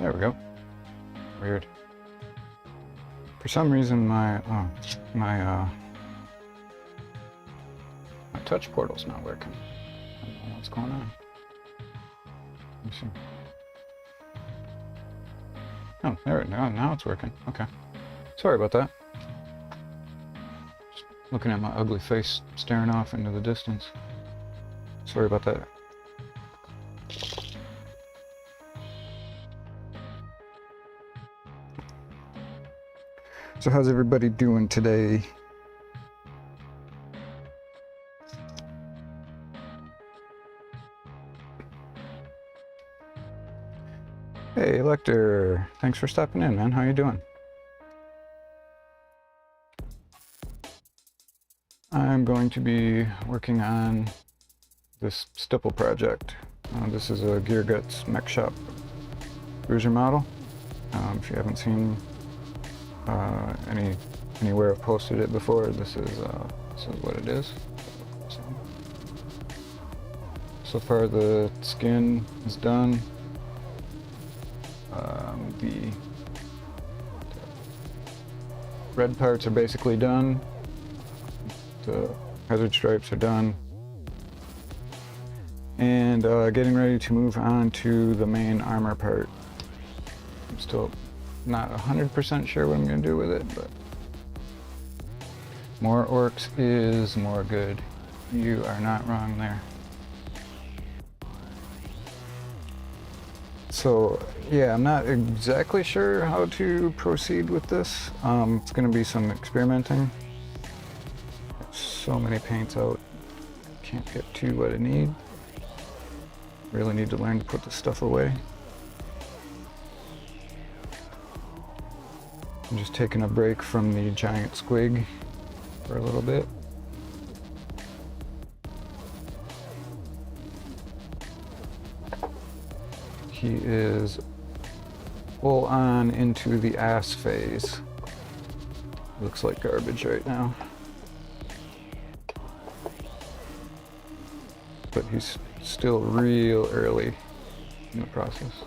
There we go. Weird. For some reason my touch portal's not working. I don't know what's going on. Let me see. Oh, there it is. Now it's working. Okay. Sorry about that. Just looking at my ugly face staring off into the distance. Sorry about that. So how's everybody doing today? Hey, Lecter. Thanks for stopping in, man. How you doing? I'm going to be working on this stipple project. This is a Gear Guts Mech Shop Broozer model. If you haven't seen anywhere I've posted it before, this is what it is. So far the skin is done. The red parts are basically done. The hazard stripes are done. And getting ready to move on to the main armor part. I'm still not 100% sure what I'm going to do with it, but more orcs is more good. You are not wrong there. So yeah, I'm not exactly sure how to proceed with this. It's going to be some experimenting. So many paints out, can't get to what I need. Really need to learn to put this stuff away. I'm just taking a break from the giant squig for a little bit. He is full on into the ass phase. Looks like garbage right now. But he's still real early in the process.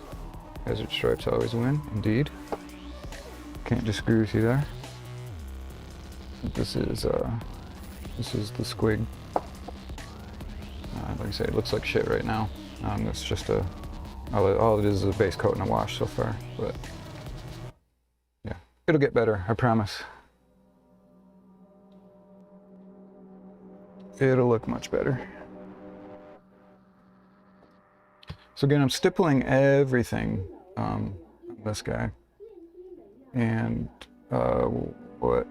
Hazard stripes always win, indeed. Can't disagree with you there. This is the squig. Like I say, it looks like shit right now. It's just all it is a base coat and a wash so far, but yeah, it'll get better, I promise. It'll look much better. So again, I'm stippling everything on this guy. And what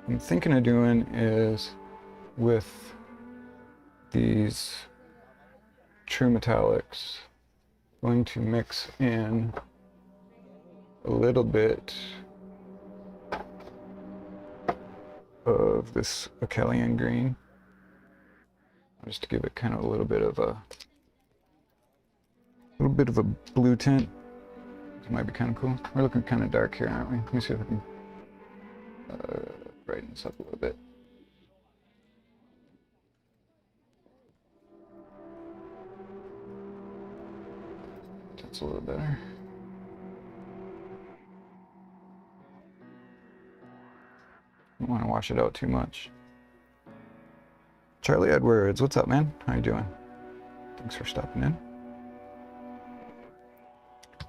I'm thinking of doing is with these true metallics, going to mix in a little bit of this Akelian green, just to give it kind of a little bit of a blue tint. It might be kind of cool. We're looking kind of dark here, aren't we? Let me see if I can brighten this up a little bit. That's a little better. Don't want to wash it out too much. Charlie Edwards, what's up, man? How you doing? Thanks for stopping in.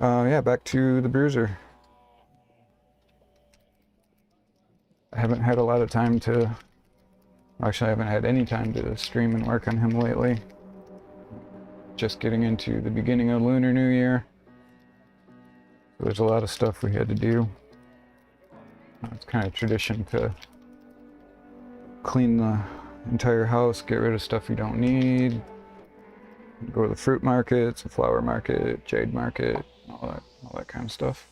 Yeah, back to the Broozer. I haven't had a lot of time to... Actually, I haven't had any time to stream and work on him lately. Just getting into the beginning of Lunar New Year. So there's a lot of stuff we had to do. It's kind of tradition to clean the entire house, get rid of stuff you don't need, go to the fruit markets, the flower market, jade market, all that kind of stuff.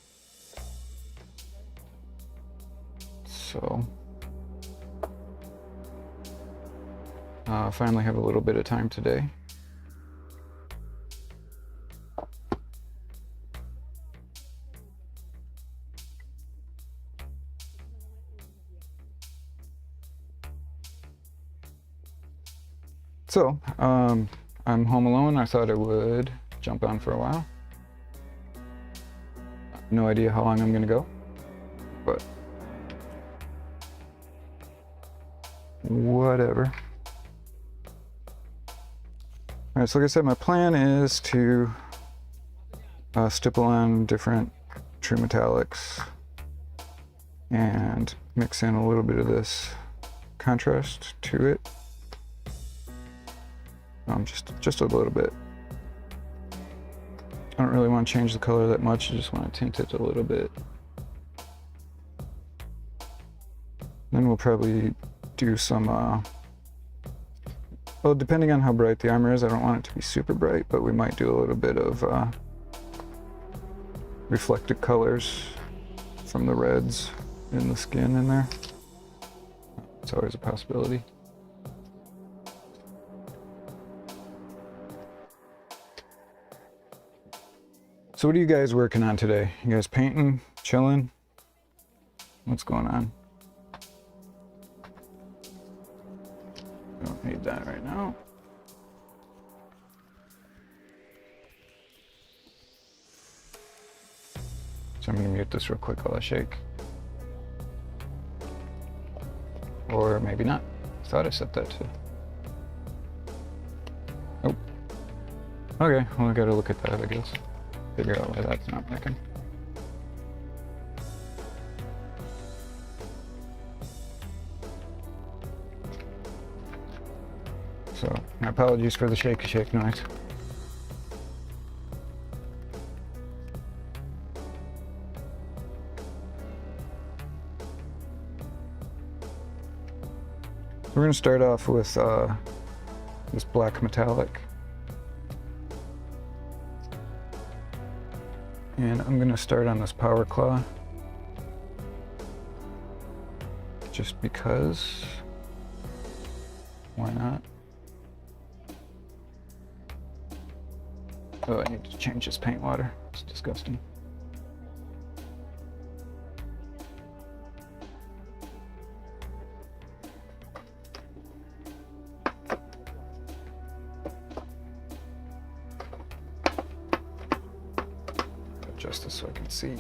So finally have a little bit of time today. So, I'm home alone. I thought I would jump on for a while. No idea how long I'm gonna go, but whatever. Alright, so like I said, my plan is to stipple on different true metallics and mix in a little bit of this contrast to it. Just a little bit. I don't really want to change the color that much, I just want to tint it a little bit. Then we'll probably do some, well, depending on how bright the armor is, I don't want it to be super bright, but we might do a little bit of reflected colors from the reds in the skin in there. It's always a possibility. So what are you guys working on today? You guys painting, chilling? What's going on? Don't need that right now. So I'm gonna mute this real quick while I shake. Or maybe not. Thought I set that to. Oh. Okay, well I gotta look at that, I guess. Figure out why that's not working. So, my apologies for the shake noise. We're going to start off with this black metallic. And I'm going to start on this power claw. Just because. Why not? Oh, I need to change this paint water. It's disgusting. Adjust this so I can see.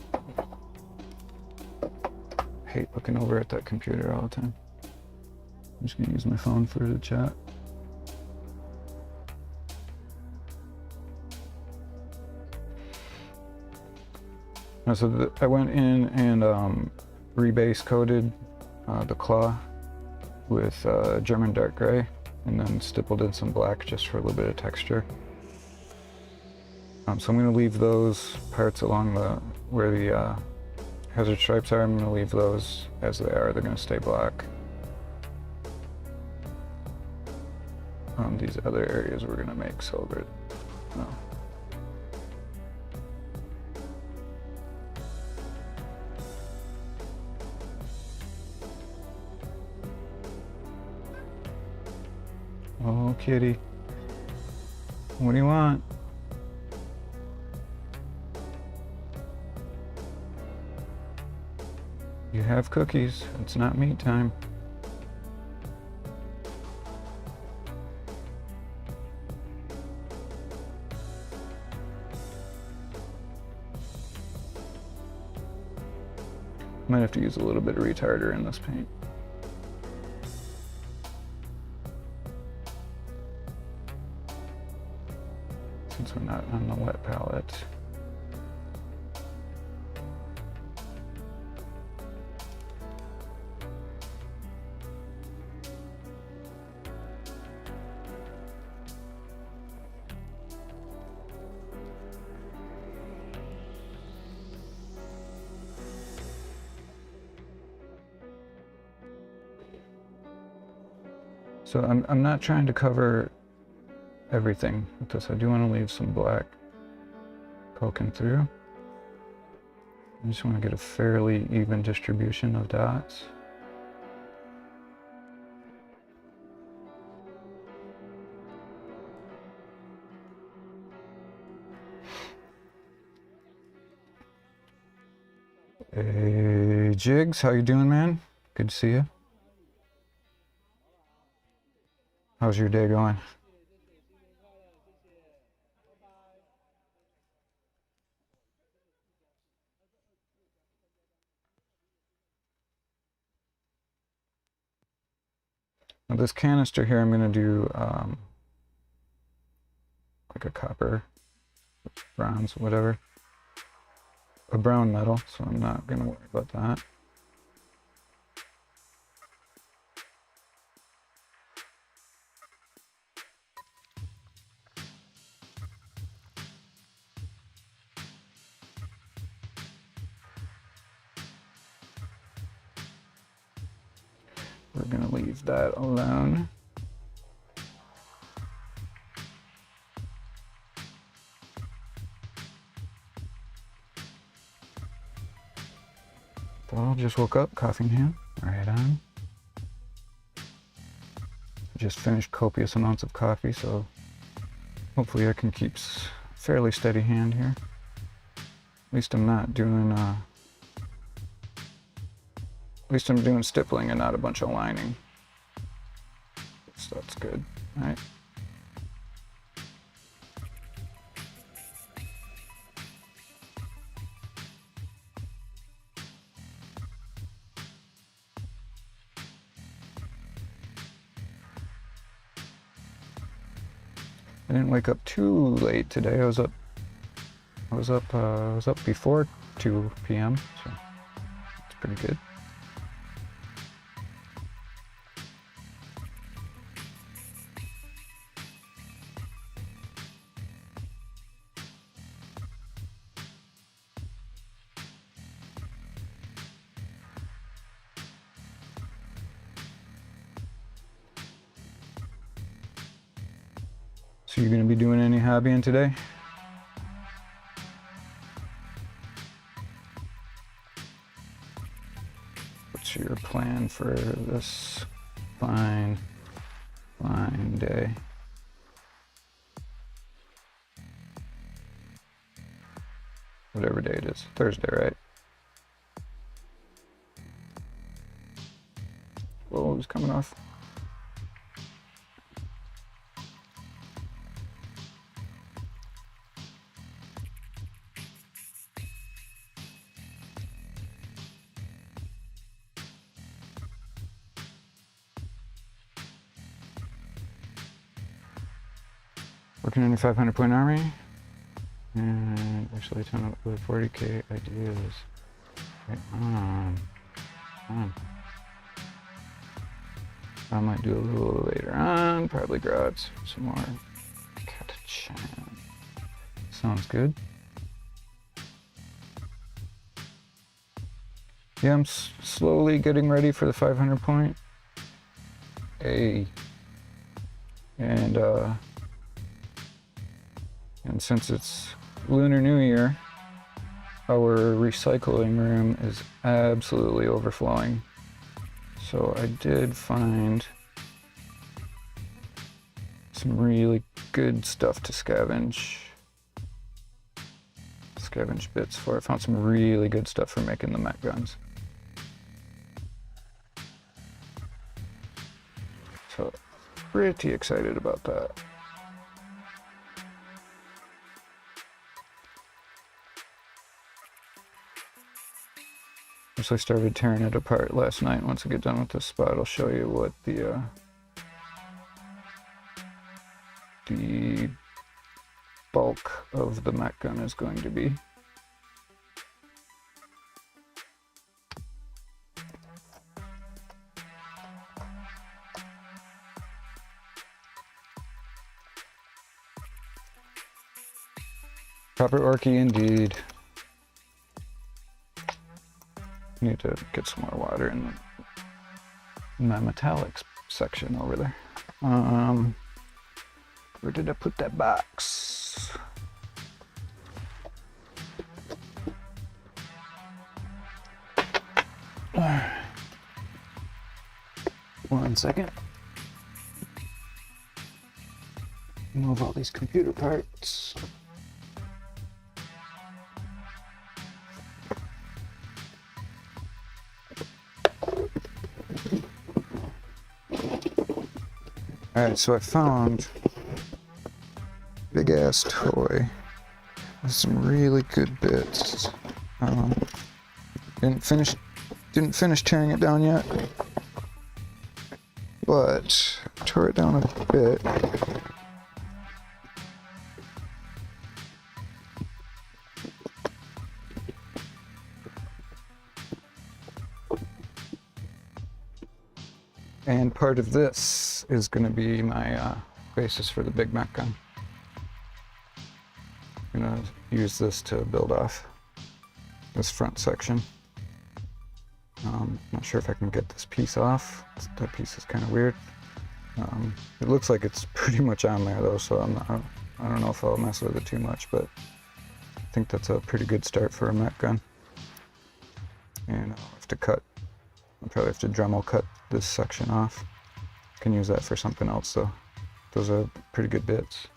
I hate looking over at that computer all the time. I'm just gonna use my phone for the chat. So I went in and rebase coated the claw with German dark gray, and then stippled in some black just for a little bit of texture. So I'm going to leave those parts along where the hazard stripes are. I'm going to leave those as they are. They're going to stay black. These other areas we're going to make silver. No. Oh, kitty. What do you want? You have cookies. It's not meat time. Might have to use a little bit of retarder in this paint. Since we're not on the wet palette. So I'm not trying to cover everything with this. I do want to leave some black poking through. I just want to get a fairly even distribution of dots. Hey, Jigs, how you doing, man? Good to see you. How's your day going? Now this canister here, I'm going to do like a copper, bronze, whatever. A brown metal, so I'm not going to worry about that. We're going to leave that alone. Well, just woke up, coffee in hand, right on. Just finished copious amounts of coffee, so hopefully I can keep fairly steady hand here. At least I'm not doing, at least I'm doing stippling and not a bunch of lining. So that's good, right? I didn't wake up too late today. I was up before 2 p.m. So it's pretty good. So you're gonna be doing any hobbying today? What's your plan for this fine day? Whatever day it is. Thursday, right? Whoa, who's coming off? Working on your 500 point army, and actually turn up with 40k ideas. Right on. I might do a little later on, probably grab some more Gettin. Sounds good. Yeah, I'm slowly getting ready for the 500 point. Hey. And since it's Lunar New Year, our recycling room is absolutely overflowing. So I did find some really good stuff to scavenge bits for. I found some really good stuff for making the mech guns. So pretty excited about that. So I started tearing it apart last night. Once I get done with this spot, I'll show you what the bulk of the mech gun is going to be. Copper orky indeed. Need to get some more water in my metallics section over there. Where did I put that box? One second. Move all these computer parts. Alright, so I found a big ass toy with some really good bits. Didn't finish tearing it down yet, but I tore it down a bit. And part of this is going to be my basis for the big mech gun. I'm going to use this to build off this front section. Not sure if I can get this piece off. That piece is kind of weird. It looks like it's pretty much on there though, so I don't know if I'll mess with it too much, but I think that's a pretty good start for a mech gun. And I'll have to cut, I'll probably have to Dremel cut this section off. Can use that for something else though. Those are pretty good bits.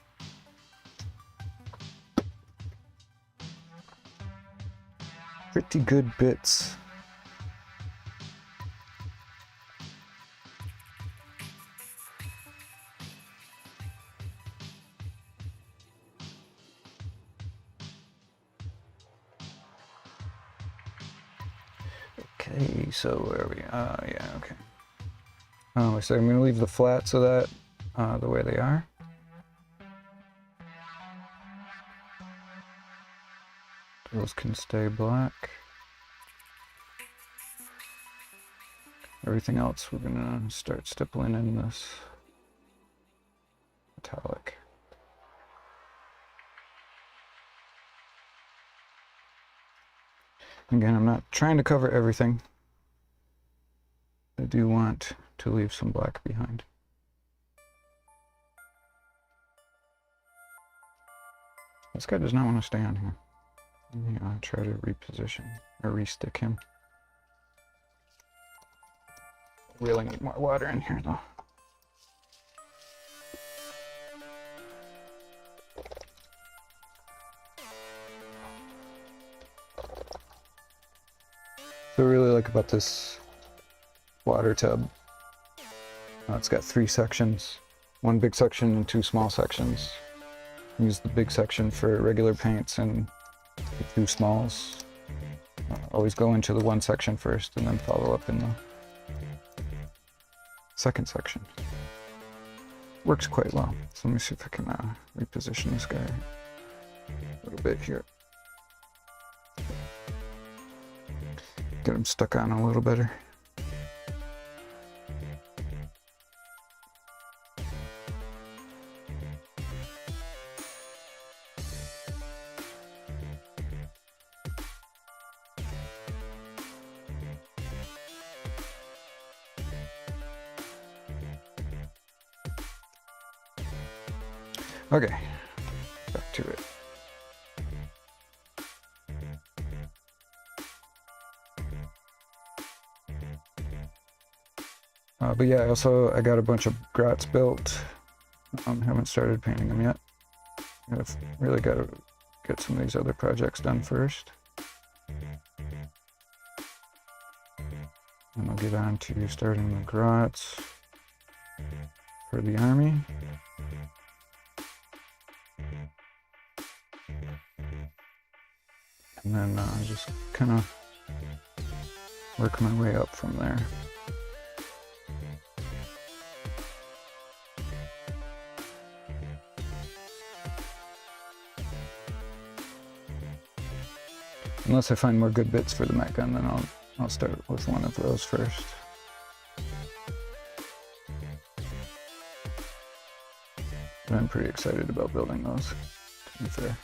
Pretty good bits. Okay, so where are we? Yeah, okay. So I'm going to leave the flat so that the way they are. Those can stay black. Everything else we're going to start stippling in this metallic. Again, I'm not trying to cover everything. I do want to leave some black behind. This guy does not want to stay on here. Let me try to reposition or restick him. Really need more water in here though. What I really like about this water tub, it's got 3 sections, 1 big section and 2 small sections. Use the big section for regular paints and the 2 smalls. Always go into the 1 section first and then follow up in the 2nd section. Works quite well. So let me see if I can reposition this guy a little bit here. Get him stuck on a little better. Okay, back to it. But yeah, I got a bunch of grots built. Haven't started painting them yet. I've really got to get some of these other projects done first. And I'll get on to starting the grots for the army. And then just kind of work my way up from there. Unless I find more good bits for the mech gun, then I'll start with one of those first. But I'm pretty excited about building those, to be fair.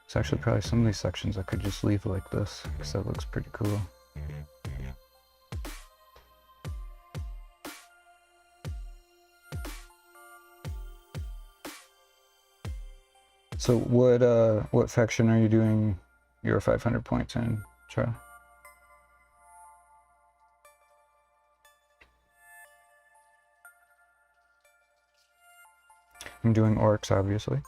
It's actually probably some of these sections I could just leave like this, because that looks pretty cool. So what faction are you doing your 500 points in, Charlie? I'm doing orcs, obviously.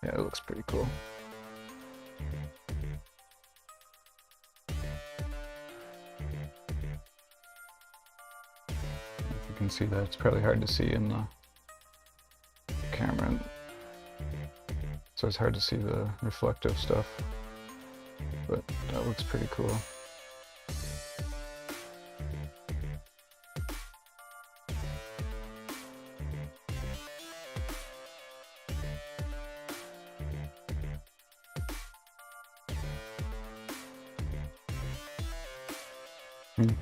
Yeah, it looks pretty cool. You can see that it's probably hard to see in the camera, so it's hard to see the reflective stuff, but that looks pretty cool.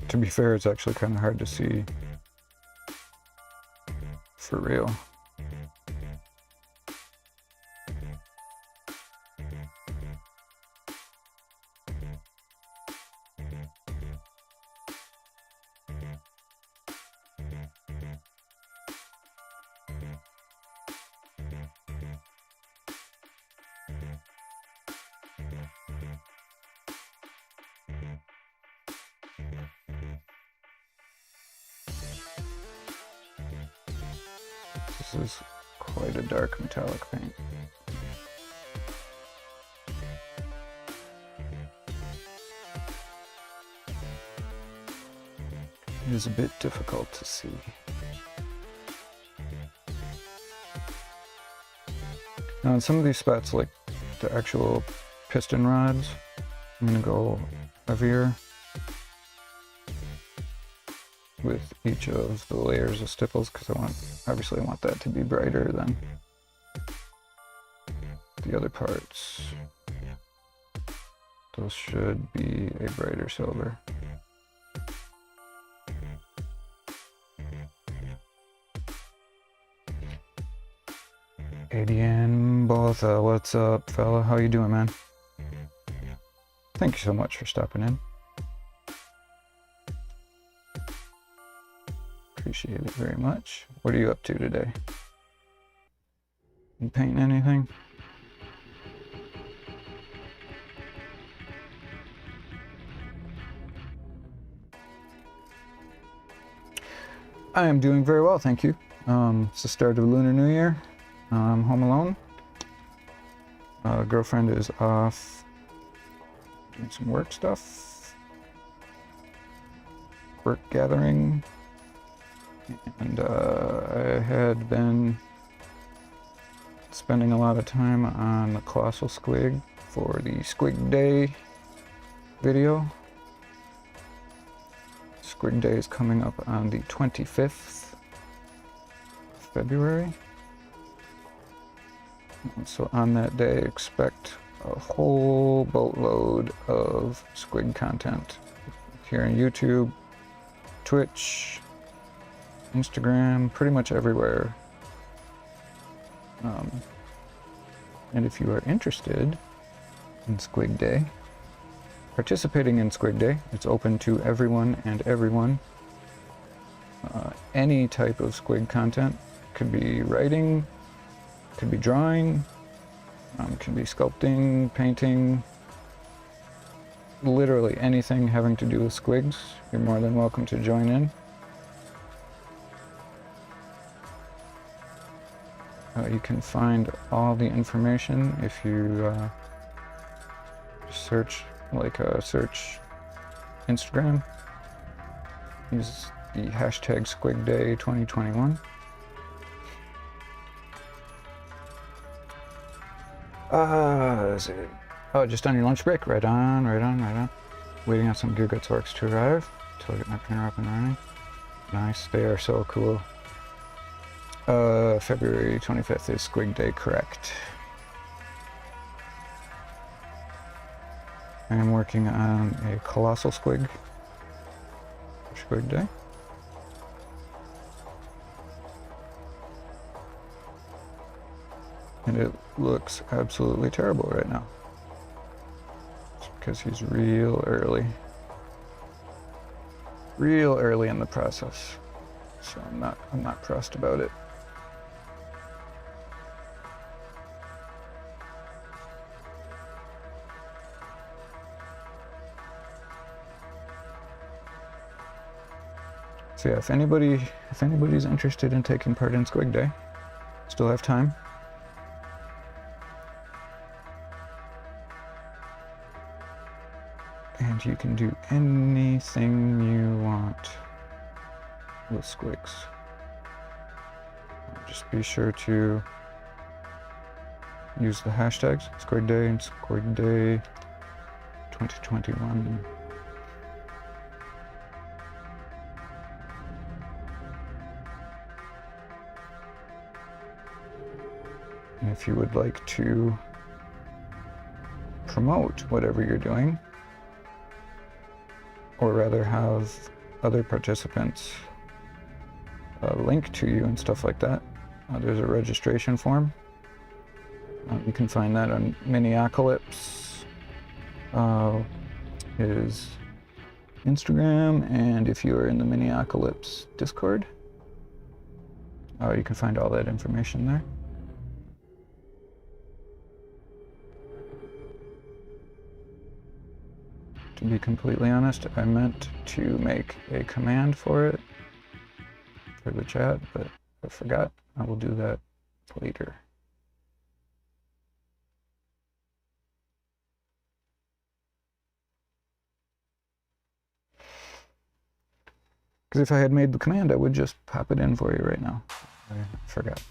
To be fair, it's actually kind of hard to see for real. This is quite a dark metallic paint. It is a bit difficult to see. Now on some of these spots, like the actual piston rods, I'm going to go heavier with each of the layers of stipples, because obviously I want that to be brighter than the other parts. Those should be a brighter silver. Adian Botha, what's up, fella? How you doing, man? Thank you so much for stopping in. Appreciate it very much. What are you up to today? You painting anything? I am doing very well, thank you. It's the start of Lunar New Year. I'm home alone. Girlfriend is off doing some work stuff. Work gathering. And I had been spending a lot of time on the Colossal Squig for the Squig Day video. Squig Day is coming up on the 25th of February. And so on that day, expect a whole boatload of squig content here on YouTube, Twitch, Instagram, pretty much everywhere. And if you are interested in Squig Day, participating in Squig Day, it's open to everyone and everyone. Any type of squig content. Could be writing, could be drawing, could be sculpting, painting, literally anything having to do with squigs. You're more than welcome to join in. You can find all the information if you search Instagram. Use the hashtag SquigDay2021. Is it? Oh, just on your lunch break? Right on, right on, right on. Waiting on some Gearguts orcs to arrive until I get my printer up and running. Nice, they are so cool. February 25th is Squig Day, correct. I am working on a Colossal Squig for Squig Day. And it looks absolutely terrible right now. It's because he's real early. Real early in the process. So I'm not pressed about it. So yeah, if anybody's interested in taking part in Squig Day, still have time. And you can do anything you want with squigs. Just be sure to use the hashtags Squig Day and Squig Day 2021. And if you would like to promote whatever you're doing, or rather have other participants link to you and stuff like that, there's a registration form. You can find that on BuyMeACoffee, his Instagram, and if you are in the BuyMeACoffee Discord, you can find all that information there. To be completely honest, I meant to make a command for it, for the chat, but I forgot. I will do that later. Because if I had made the command, I would just pop it in for you right now. I forgot.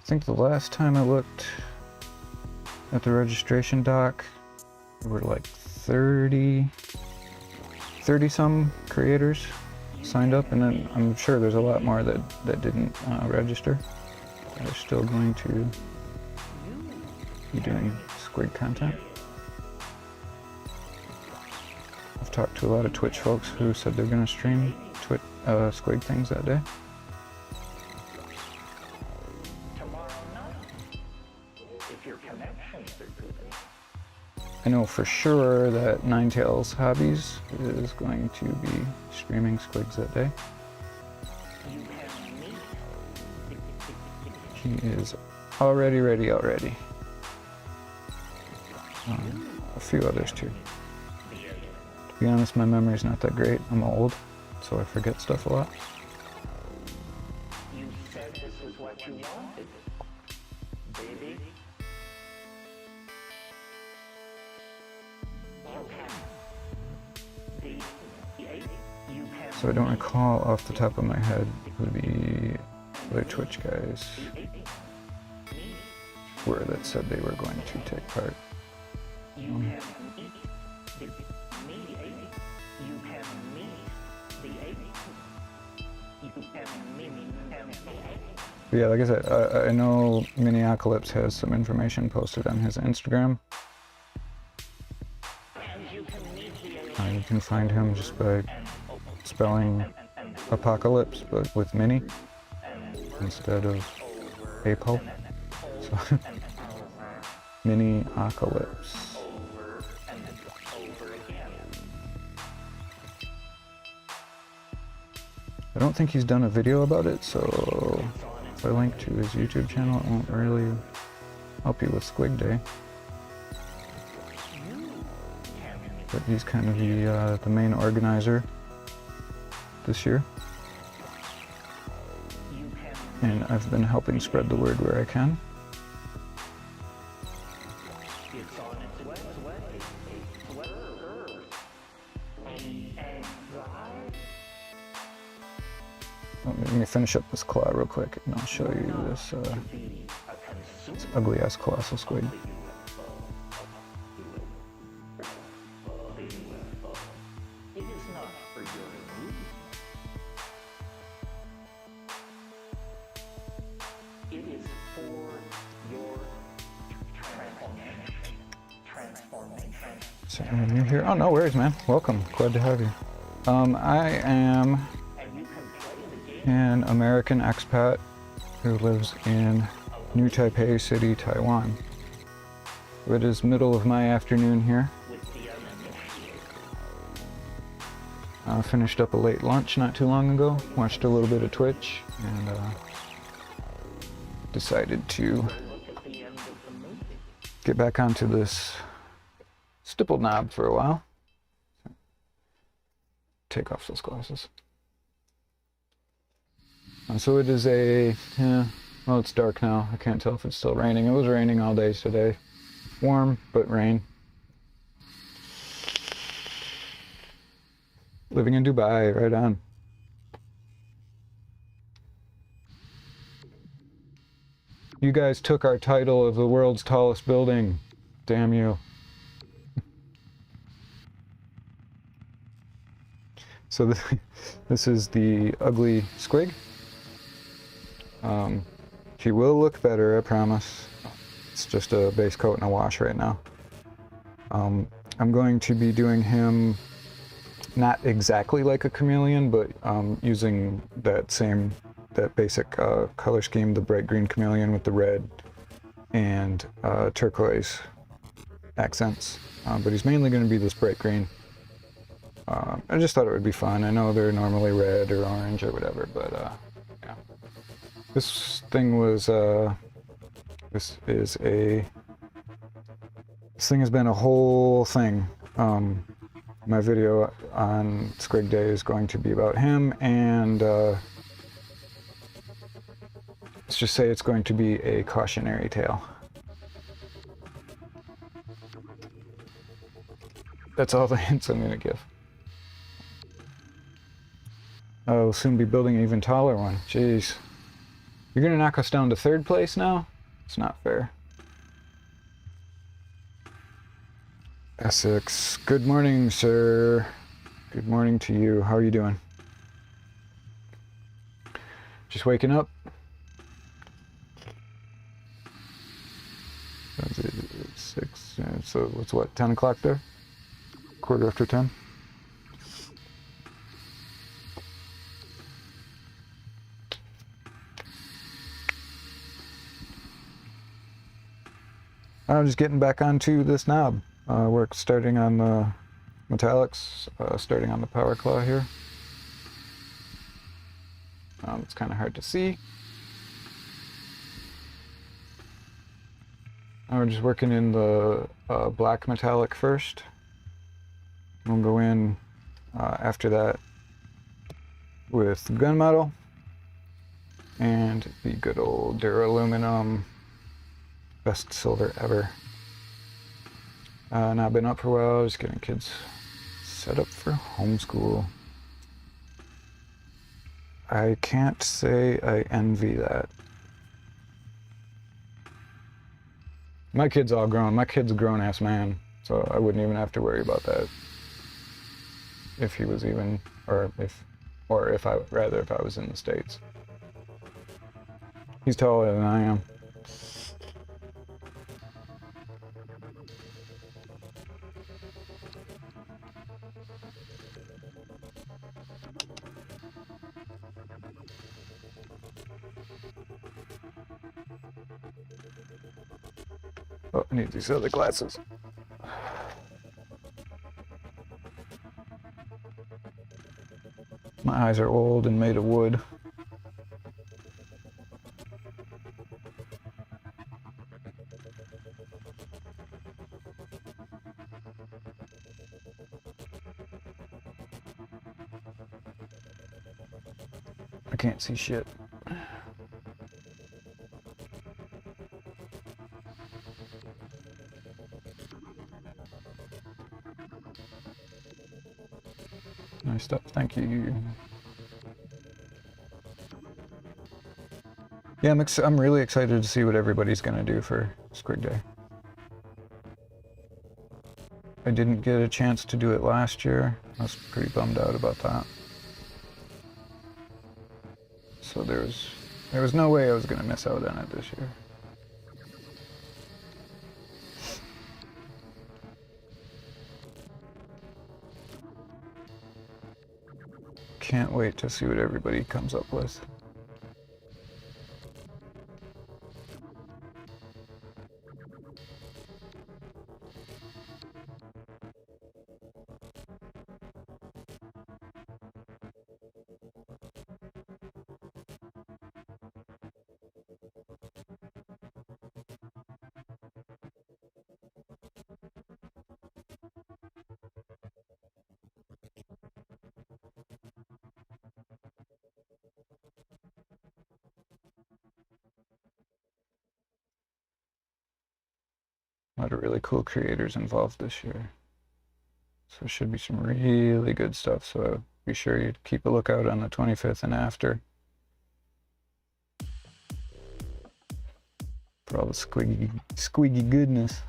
I think the last time I looked at the registration doc, there were like 30 some creators signed up, and then I'm sure there's a lot more that didn't register. They're still going to be doing squig content. I've talked to a lot of Twitch folks who said they're going to stream squig things that day. I know for sure that Ninetails Hobbies is going to be streaming squigs that day. He is already ready already. A few others too. To be honest, my memory's not that great. I'm old, so I forget stuff a lot. You said this is what you wanted, baby. So I don't recall off the top of my head who the other Twitch guys were that said they were going to take part. But yeah, like I said, I know BuyMeACoffee has some information posted on his Instagram. You can find him just by spelling apocalypse, but with mini instead of apo. So BuyMeACoffee. I don't think he's done a video about it, so if I link to his YouTube channel, it won't really help you with Squig Day. But he's kind of the main organizer this year. And I've been helping spread the word where I can. Let me finish up this claw real quick and I'll show you this ugly ass colossal squig. So you're here. Oh, no worries, man. Welcome. Glad to have you. I am an American expat who lives in New Taipei City, Taiwan. It is middle of my afternoon here. Finished up a late lunch not too long ago. Watched a little bit of Twitch and decided to Look at the end of the movie. get back onto this stipple knob for a while. Take off those glasses. So it is a, well, it's dark now. I can't tell if it's still raining. It was raining all day today. Warm, but rain. Living in Dubai, right on. You guys took our title of the world's tallest building. Damn you. So this is the ugly squig. He will look better, I promise. It's just a base coat and a wash right now. I'm going to be doing him not exactly like a chameleon, but using that basic color scheme, the bright green chameleon with the red and turquoise accents. But he's mainly going to be this bright green. I just thought it would be fun. I know they're normally red or orange or whatever, but yeah. This thing was, this thing has been a whole thing. My video on Squig Day is going to be about him, and let's just say it's going to be a cautionary tale. That's all the hints I'm going to give. I'll soon be building an even taller one. Jeez. You're going to knock us down to 3rd place now? It's not fair. Essex. Good morning, sir. Good morning to you. How are you doing? Just waking up? Six. So it's what, 10 o'clock there? Quarter after 10? I'm just getting back onto this knob. We're starting on the metallics, starting on the power claw here. It's kind of hard to see. We're just working in the black metallic first. We'll go in after that with gunmetal and the good old duraluminum. Best silver ever. Now I've been up for a while, just getting kids set up for homeschool. I can't say I envy that. My kid's all grown. My kid's a grown-ass man, so I wouldn't even have to worry about that. If he was even, or if I was in the States. He's taller than I am. Oh, I need these other glasses. My eyes are old and made of wood. I can't see shit. Nice stuff, thank you. Yeah, I'm really excited to see what everybody's gonna do for Squig Day. I didn't get a chance to do it last year. I was pretty bummed out about that. So there was no way I was gonna miss out on it this year. Can't wait to see what everybody comes up with. A lot of really cool creators involved this year. So there should be some really good stuff. So be sure you keep a lookout on the 25th and after for all the squiggy goodness.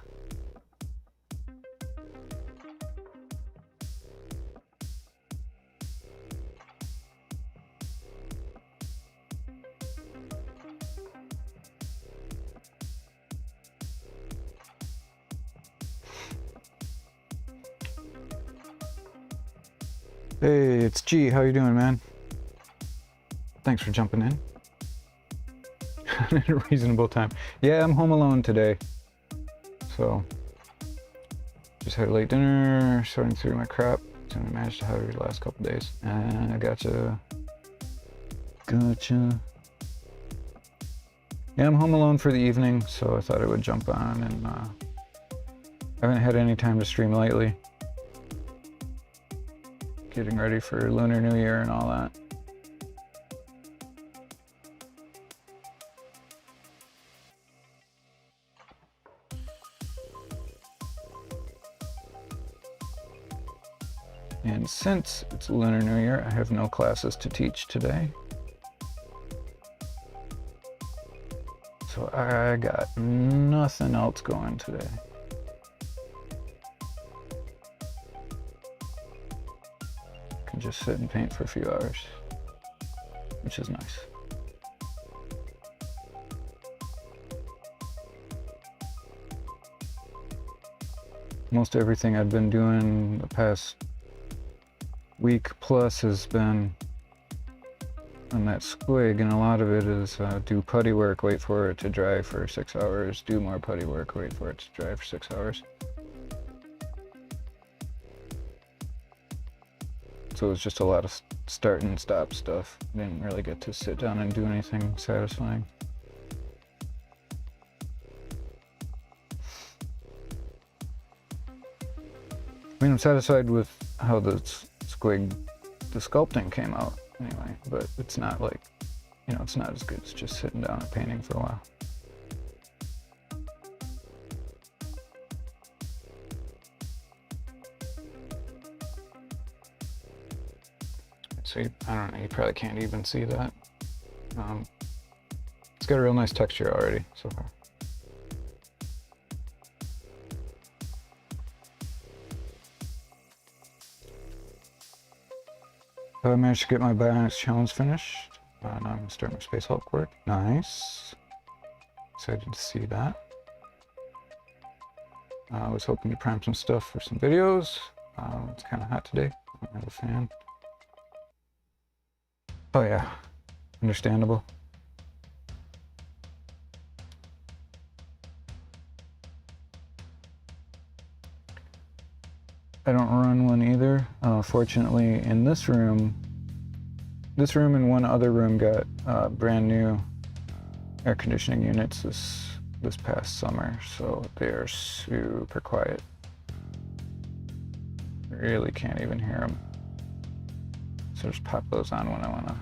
Hey, it's G. How you doing, man? Thanks for jumping in. At a reasonable time. Yeah, I'm home alone today. So, just had a late dinner, sorting through my crap. So I managed to have it the last couple days. And I gotcha. Yeah, I'm home alone for the evening, so I thought I would jump on, and I haven't had any time to stream lately. Getting ready for Lunar New Year and all that. And since it's Lunar New Year, I have no classes to teach today. So I got nothing else going today. Can just sit and paint for a few hours, which is nice. Most everything I've been doing the past week plus has been on that squig, and a lot of it is do putty work, wait for it to dry for 6 hours, do more putty work, wait for it to dry for 6 hours. So it was just a lot of start and stop stuff. Didn't really get to sit down and do anything satisfying. I mean, I'm satisfied with how the squig, the sculpting came out anyway, but it's not like, you know, it's not as good as just sitting down and painting for a while. So I don't know, you probably can't even see that. It's got a real nice texture already so far. I managed to get my Bionics challenge finished. Now I'm gonna start my Space Hulk work. Nice. Excited to see that. I was hoping to prime some stuff for some videos. It's kind of hot today. I'm not a fan. Oh yeah, understandable. I don't run one either. Fortunately, in this room and one other room got brand new air conditioning units this past summer, so they are super quiet. Really can't even hear them. So just pop those on when I want to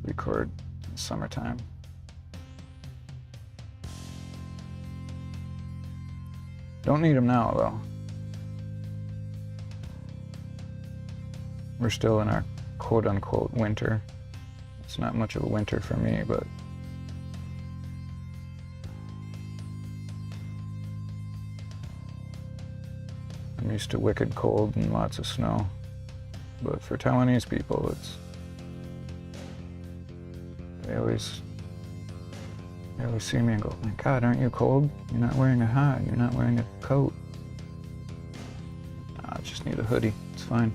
record in the summertime. Don't need them now though. We're still in our quote-unquote winter. It's not much of a winter for me, but I'm used to wicked cold and lots of snow. But for Taiwanese people, they always see me and go, "My God, aren't you cold? You're not wearing a hat. You're not wearing a coat." I just need a hoodie. It's fine.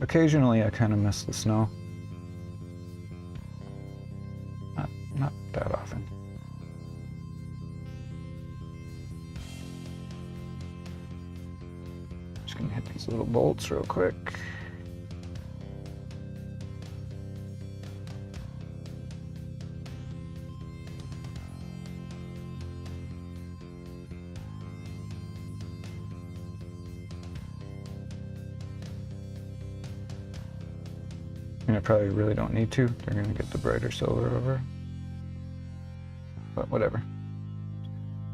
Occasionally, I kind of miss the snow. Not that often. Just gonna hit these little bolts real quick. And I probably really don't need to. They're gonna get the brighter silver over. But whatever.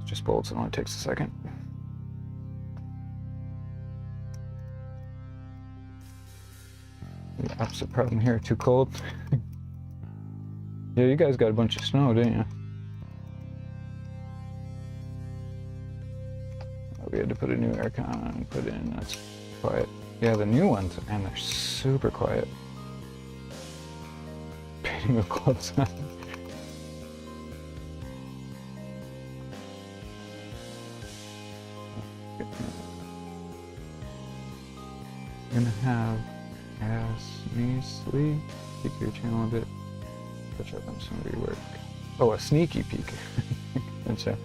It's just bolts, it only takes a second. The opposite problem here, too cold. Yeah, you guys got a bunch of snow, didn't you? Oh, we had to put a new aircon on and put in, that's quiet. Yeah, the new ones, man, they're super quiet. Painting the clothes on. I'm gonna have Measly peek your channel a bit. Catch up on some of your work. Oh, a sneaky peek. Gotcha.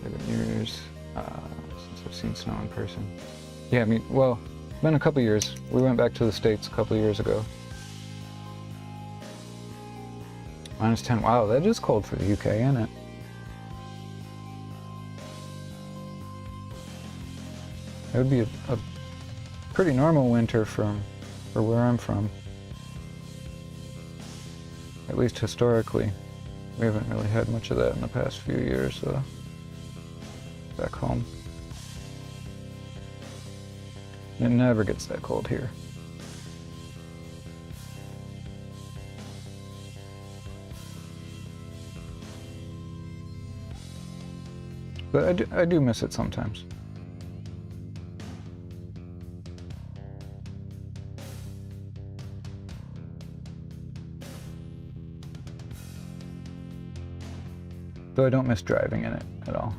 7 years since I've seen snow in person. Yeah, I mean, well, it's been a couple years. We went back to the States a couple years ago. -10. Wow, that is cold for the UK, isn't it? It would be a pretty normal winter for where I'm from. At least historically. We haven't really had much of that in the past few years back home. It never gets that cold here. But I do miss it sometimes. Though I don't miss driving in it at all.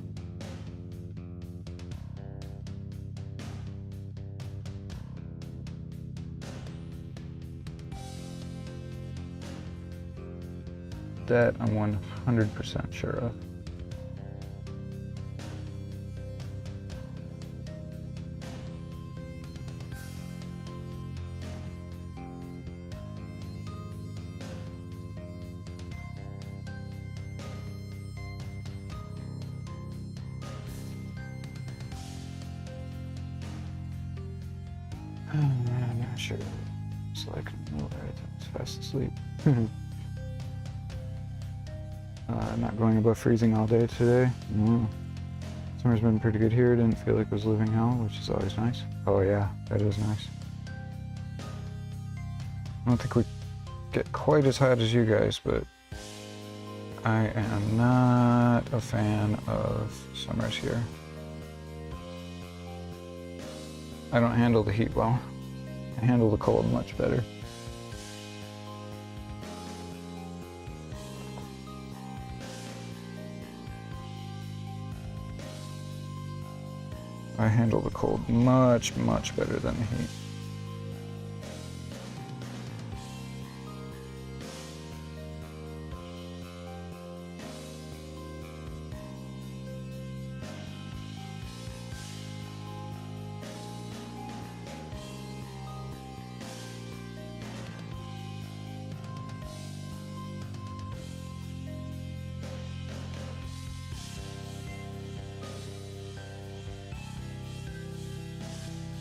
That I'm 100% sure of. I'm not sure. It's like, no, it's fast asleep. Not going above freezing all day today. No. Summer's been pretty good here. Didn't feel like I was living hell, which is always nice. Oh yeah, that is nice. I don't think we get quite as hot as you guys, but I am not a fan of summers here. I don't handle the heat well. I handle the cold much better. I handle the cold much, much better than the heat.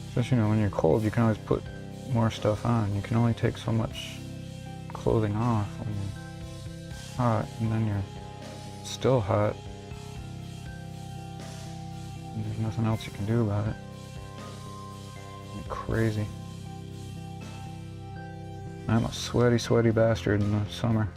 Especially, you know, when you're cold, you can always put more stuff on. You can only take so much clothing off when you're hot, and then you're still hot. And there's nothing else you can do about it. You're crazy. I'm a sweaty, sweaty bastard in the summer.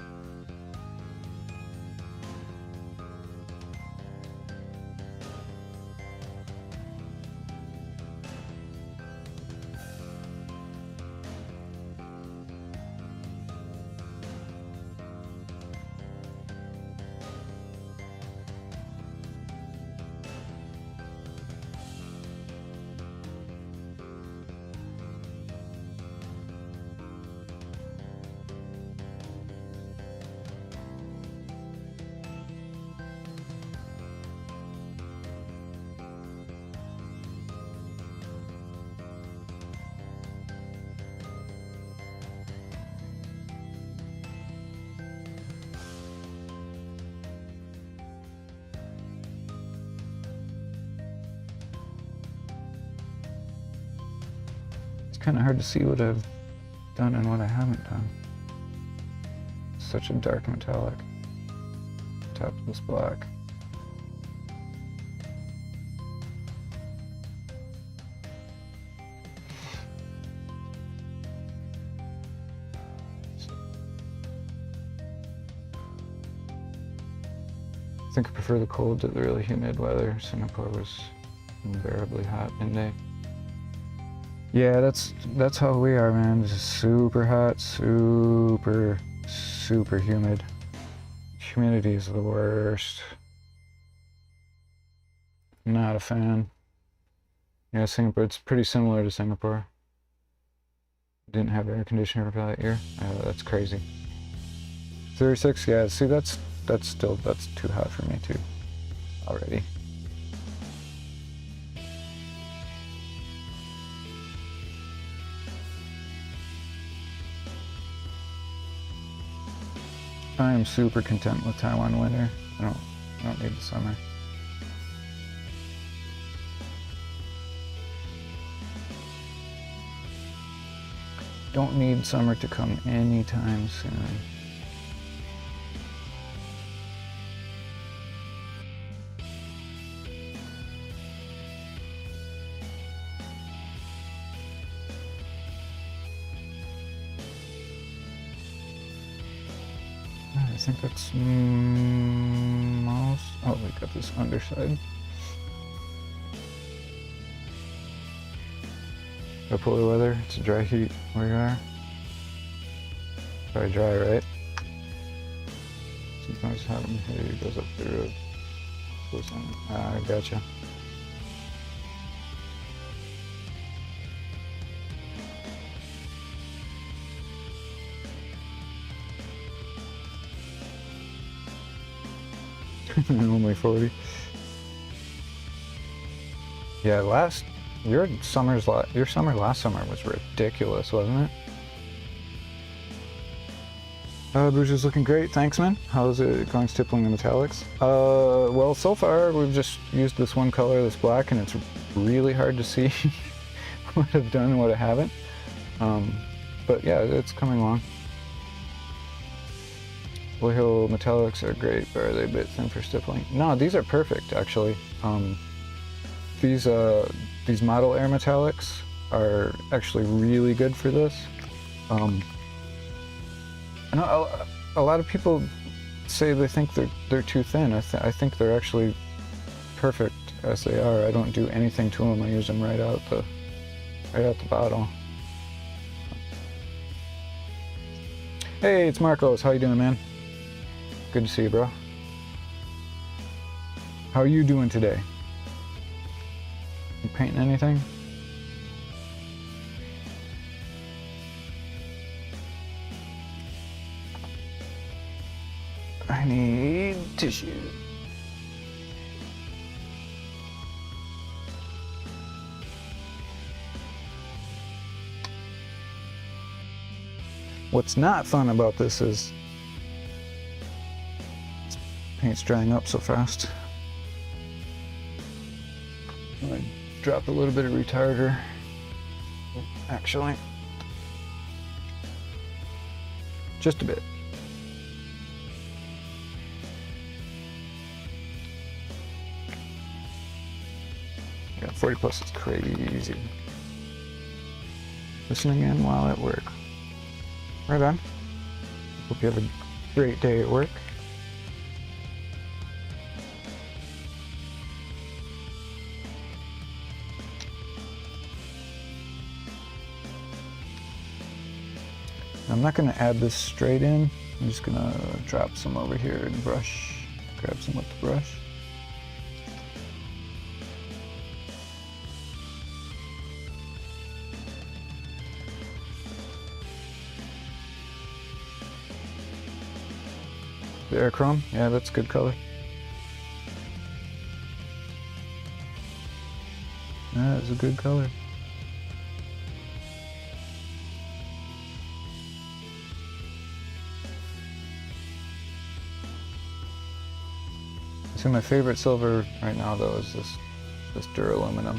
kind of hard to see what I've done and what I haven't done. Such a dark metallic. Top of this black. I think I prefer the cold to the really humid weather. Singapore was unbearably hot midday. Yeah, that's how we are, man. This is super hot, super humid. Humidity is the worst. Not a fan. Yeah, Singapore, it's pretty similar to Singapore. Didn't have air conditioner for that year. That's crazy. 36, yeah, see that's too hot for me too, already. I am super content with Taiwan winter. I don't need the summer. Don't need summer to come anytime soon. I think that's most. Oh, we got this underside. Bipolar weather, it's a dry heat where you are. Probably dry, right? Sometimes hot in here, it goes up the road. I gotcha. Only 40. Yeah, your summer last summer was ridiculous, wasn't it? Broozer's looking great, thanks man. How's it going stippling the metallics? Well, so far we've just used this one color, this black, and it's really hard to see what I've done and what I haven't. But yeah, it's coming along. Blue Hill metallics are great, but are they a bit thin for stippling? No, these are perfect actually. These model air metallics are actually really good for this. I know a lot of people say they think they're too thin. I think they're actually perfect as they are. I don't do anything to them. I use them right out the bottle. Hey, it's Marcos. How you doing, man? Good to see you, bro. How are you doing today? You painting anything? I need tissue. What's not fun about this is paint's drying up so fast. I dropped a little bit of retarder, actually. Just a bit. Yeah, 40 plus is crazy. Listening in while at work. Right on. Hope you have a great day at work. I'm not going to add this straight in. I'm just going to drop some over here and brush. Grab some with the brush. The air chrome, yeah, that's good color. That is a good color. So my favorite silver right now though is this duraluminum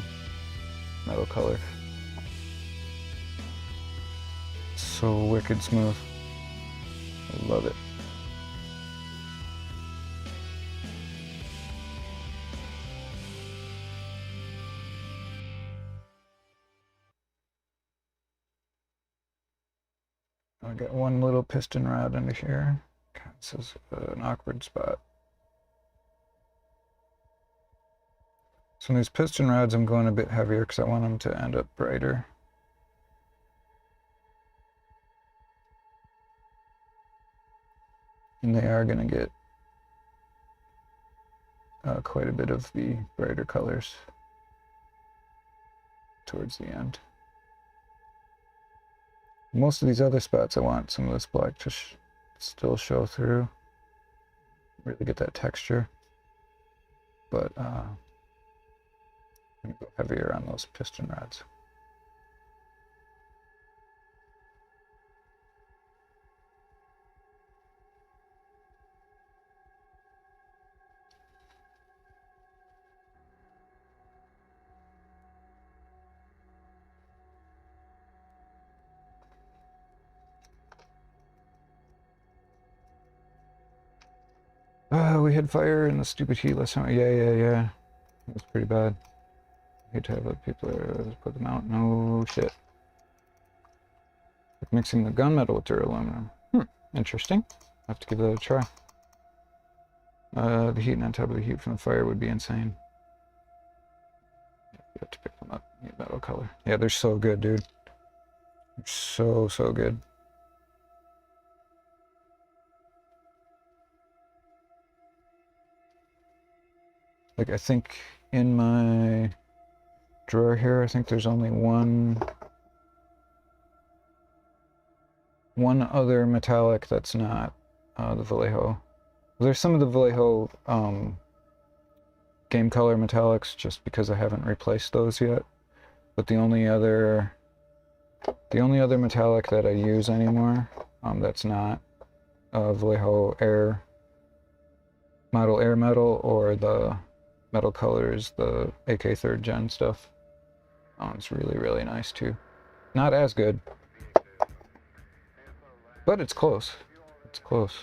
metal color. so wicked smooth. I love it. I got one little piston rod under here. God, this is an awkward spot. So on these piston rods, I'm going a bit heavier because I want them to end up brighter. And they are going to get quite a bit of the brighter colors towards the end. Most of these other spots, I want some of this black to still show through, really get that texture. But I'm going to go heavier on those piston rods. We had fire in the stupid heat last time. Yeah. It was pretty bad. I hate to have other people put them out. No shit. Like mixing the gunmetal with duraluminum. Interesting. I'll have to give that a try. The heat on top of the heat from the fire would be insane. You have to pick them up. Need metal color. Yeah, they're so good, dude. They're so good. Like, I think in my drawer here, I think there's only one other metallic that's not the Vallejo. There's some of the Vallejo game color metallics just because I haven't replaced those yet. But the only other metallic that I use anymore that's not Vallejo air metal or the metal colors, the AK 3rd gen stuff. It's really nice too. Not as good, but it's close. It's close.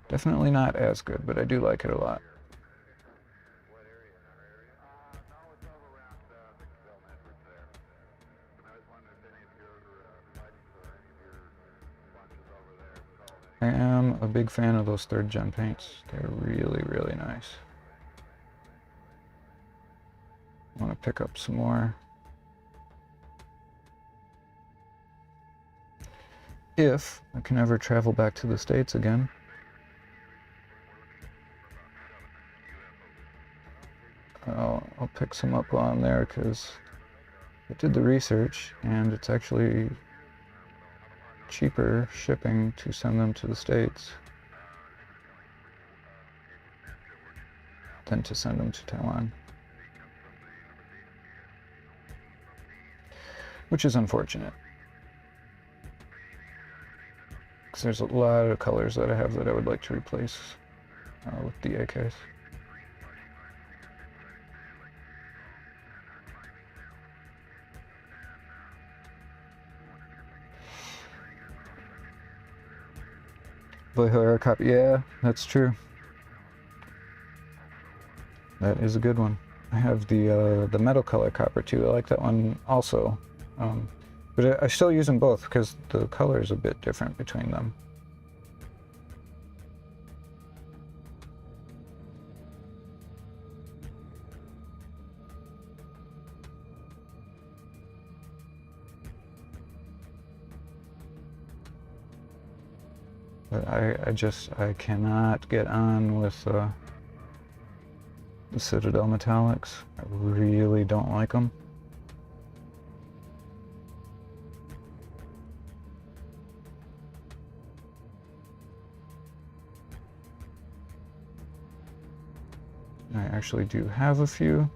Definitely not as good, but I do like it a lot. I am a big fan of those 3rd gen paints. They're really nice. I want to pick up some more. If I can ever travel back to the States again. I'll pick some up while I'm there because I did the research and it's actually cheaper shipping to send them to the States than to send them to Taiwan. Which is unfortunate. Because there's a lot of colors that I have that I would like to replace with the AKs. Vallejo air copy, yeah, that's true. That is a good one. I have the metal color copper too. I like that one also. But I still use them both because the color is a bit different between them. But I cannot get on with the Citadel metallics. I really don't like them. I actually do have a few.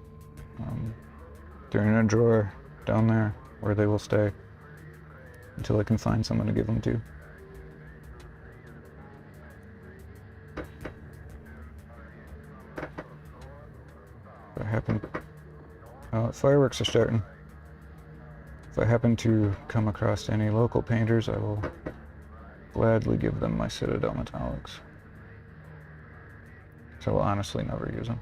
They're in a drawer down there where they will stay until I can find someone to give them to. I happen Fireworks are starting. If I happen to come across any local painters, I will gladly give them my Citadel metallics. So I will honestly never use them.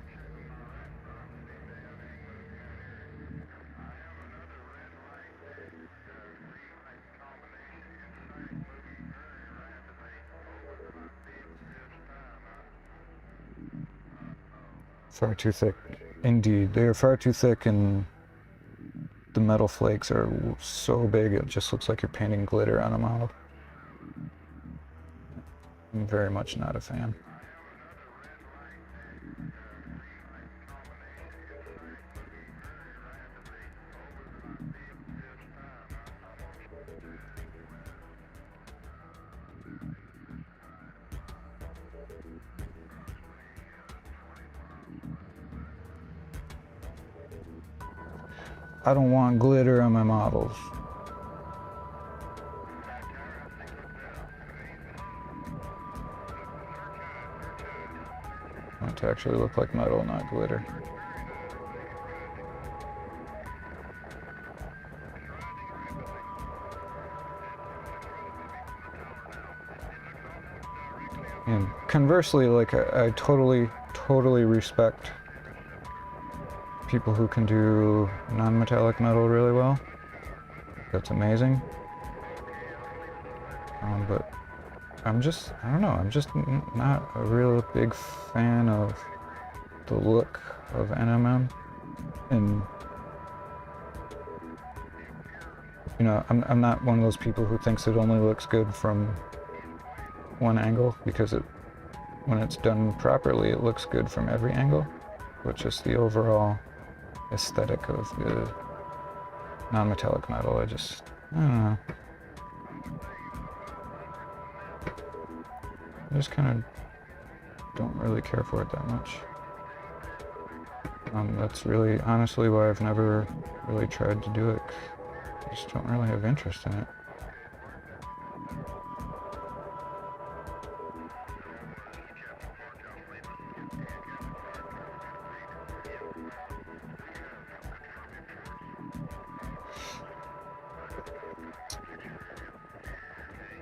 Far too thick. Indeed, they are far too thick, and the metal flakes are so big it just looks like you're painting glitter on a model. I'm very much not a fan. I don't want glitter on my models. I want it to actually look like metal, not glitter. And conversely, like I totally respect people who can do non-metallic metal really well. That's amazing. But I don't know, I'm just not a real big fan of the look of NMM. And, you know, I'm not one of those people who thinks it only looks good from one angle, because when it's done properly, it looks good from every angle, but just the overall aesthetic of the non-metallic metal, I don't know. I just kind of don't really care for it that much. That's really honestly why I've never really tried to do it. I just don't really have interest in it.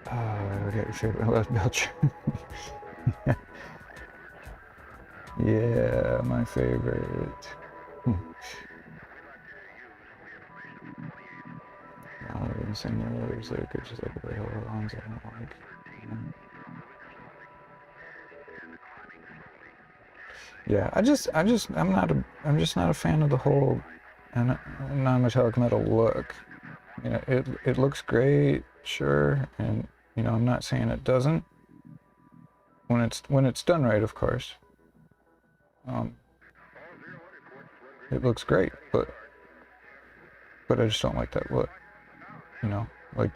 I got your favorite last belcher. Yeah, my favorite. I didn't say no others that could just like the whole ones I don't like. Yeah, I'm just not a fan of the whole non-metallic metal look. You know, it looks great, sure, and you know, I'm not saying it doesn't. When it's done right, of course. It looks great, but I just don't like that look. You know, like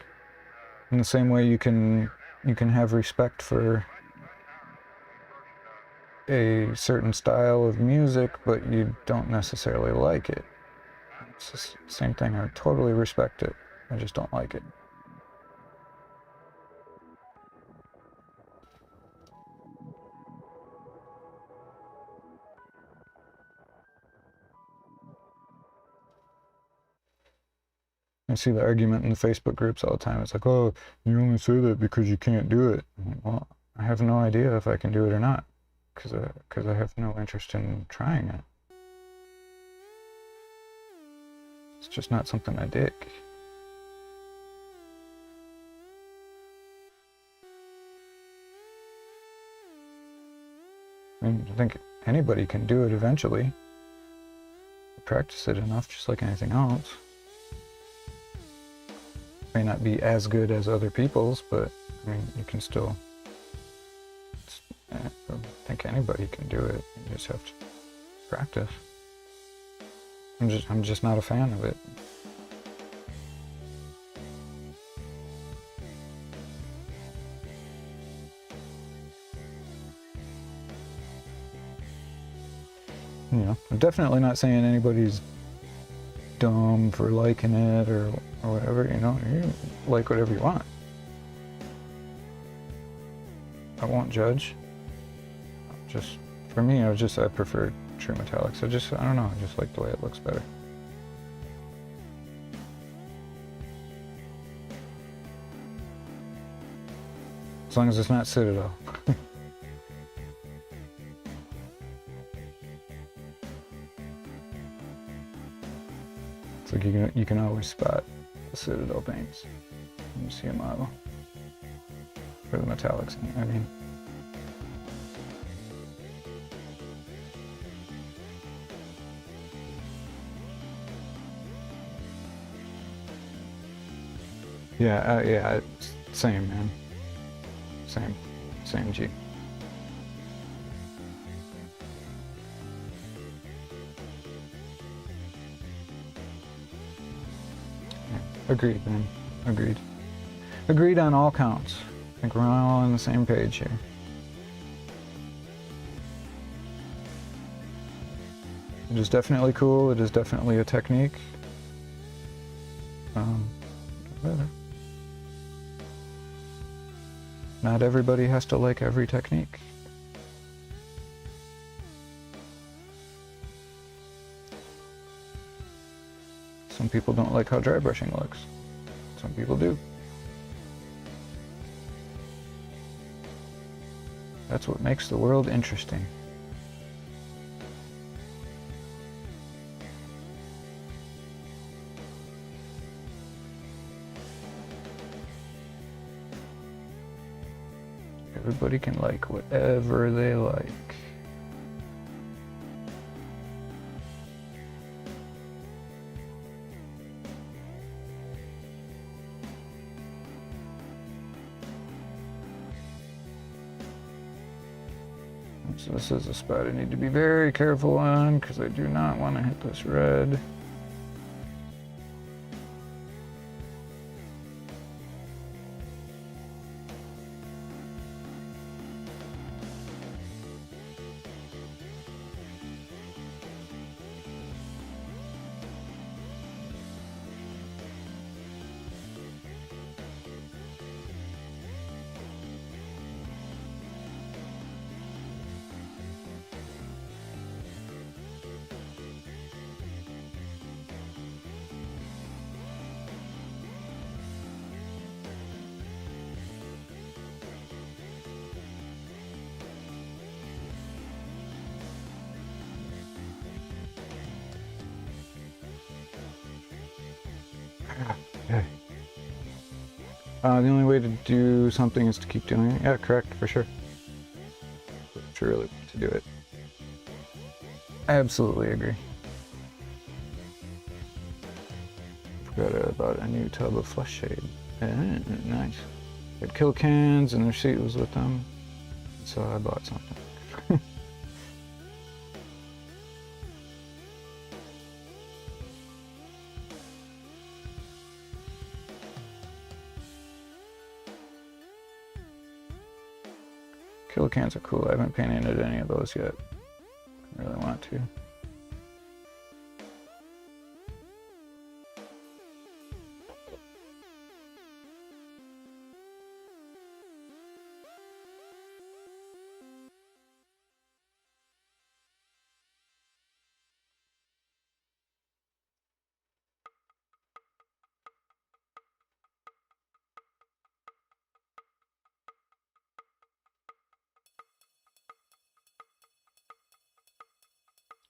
in the same way you can have respect for a certain style of music, but you don't necessarily like it. It's the same thing. I totally respect it. I just don't like it. I see the argument in the Facebook groups all the time. It's like, oh, you only say that because you can't do it. Well, I have no idea if I can do it or not, because I have no interest in trying it. It's just not something I dig. I mean, I think anybody can do it eventually. Practice it enough, just like anything else. May not be as good as other people's, but I mean, you can still. I think anybody can do it. You just have to practice. I'm just not a fan of it. You know, I'm definitely not saying anybody's dumb for liking it or whatever, you know. You like whatever you want. I won't judge. Just, for me, I prefer true metallics. I don't know, I just like the way it looks better. long as it's not Citadel. It's like you can always spot the Citadel paints when you see a model. For the metallics, I mean. Yeah, yeah, same, man. Same G. Yeah, agreed, man. Agreed. Agreed on all counts. I think we're all on the same page here. It is definitely cool. It is definitely a technique. Whatever. Not everybody has to like every technique. Some people don't like how dry brushing looks. Some people do. That's what makes the world interesting. Everybody can like whatever they like. So this is a spot I need to be very careful on because I do not want to hit this red. Okay. The only way to do something is to keep doing it. Yeah, correct, for sure. If you really want to do it. I absolutely agree. Forgot about a new tub of flush shade. Nice. Had kill cans and their receipt was with them, so I bought something. Kill cans are cool. I haven't painted any of those yet. I really want to.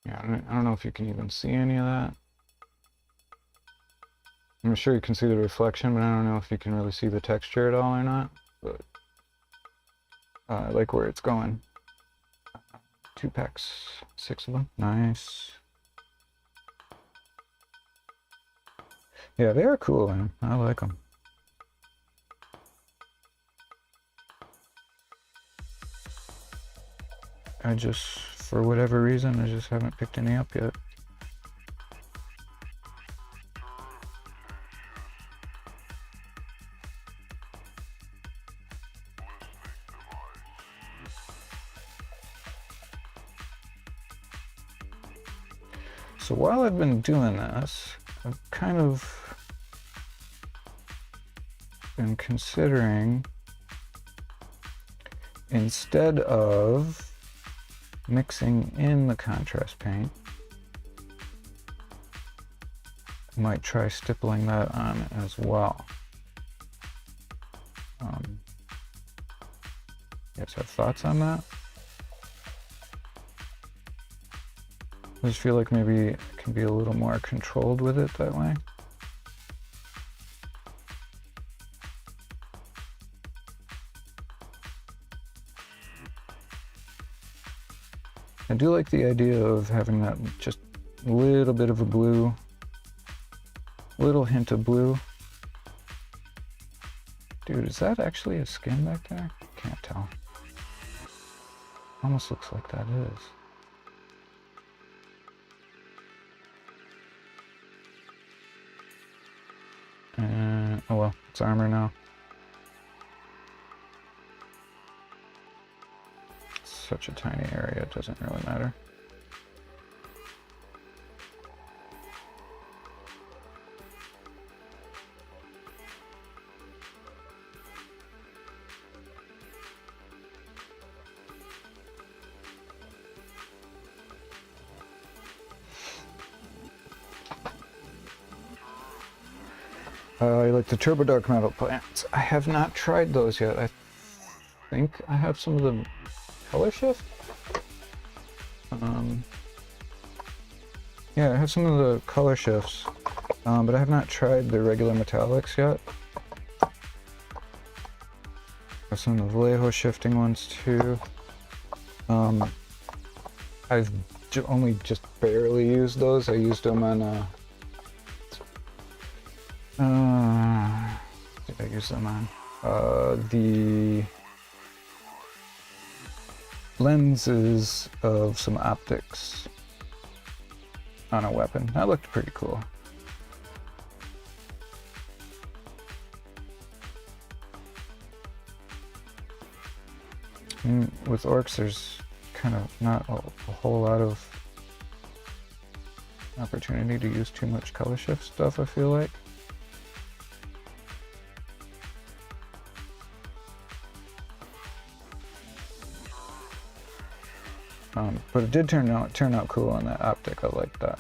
Yeah, I don't know if you can even see any of that. I'm sure you can see the reflection, but I don't know if you can really see the texture at all or not. But I like where it's going. 2 packs, 6 of them. Nice. Yeah, they are cool, man. I like them. I just, for whatever reason, I just haven't picked any up yet. So while I've been doing this, I've kind of been considering, instead of mixing in the contrast paint, I might try stippling that on as well. You guys have thoughts on that? I just feel like maybe it can be a little more controlled with it that way. I do like the idea of having that just a little bit of a blue, little hint of blue. Dude, is that actually a skin back there? Can't tell. Almost looks like that is. Oh well, it's armor now. It's such a tiny area, it doesn't really matter. I like the turbo dark metal plants. I have not tried those yet. I think I have some of the color shift. Yeah, I have some of the color shifts, but I have not tried the regular metallics yet. I have some of the Vallejo shifting ones too. I've only just barely used those. I used them on did I use them on? The lenses of some optics on a weapon. That looked pretty cool. And with orcs, there's kind of not a whole lot of opportunity to use too much color shift stuff, I feel like. But it did turn out cool on that optic. I like that.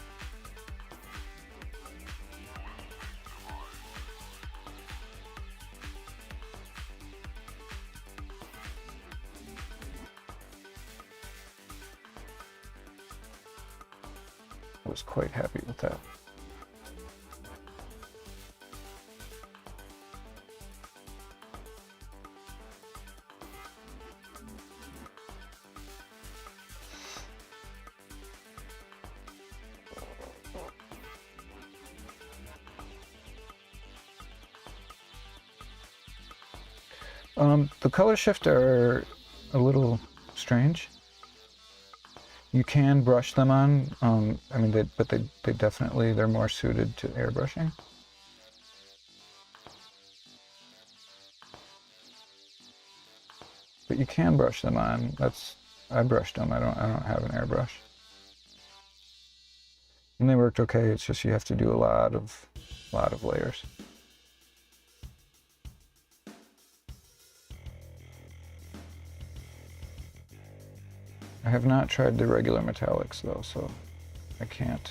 I was quite happy with that. The color shift are a little strange. You can brush them on. I mean, they definitely, they're more suited to airbrushing. But you can brush them on. I brushed them. I don't have an airbrush. And they worked okay. It's just you have to do a lot of layers. I have not tried the regular metallics though, so I can't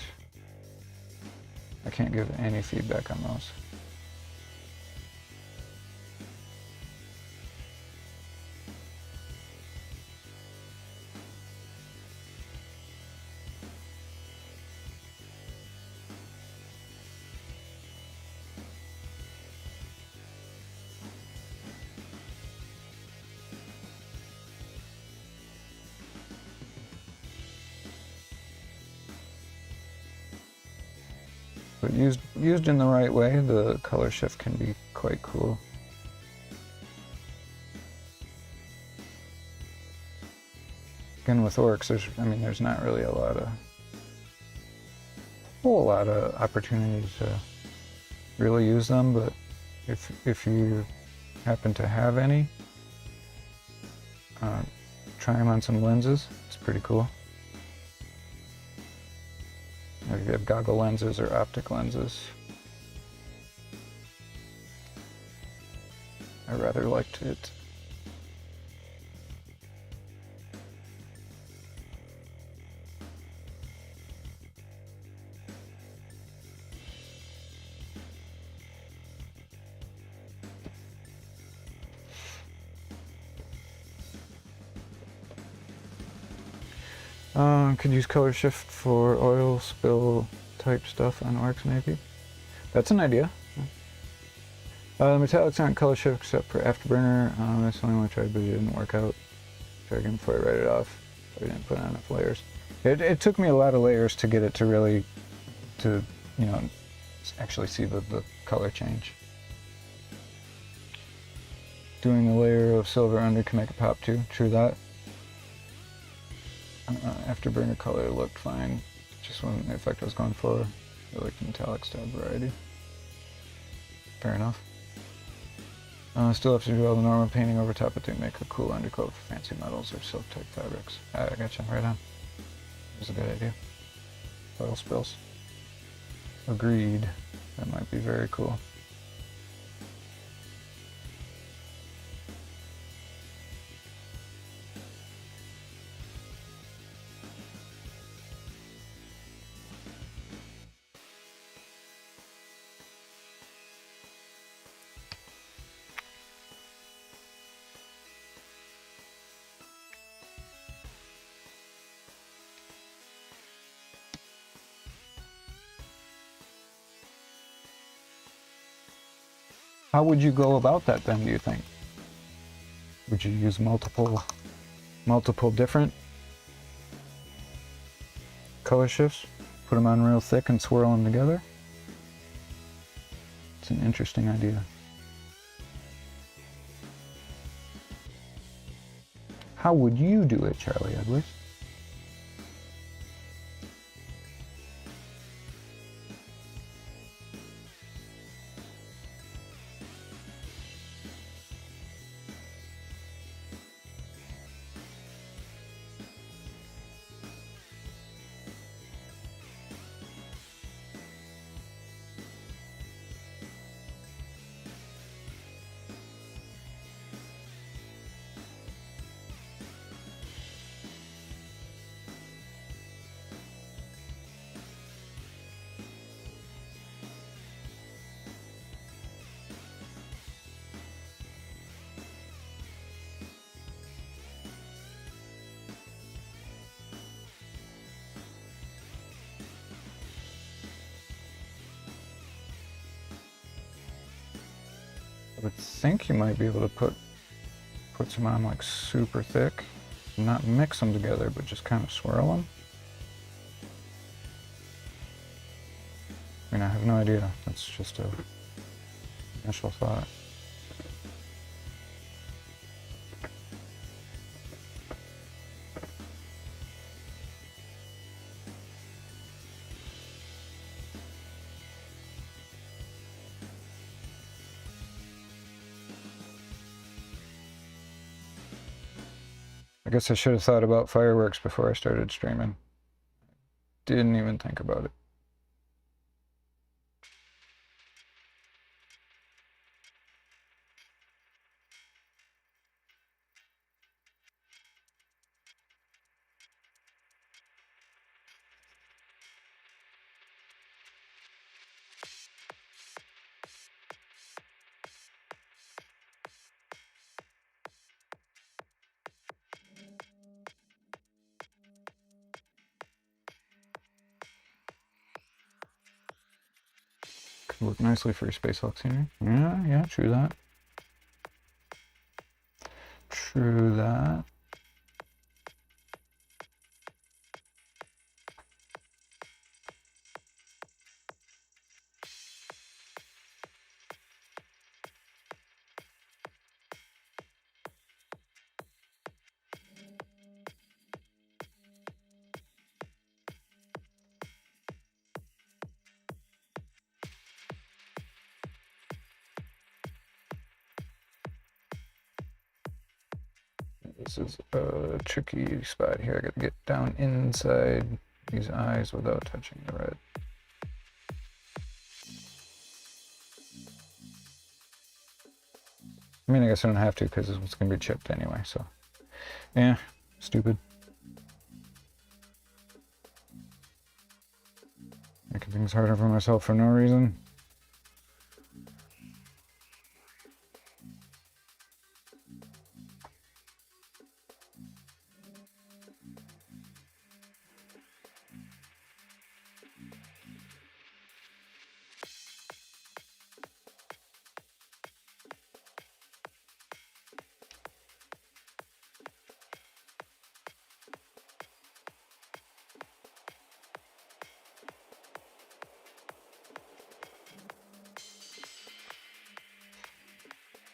give any feedback on those. But used in the right way, the color shift can be quite cool. Again, with orcs, there's not really a whole lot of opportunity to really use them, but if you happen to have any, try them on some lenses. It's pretty cool. If you have goggle lenses or optic lenses. I rather liked it. Could use color shift for oil spill type stuff on orcs maybe. That's an idea. The metallics aren't color shift except for afterburner. That's the only one I tried, but it didn't work out. Try again before I write it off. I didn't put on enough layers. It took me a lot of layers to get it to really, you know, actually see the color change. Doing a layer of silver under can make it pop too. True that. Afterburner color looked fine. Just wasn't the effect I was going for. I like the metallic style variety. Fair enough. Still have to do all the normal painting over top, but they make a cool undercoat for fancy metals or silk type fabrics. I gotcha, right on. That's a good idea. Oil spills. Agreed. That might be very cool. How would you go about that then, do you think? Would you use multiple different color shifts? Put them on real thick and swirl them together? It's an interesting idea. How would you do it, Charlie Edwards? I would think you might be able to put some on like super thick, not mix them together, but just kind of swirl them. I mean, I have no idea. That's just a initial thought. I guess I should have thought about fireworks before I started streaming. Didn't even think about it. Could work nicely for your Space Hulk scenery. Yeah, true that. True that. This is a tricky spot here. I gotta get down inside these eyes without touching the red. I mean, I guess I don't have to because it's gonna be chipped anyway, so. Yeah, stupid. Making things harder for myself for no reason.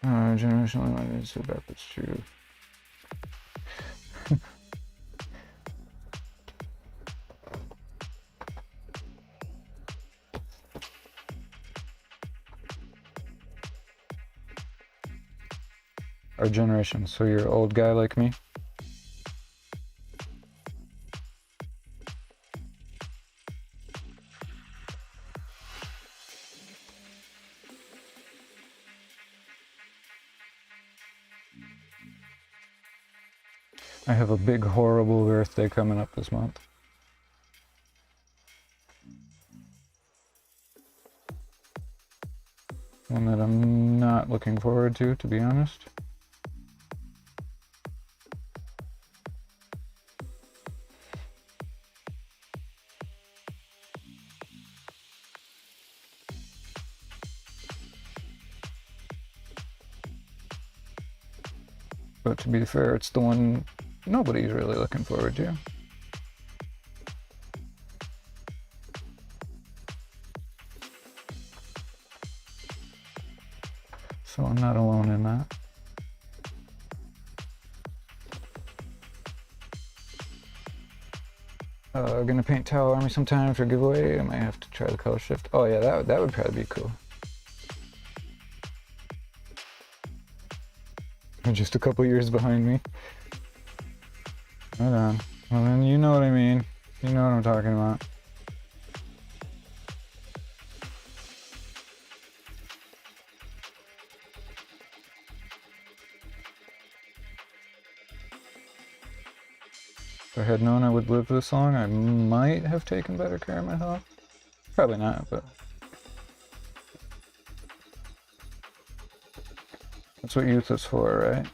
Generationally, I need to about this too. Our generation, so you're an old guy like me? I have a big horrible birthday coming up this month. One that I'm not looking forward to be honest. But to be fair, it's the one nobody's really looking forward to. So I'm not alone in that. Gonna paint Towel Army sometime for a giveaway. I might have to try the color shift. Oh yeah, that would probably be cool. Just a couple years behind me. Right on. Well then, you know what I mean. You know what I'm talking about. If I had known I would live this long, I might have taken better care of my health. Probably not, but that's what youth is for, right?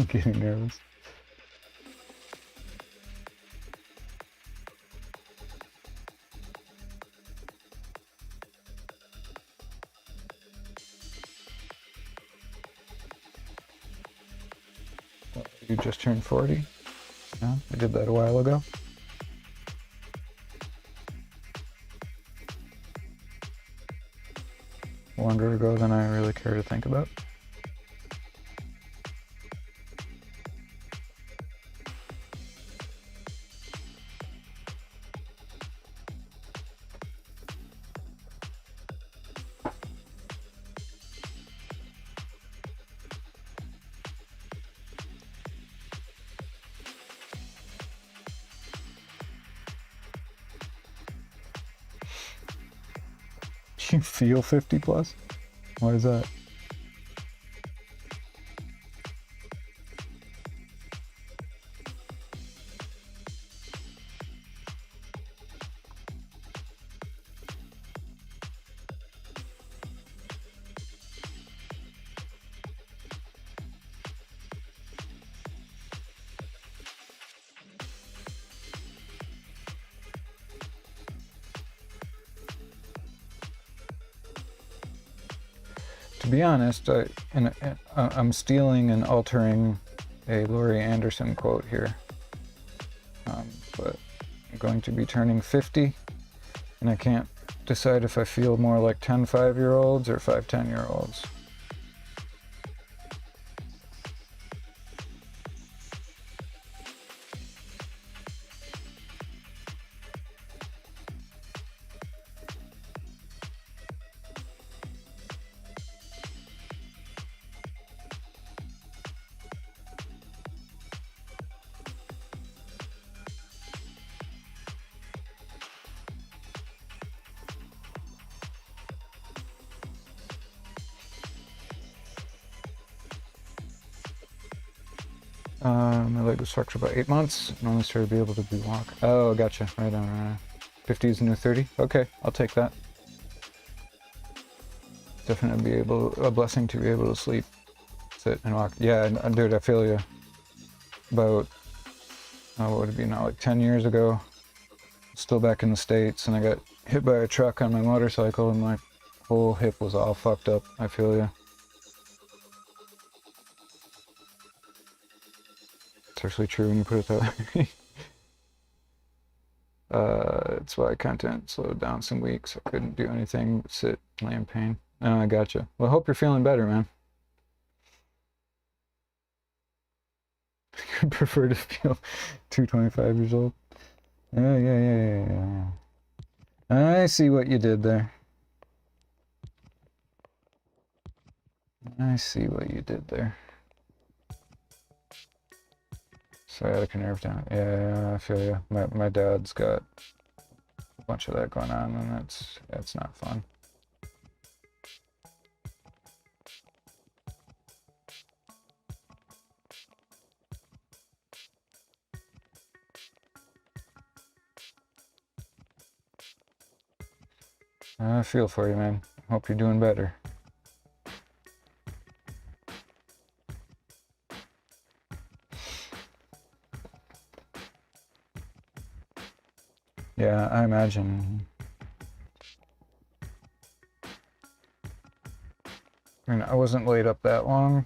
Getting nervous. You just turned 40? Yeah, I did that a while ago. Longer ago than I really care to think about. You feel 50 plus? Why is that? To be honest, I'm stealing and altering a Laurie Anderson quote here. But I'm going to be turning 50, and I can't decide if I feel more like 10 5-year-olds or 5 10-year-olds. My leg was fractured about 8 months and only started to be able to walk. Oh, gotcha. Right on. 50 is the new 30. Okay, I'll take that. Definitely a blessing to be able to sleep, sit, and walk. Yeah, dude, I feel you. About, what would it be now, like 10 years ago, still back in the States, and I got hit by a truck on my motorcycle, and my whole hip was all fucked up. I feel you. It's actually true when you put it that way. It's why content slowed down some weeks. I couldn't do anything but sit, lay in pain. Oh, I gotcha. Well, I hope you're feeling better, man. I prefer to feel 225 years old. Yeah. I see what you did there. I see what you did there. Sciatic nerve down. Yeah, I feel you. My dad's got a bunch of that going on, and that's not fun. I feel for you, man. Hope you're doing better. Yeah, I imagine. I mean, I wasn't laid up that long.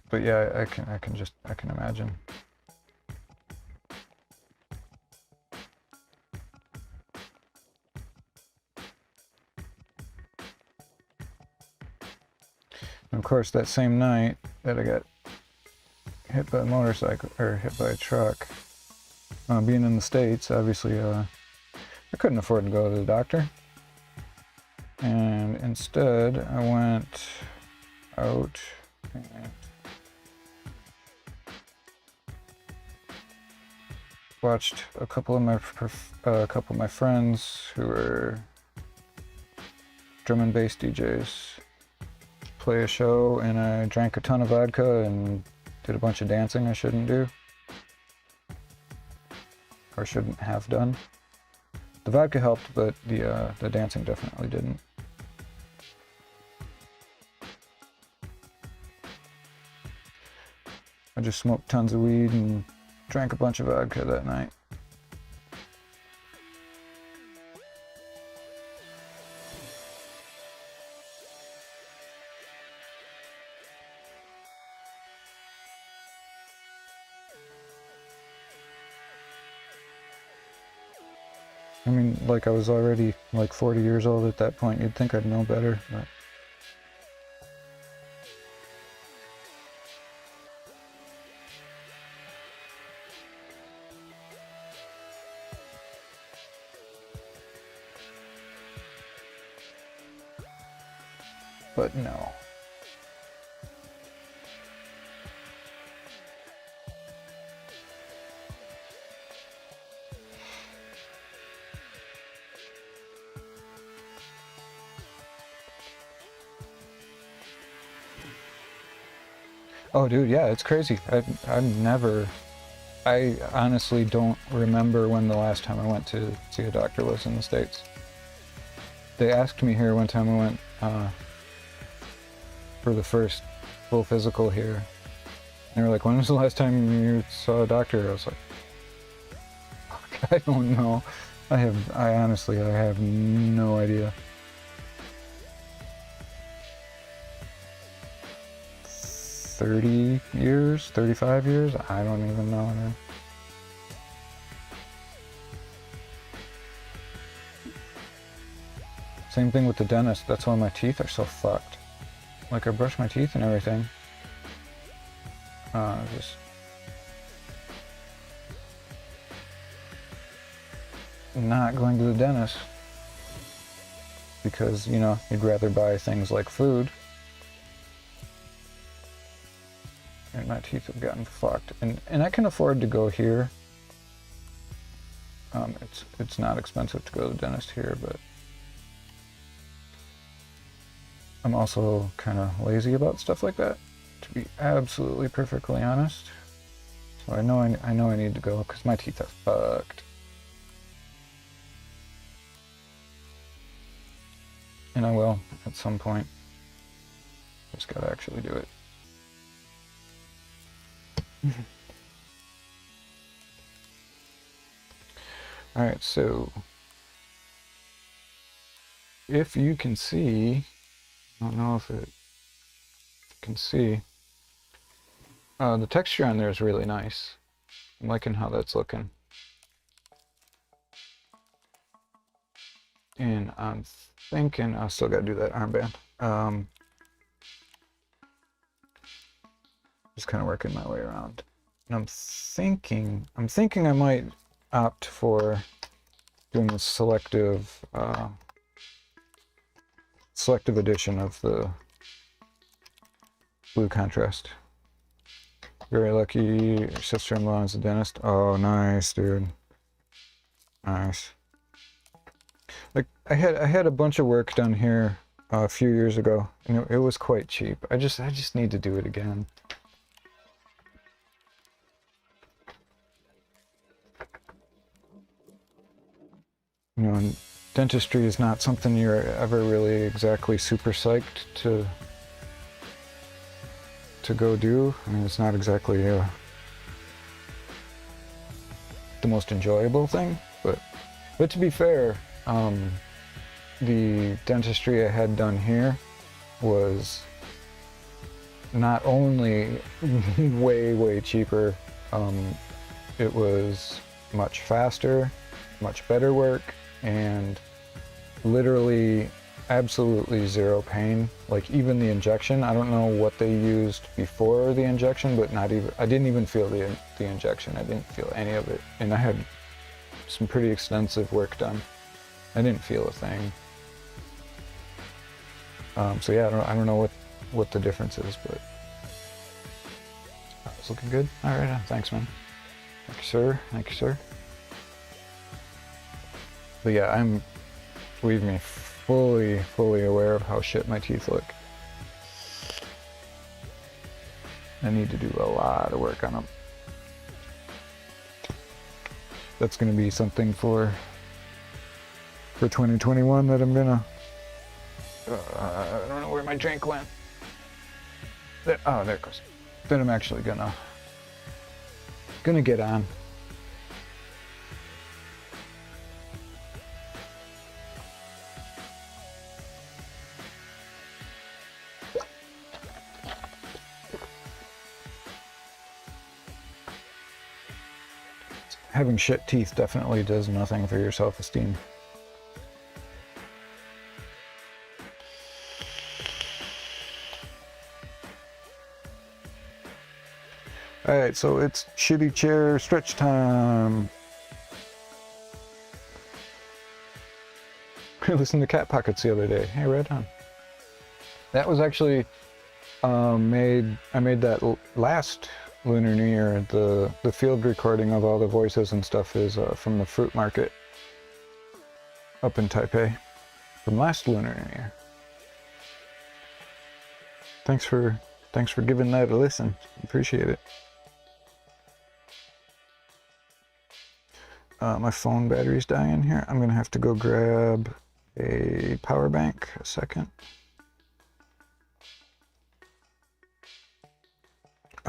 But yeah, I can imagine. And of course, that same night that I got hit by a motorcycle, or hit by a truck, being in the States, obviously, I couldn't afford to go to the doctor. And instead, I went out and watched a couple of my friends who were drum and bass DJs play a show, and I drank a ton of vodka and did a bunch of dancing I shouldn't do, or shouldn't have done. The vodka helped, but the dancing definitely didn't. I just smoked tons of weed and drank a bunch of vodka that night. I mean, like, I was already like 40 years old at that point. You'd think I'd know better, but no. Oh, dude, yeah, it's crazy. I honestly don't remember when the last time I went to see a doctor was in the States. They asked me here one time I went for the first full physical here. And they were like, when was the last time you saw a doctor? I was like, fuck, I don't know. I honestly have no idea. 30 years, 35 years? I don't even know, man. Same thing with the dentist. That's why my teeth are so fucked. Like, I brush my teeth and everything. Just not going to the dentist. Because, you know, you'd rather buy things like food. And my teeth have gotten fucked, and I can afford to go here. It's not expensive to go to the dentist here, but I'm also kind of lazy about stuff like that, to be absolutely perfectly honest. So I know I need to go because my teeth are fucked, and I will at some point. Just gotta actually do it. Alright, so if you can see, I don't know if it can see, the texture on there is really nice. I'm liking how that's looking. And I'm thinking I still gotta do that armband. Just kind of working my way around. And I'm thinking I might opt for doing the selective edition of the blue contrast. Very lucky, your sister-in-law is a dentist. Oh, nice, dude. Nice. Like I had a bunch of work done here a few years ago, and it was quite cheap. I just need to do it again. You know, and dentistry is not something you're ever really exactly super psyched to go do. I mean, it's not exactly the most enjoyable thing, but to be fair, the dentistry I had done here was not only way cheaper, it was much faster, much better work, and literally absolutely zero pain. Like even the injection, I don't know what they used before the injection, but I didn't even feel the injection. I didn't feel any of it, and I had some pretty extensive work done. I didn't feel a thing. So yeah, I don't know what the difference is, but it's looking good. All right, thanks, man. Thank you, sir. Thank you, sir. But yeah, I'm, believe me, fully aware of how shit my teeth look. I need to do a lot of work on them. That's going to be something for 2021 that I'm gonna. I don't know where my drink went. There, oh, there it goes. That I'm actually gonna get on. Having shit teeth definitely does nothing for your self-esteem. Alright, so it's shitty chair stretch time. I listened to Cat Pockets the other day. Hey, right on. That was actually I made that last Lunar New Year. The field recording of all the voices and stuff is from the fruit market up in Taipei from last Lunar New Year. Thanks for giving that a listen. Appreciate it. My phone battery's dying here. I'm gonna have to go grab a power bank. A second.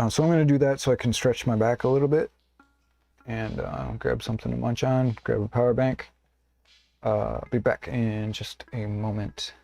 So I'm gonna do that so I can stretch my back a little bit and grab something to munch on, grab a power bank. Be back in just a moment.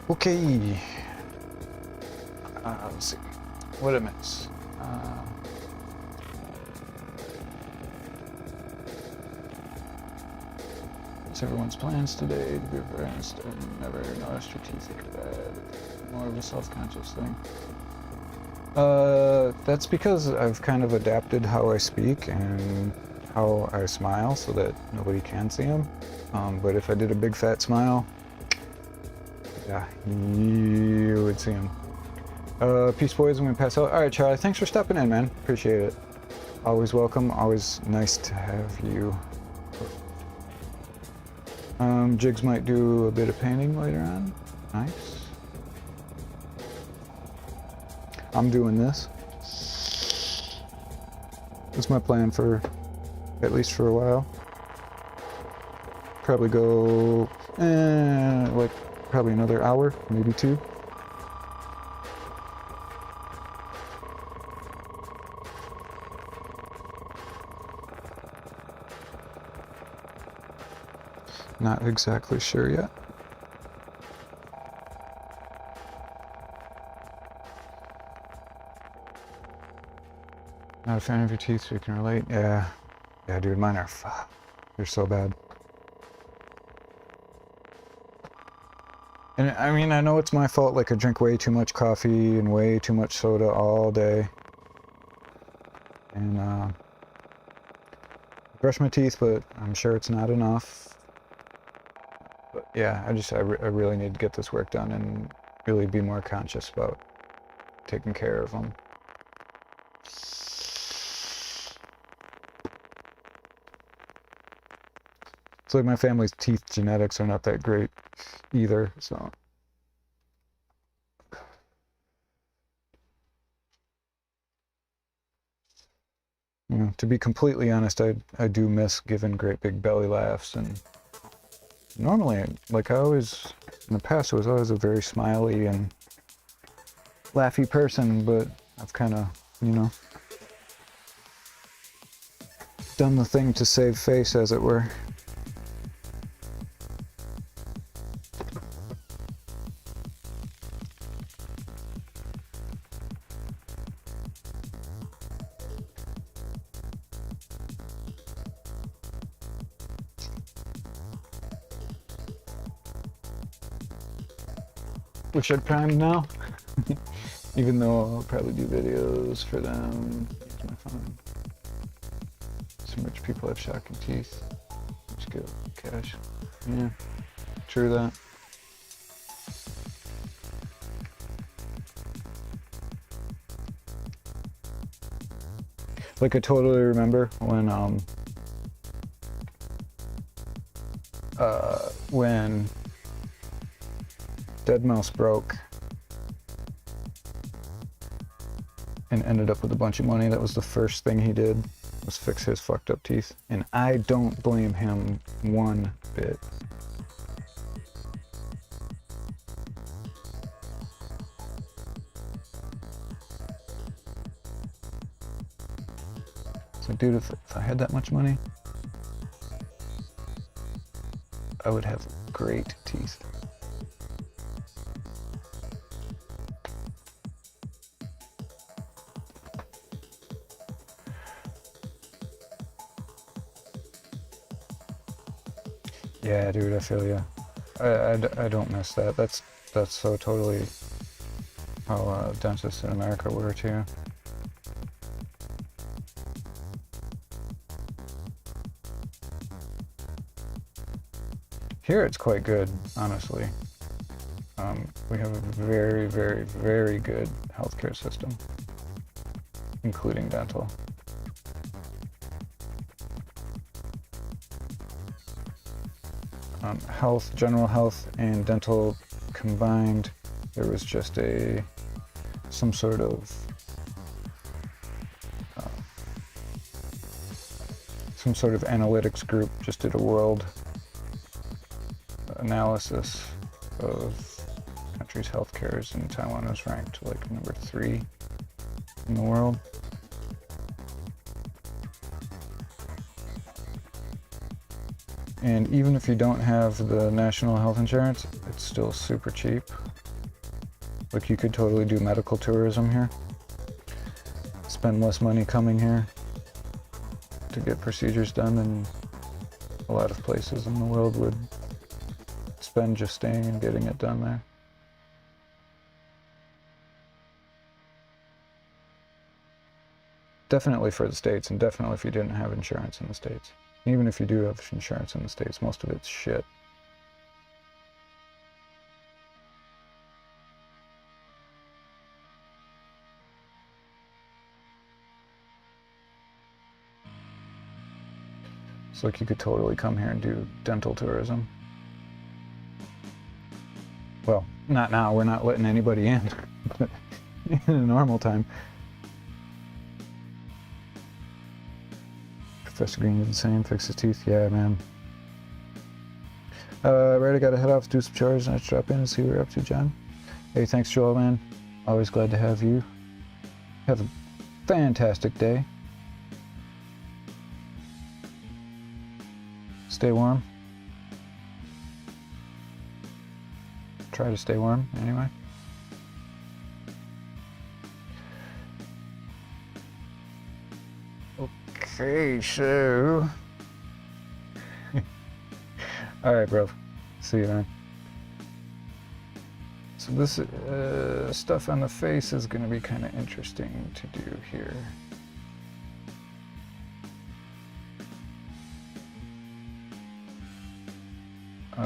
Okay. Let's see. What did I miss? What's everyone's plans today? To be honest, I've never noticed your teeth look bad. More of a self-conscious thing. That's because I've kind of adapted how I speak and how I smile so that nobody can see them. But if I did a big fat smile, yeah, you would see them. Peace, boys. I'm gonna pass out. All right, Charlie. Thanks for stopping in, man. Appreciate it. Always welcome. Always nice to have you. Jigs might do a bit of painting later on. Nice. I'm doing this. That's my plan for at least for a while. Probably go like probably another hour, maybe 2. Not exactly sure yet. Not a fan of your teeth, so you can relate. Yeah, dude, mine are they're so bad. And I mean, I know it's my fault. Like, I drink way too much coffee and way too much soda all day, and brush my teeth, but I'm sure it's not enough. But yeah, I really need to get this work done and really be more conscious about taking care of them. It's like my family's teeth genetics are not that great either, so. You know, to be completely honest, I do miss giving great big belly laughs, and normally, like, I always, in the past, I was always a very smiley and laughy person, but I've kind of, you know, done the thing to save face, as it were. Which I'd primed now, even though I'll probably do videos for them. Use my phone. Some rich people have shocking teeth. Which good cash. Yeah, true that. Like, I totally remember when Deadmau5 broke and ended up with a bunch of money. That was the first thing he did, was fix his fucked up teeth. And I don't blame him one bit. So dude, if I had that much money, I would have great teeth. Yeah, dude, I feel ya. I don't miss that. That's so totally how dentists in America were too. Here it's quite good, honestly. We have a very, very, very good healthcare system, including dental. Health, general health, and dental combined, there was just some sort of analytics group just did a world analysis of countries' healthcares, and Taiwan was ranked like number 3 in the world. And even if you don't have the national health insurance, it's still super cheap. Like, you could totally do medical tourism here. Spend less money coming here to get procedures done than a lot of places in the world would spend just staying and getting it done there. Definitely for the States, and definitely if you didn't have insurance in the States. Even if you do have insurance in the States, most of it's shit. It's like you could totally come here and do dental tourism. Well, not now, we're not letting anybody in, but in a normal time. Professor Green did the same, fix his teeth, yeah, man. Right, I gotta head off, do some chores, and I should drop in and see what you're up to, John. Hey, thanks, Joel, man. Always glad to have you. Have a fantastic day. Stay warm. Try to stay warm, anyway. Okay, so... Alright, bro. See you, man. So this stuff on the face is going to be kind of interesting to do here.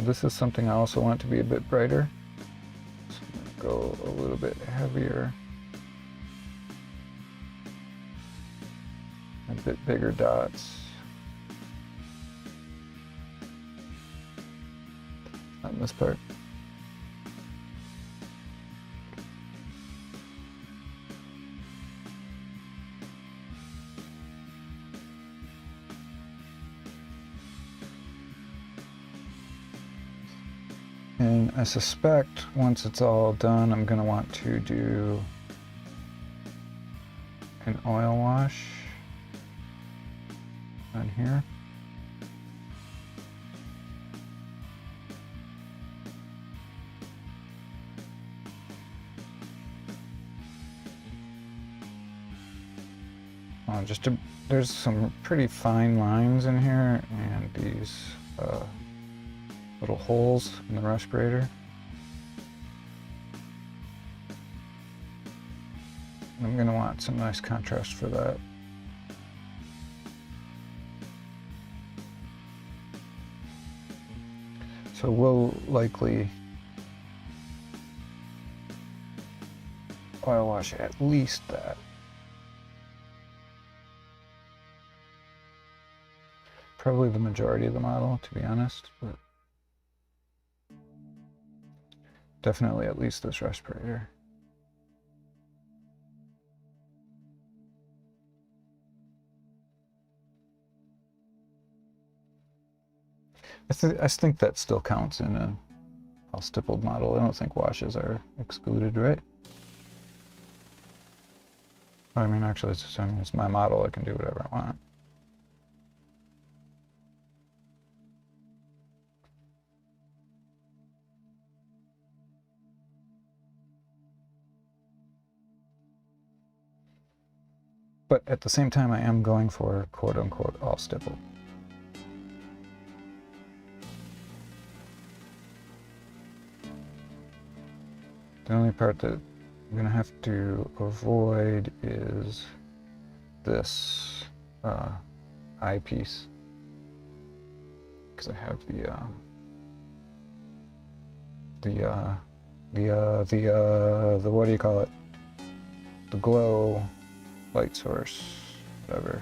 This is something I also want to be a bit brighter. So I'm going to go a little bit heavier. A bit bigger dots. On this part. And I suspect once it's all done, I'm going to want to do an oil wash on here. There's some pretty fine lines in here, and these little holes in the respirator. I'm going to want some nice contrast for that. So we'll likely oil wash at least that. Probably the majority of the model, to be honest, but definitely at least this respirator. I think that still counts in a all stippled model. I don't think washes are excluded, right? I mean, actually, it's my model. I can do whatever I want. But at the same time, I am going for quote-unquote all stippled. The only part that I'm going to have to avoid is this eyepiece, because I have the what do you call it? The glow light source, whatever,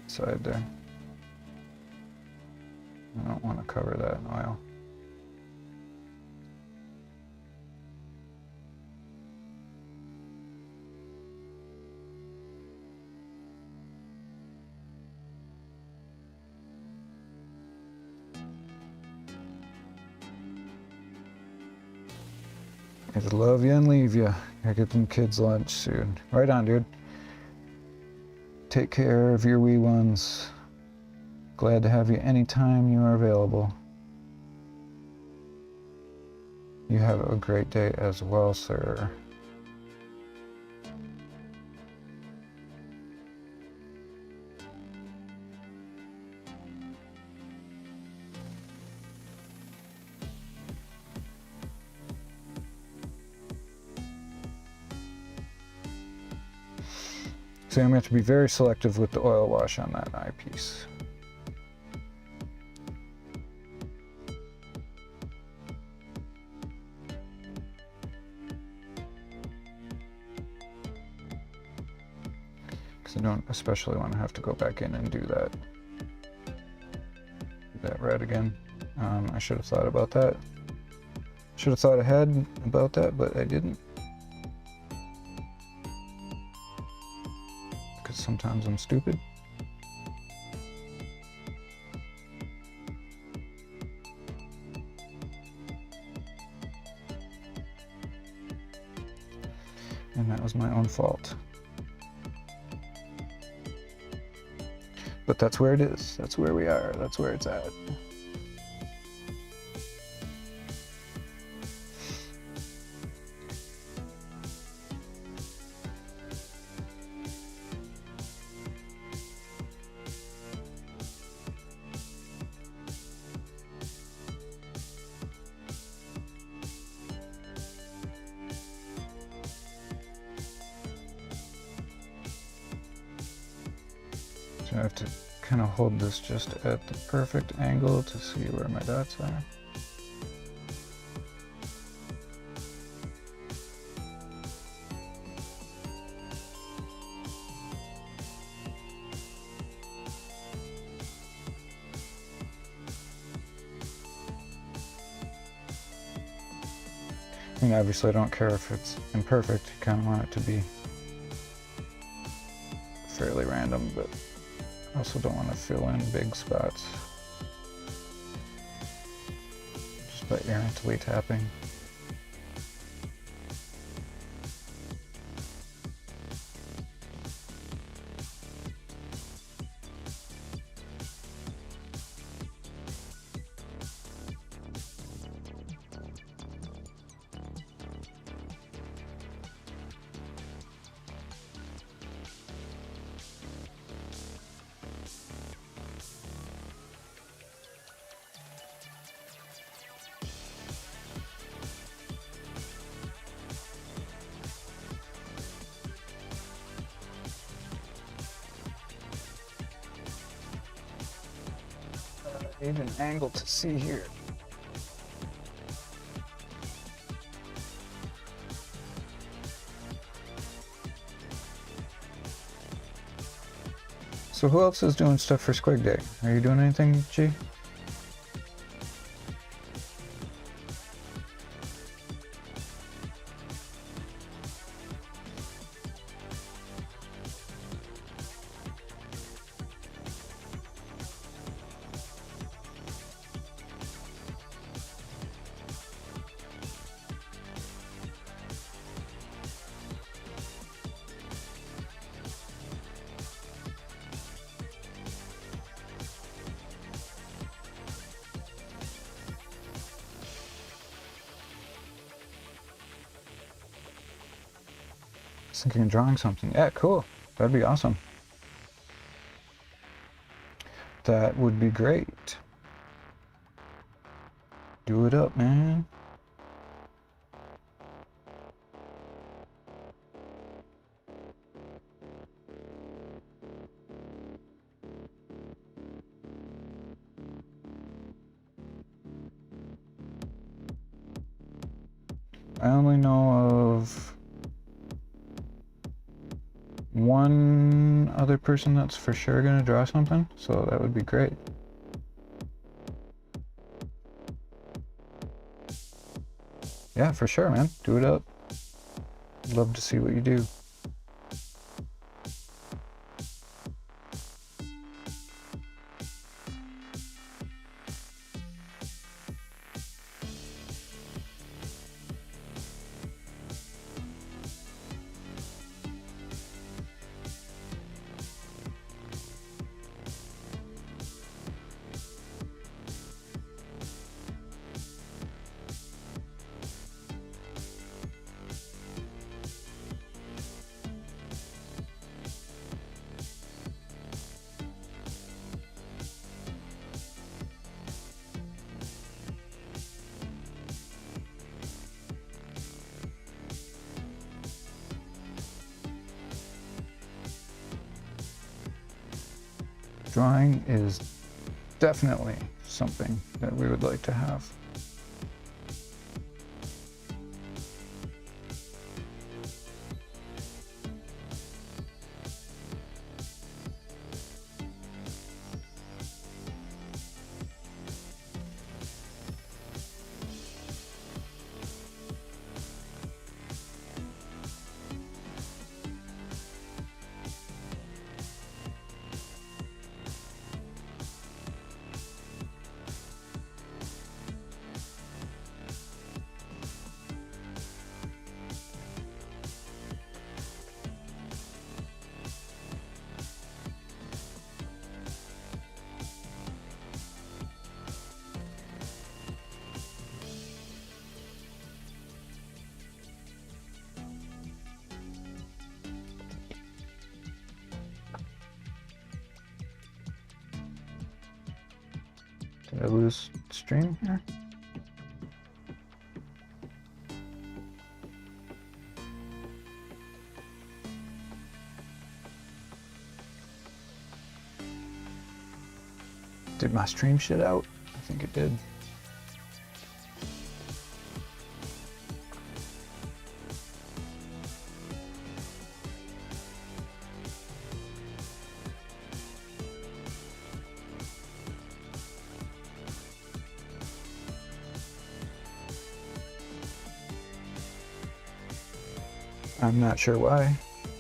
side there. I don't want to cover that in oil. I love you and leave you. Gotta get them kids lunch soon. Right on, dude. Take care of your wee ones. Glad to have you anytime you are available. You have a great day as well, sir. So I'm going to have to be very selective with the oil wash on that eyepiece. Because I don't especially want to have to go back in and do that red again. I should have thought about that. Should have thought ahead about that, but I didn't. Because sometimes I'm stupid. And that was my own fault. But that's where it is. That's where we are. That's where it's at. So I have to kind of hold this just at the perfect angle to see where my dots are. I mean, obviously I don't care if it's imperfect, you kind of want it to be fairly random, but I also don't want to fill in big spots just by errantly tapping. I need an angle to see here. So who else is doing stuff for Squig Day? Are you doing anything, G? I was thinking of drawing something. Yeah, cool. That'd be awesome. That would be great. Do it up, man. I only know of one other person that's for sure gonna draw something, so that would be great. Yeah, for sure, man. Do it up. Love to see what you do. Drawing is definitely something that we would like to have. Did I lose stream here? Did my stream shit out? I think it did. I'm not sure why.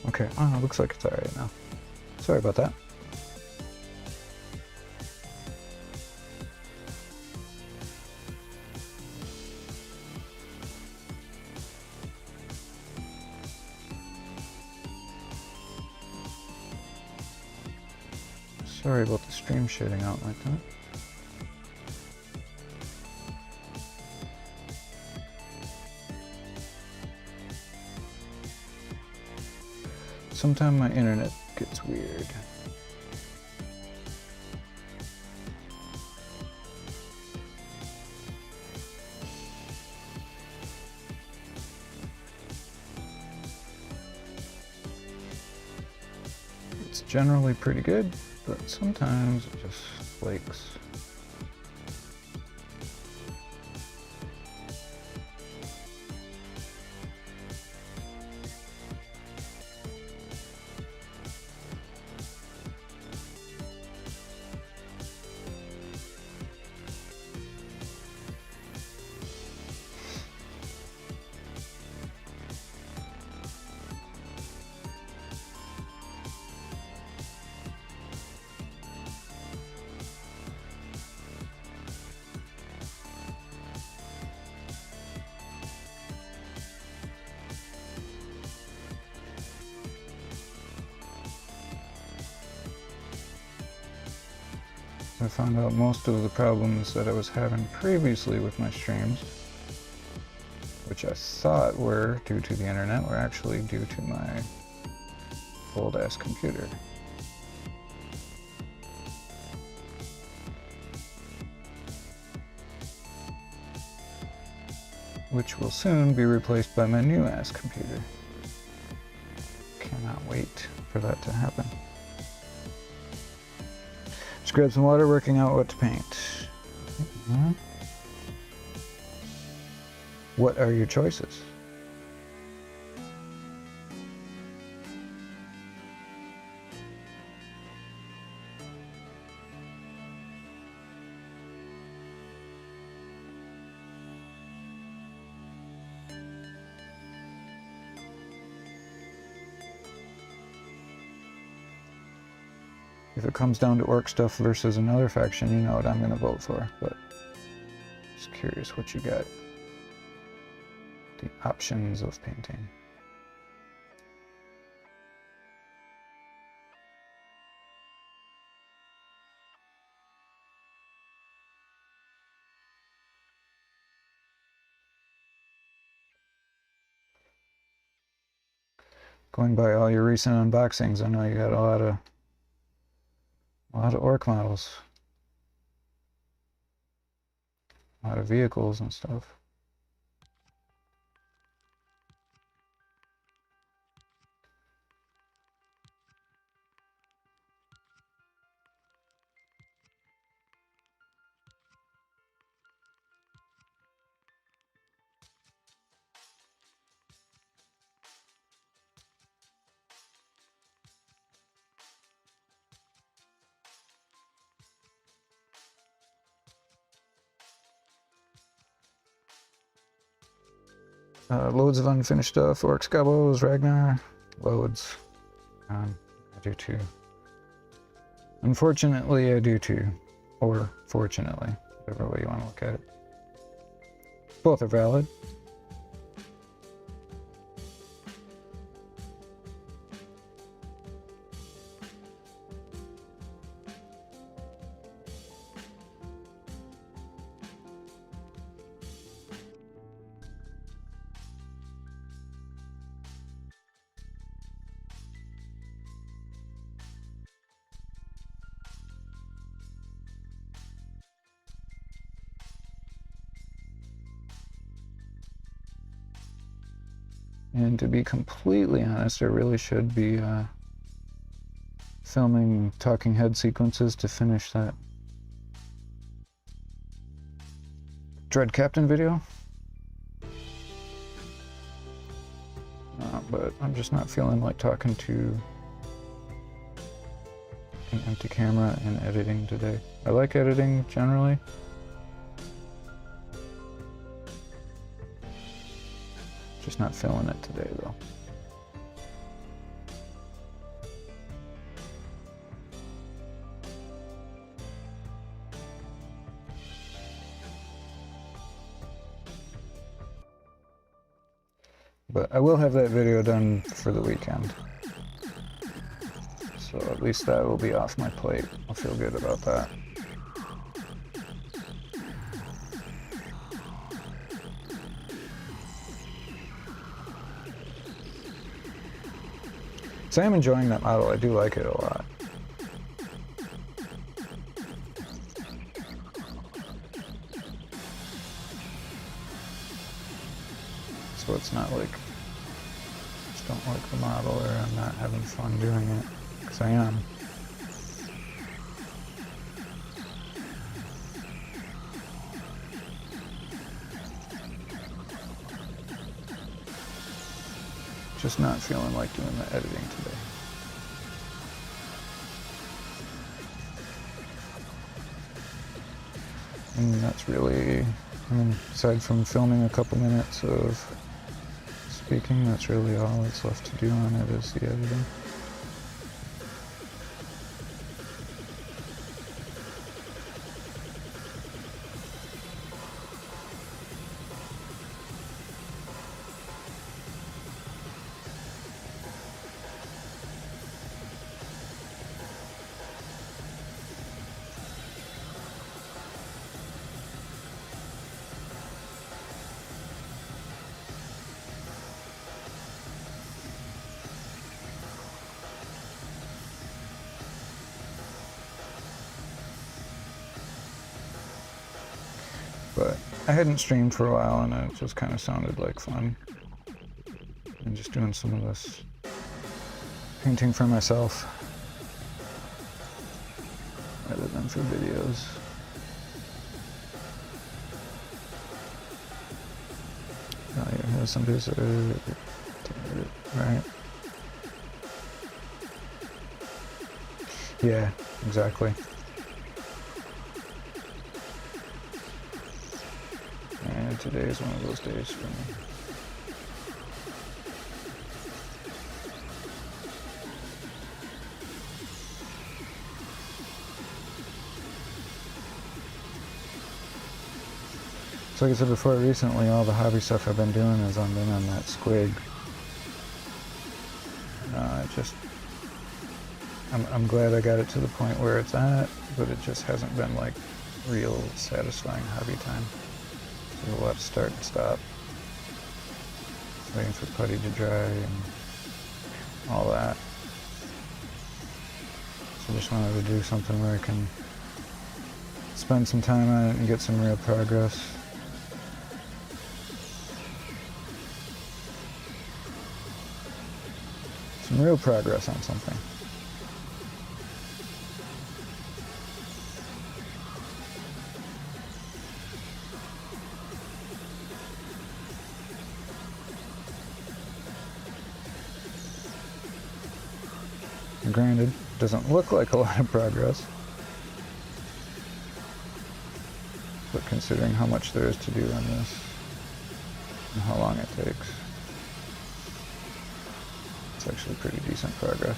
Okay, oh, looks like it's alright now. Sorry about that. Sorry about the stream shitting out like that. Sometimes my internet gets weird. It's generally pretty good, but sometimes it just flakes. I found out most of the problems that I was having previously with my streams, which I thought were due to the internet, were actually due to my old-ass computer. Which will soon be replaced by my new-ass computer. Cannot wait for that to happen. Just grab some water, working out what to paint. What are your choices? If it comes down to orc stuff versus another faction, you know what I'm going to vote for, but just curious what you got. The options of painting. Going by all your recent unboxings, I know you got a lot of orc models. A lot of vehicles and stuff. Loads of unfinished stuff. Orcs, Gobos, Ragnar. Loads. I do too. Unfortunately, I do too. Or fortunately, whatever way you want to look at it. Both are valid. And to be completely honest, I really should be filming talking head sequences to finish that Dread Captain video. But I'm just not feeling like talking to an empty camera and editing today. I like editing generally. Just not feeling it today though. But I will have that video done for the weekend. So at least that will be off my plate. I'll feel good about that. So I am enjoying that model. I do like it a lot. So it's not like I just don't like the model or I'm not having fun doing it, because I am. Just not feeling like doing the editing today. And that's really, I mean, aside from filming a couple minutes of speaking, that's really all that's left to do on it is the editing. But I hadn't streamed for a while and it just kind of sounded like fun. And just doing some of this painting for myself rather than for videos. Oh yeah, here's some Broozer. Right. Yeah, exactly. And today is one of those days for me. So like I said before, recently all the hobby stuff I've been doing is been on that squig. I'm glad I got it to the point where it's at, but it just hasn't been like real satisfying hobby time. There's a lot of start and stop. Waiting for putty to dry and all that. So I just wanted to do something where I can spend some time on it and get some real progress. Some real progress on something. Granted, doesn't look like a lot of progress, but considering how much there is to do on this, and how long it takes. It's actually pretty decent progress.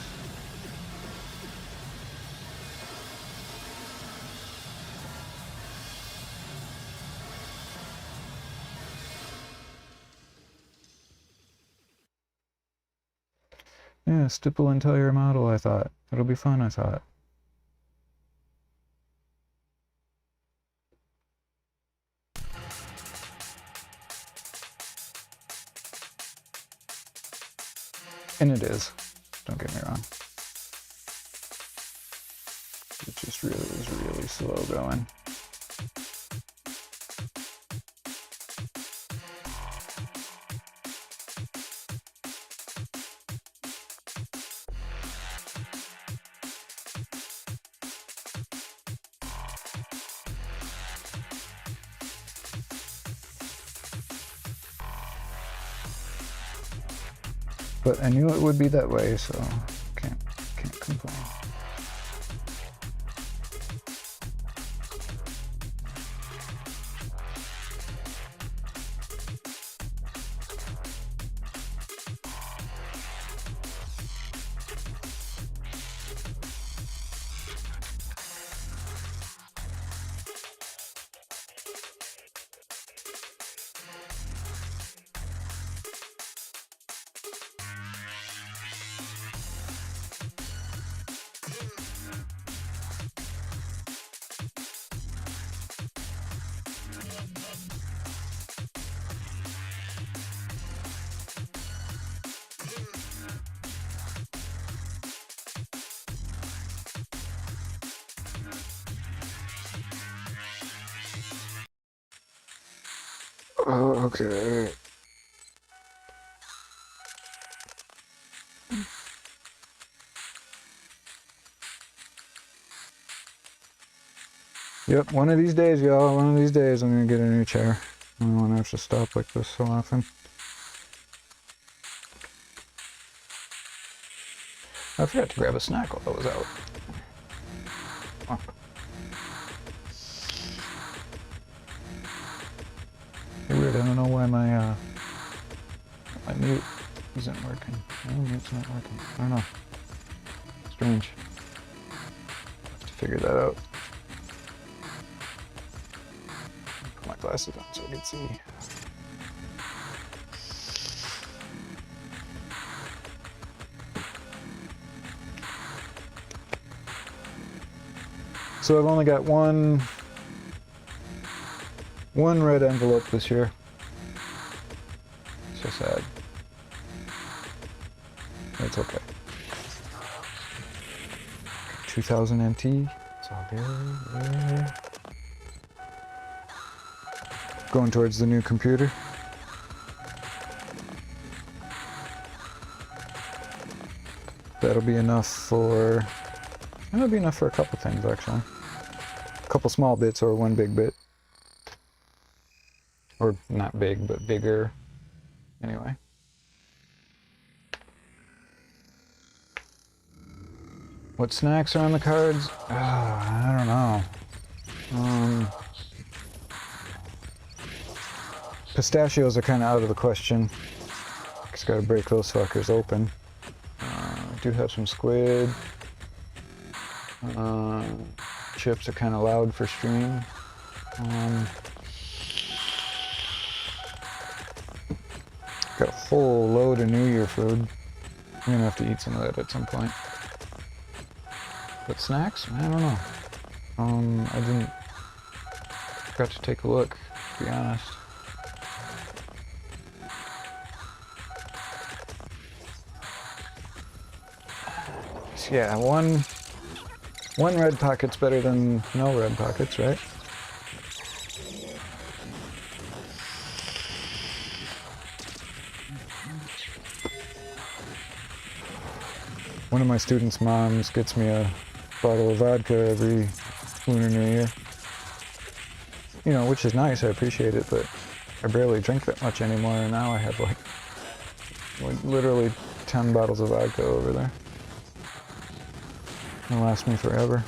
Yeah, stipple entire model, I thought. It'll be fun, I thought. And it is. Don't get me wrong. It just really is really slow going. But I knew it would be that way, so can't complain. Oh, okay. Yep, one of these days, y'all, one of these days I'm gonna get a new chair. I don't wanna have to stop like this so often. I forgot to grab a snack while I was out. Oh. Weird, I don't know why my mute isn't working. No, mute's not working. I don't know. Strange. Have to figure that out. Put my glasses on so I can see. So I've only got one red envelope this year. So sad. It's okay. 2000 NT. It's all good. Yeah. Going towards the new computer. That'll be enough for... That'll be enough for a couple things, actually. A couple small bits or one big bit. Or not big, but bigger. Anyway. What snacks are on the cards? I don't know. Pistachios are kind of out of the question. Just gotta break those fuckers open. I do have some squid. Chips are kind of loud for stream. Got a whole load of New Year food. I'm gonna have to eat some of that at some point. But snacks? I don't know. I didn't... Got to take a look, to be honest. So yeah, one red pocket's better than no red pockets, right? One of my students' moms gets me a bottle of vodka every Lunar New Year. You know, which is nice, I appreciate it, but I barely drink that much anymore, and now I have like literally 10 bottles of vodka over there. It'll last me forever.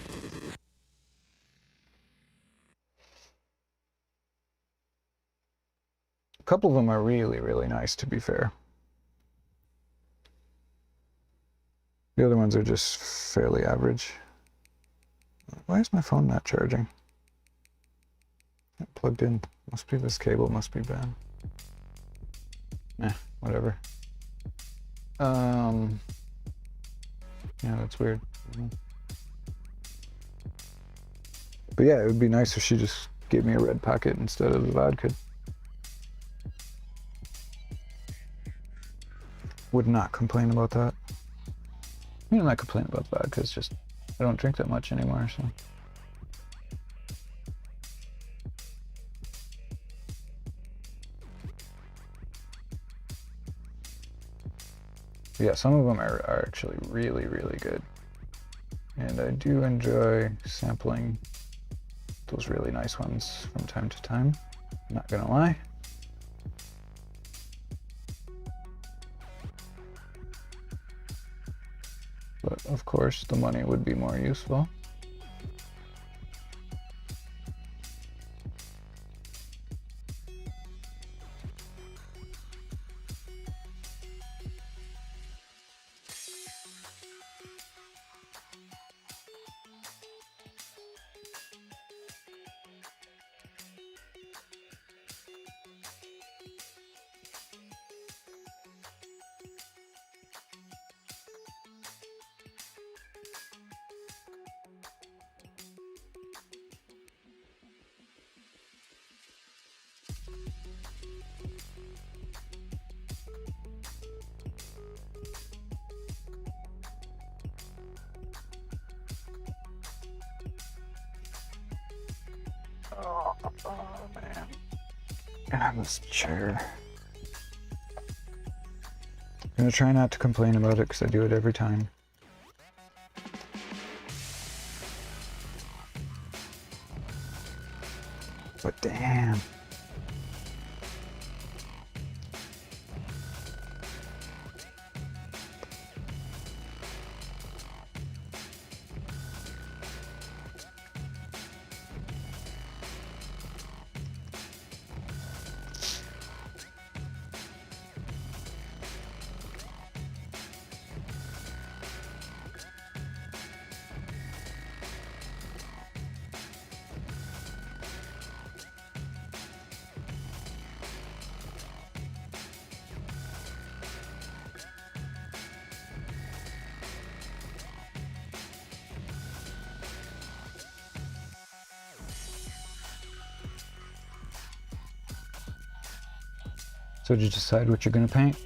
couple of them are really, really nice, to be fair. The other ones are just fairly average. Why is my phone not charging? Not plugged in. Must be this cable, must be bad. Whatever. Yeah, that's weird. But yeah, it would be nice if she just gave me a red packet instead of the vodka. Would not complain about that. I mean, I'm not complaining about the vodka, it's just I don't drink that much anymore, so. Yeah, some of them are actually really, really good. And I do enjoy sampling those really nice ones from time to time. Not gonna lie. But of course, the money would be more useful. Oh man. And this chair. I'm gonna try not to complain about it because I do it every time. But damn. So did you decide what you're gonna paint?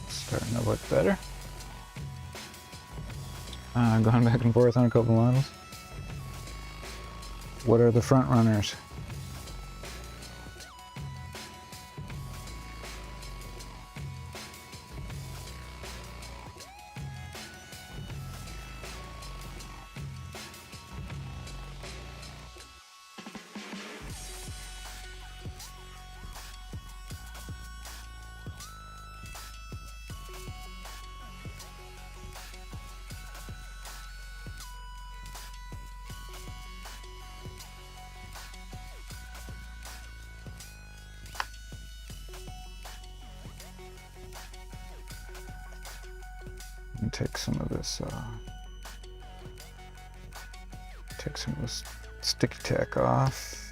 It's starting to look better. Going back and forth on a couple models. What are the front runners? And take some of this sticky tack off.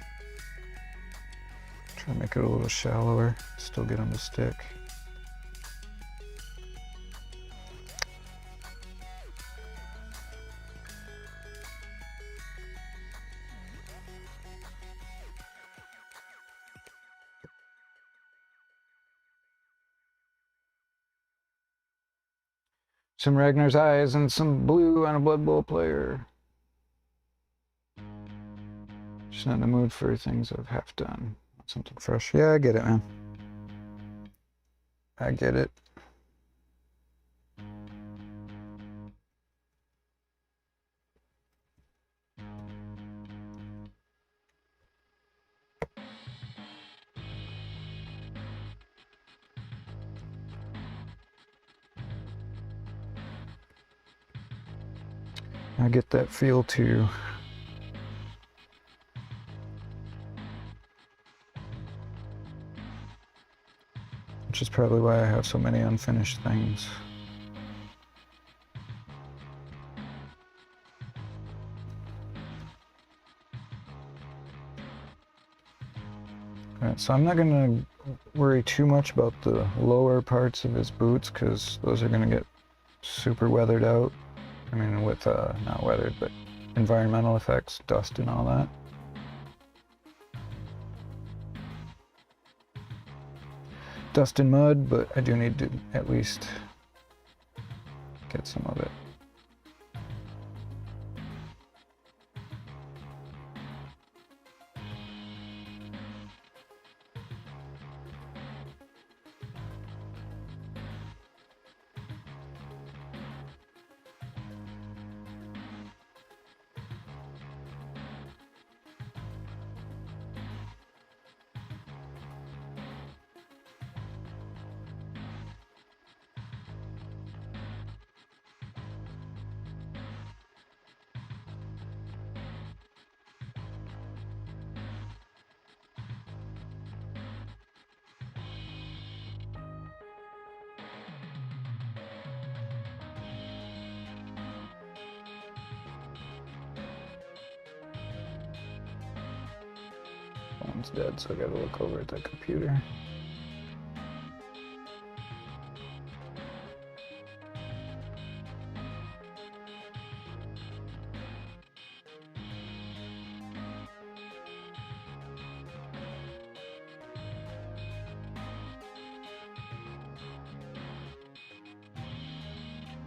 Try to make it a little shallower, still get them to stick. Some Ragnar's eyes and some blue on a Blood Bowl player. Just not in the mood for things I've half done. Want something fresh. Yeah, I get it, man. I get it. I get that feel too. Which is probably why I have so many unfinished things. Alright, so I'm not gonna worry too much about the lower parts of his boots because those are gonna get super weathered out. I mean, with, not weathered, but environmental effects, dust and all that. Dust and mud, but I do need to at least get some of it. One's dead, so I gotta look over at that computer.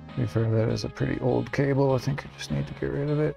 To be fair, that is a pretty old cable. I think I just need to get rid of it.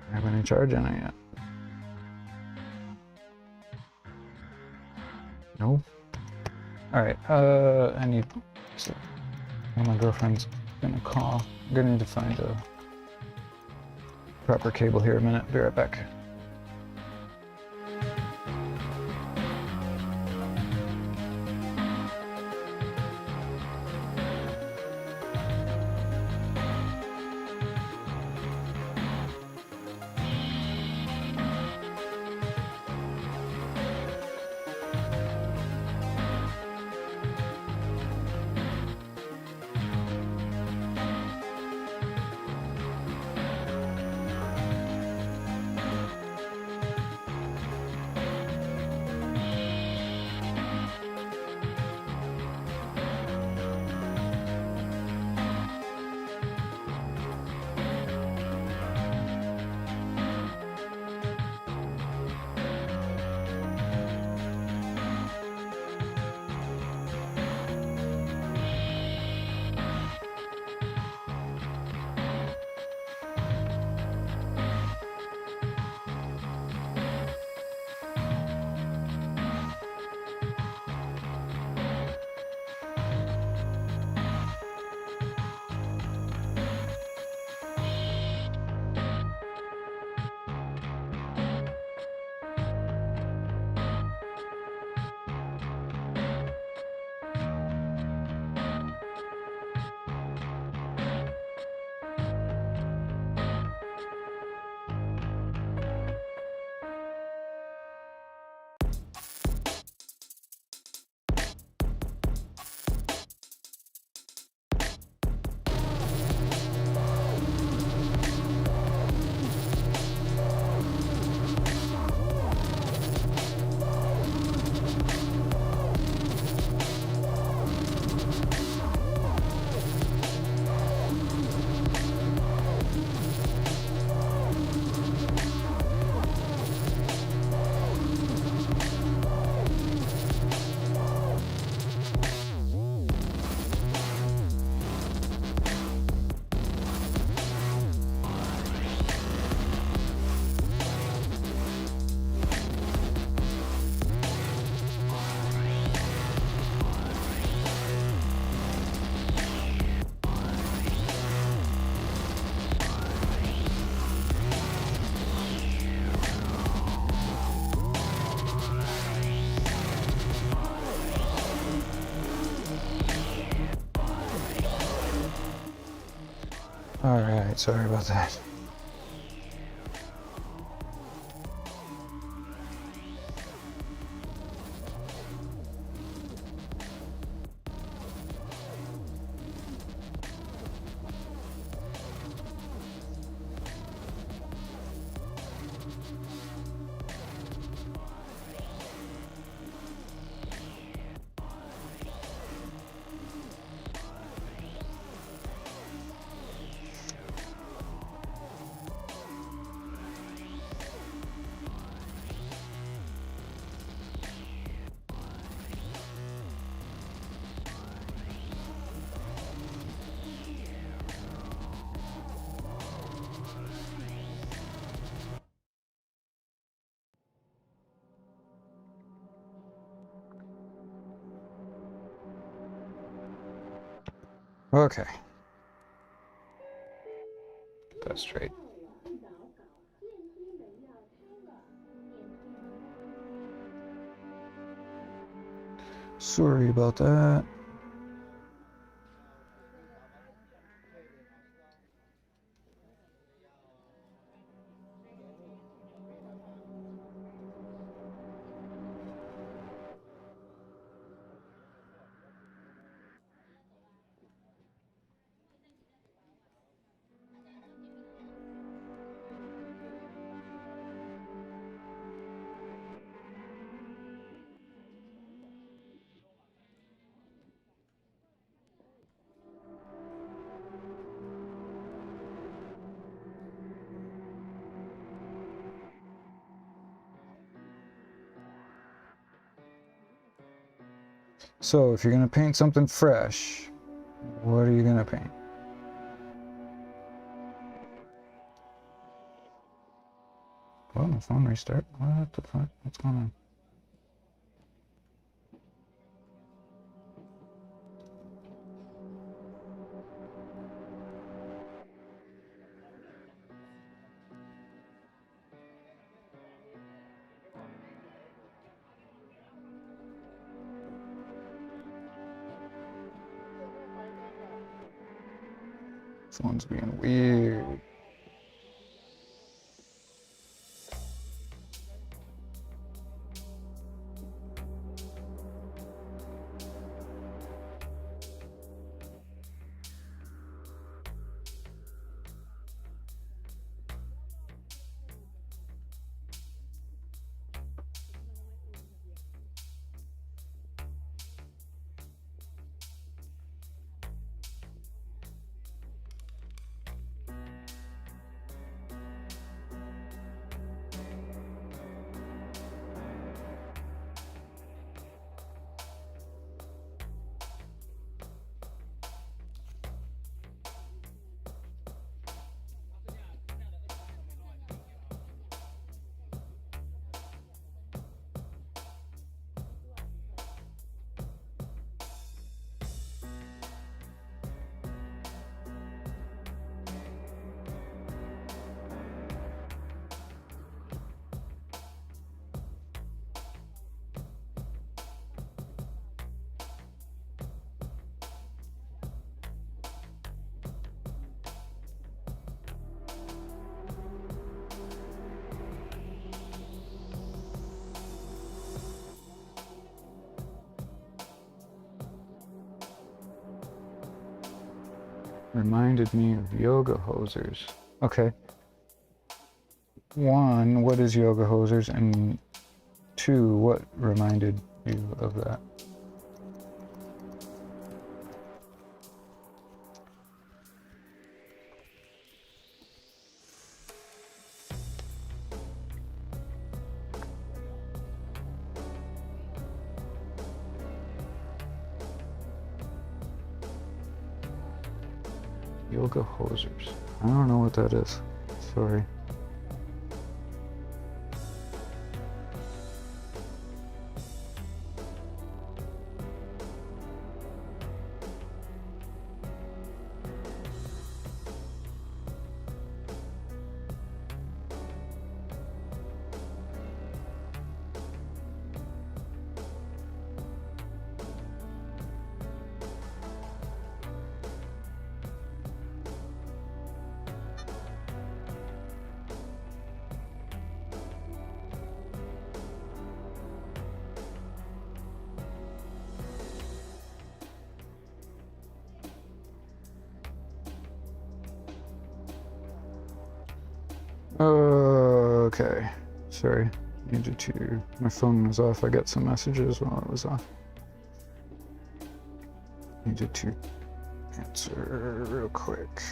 I haven't any charge on it yet. No. Alright, I need... So, my girlfriend's gonna call. I'm gonna need to find a proper cable here in a minute. Be right back. Alright, sorry about that. Okay. Get that straight. Sorry about that. So, if you're gonna paint something fresh, what are you gonna paint? Well, my phone restart. What the fuck? What's going on? Phone's being weird. Reminded me of yoga hosers. Okay. One, what is yoga hosers? And two, what reminded you of that? Yoga hosers. I don't know what that is. Sorry. Okay. Sorry. Needed to. My phone was off. I got some messages while it was off. Needed to answer real quick.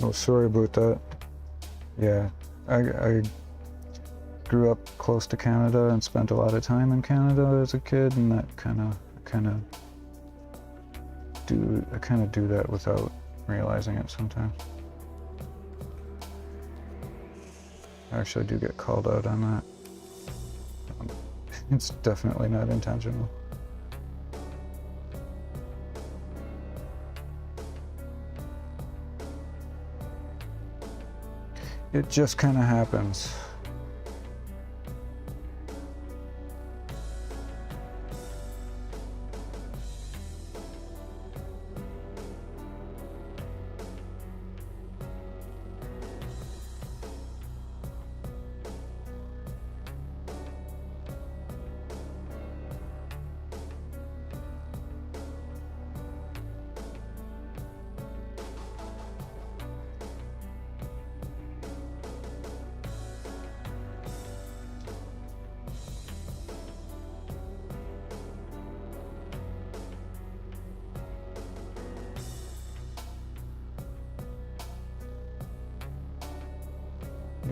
Oh, sorry about that. Yeah, I grew up close to Canada and spent a lot of time in Canada as a kid, and that kind of do that without realizing it sometimes. I actually do get called out on that. It's definitely not intentional. It just kind of happens.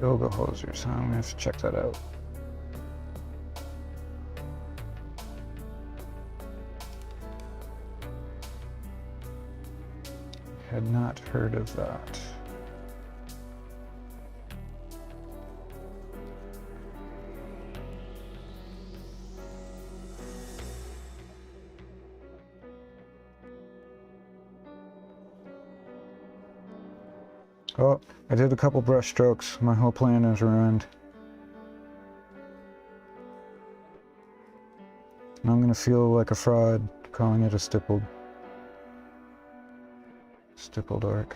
Yoga hosers, huh? I'm gonna have to check that out. Had not heard of that. Oh, I did a couple brush strokes. My whole plan is ruined. And I'm gonna feel like a fraud calling it a stippled arc.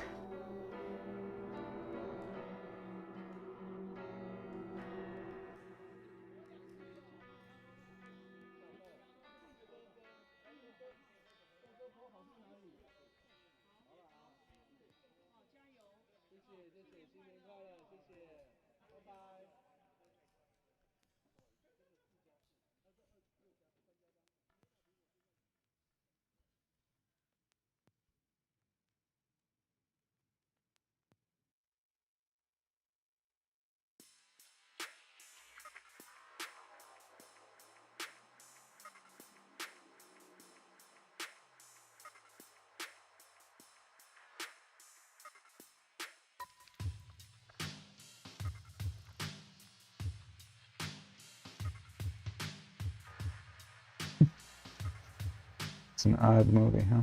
It's an odd movie, huh?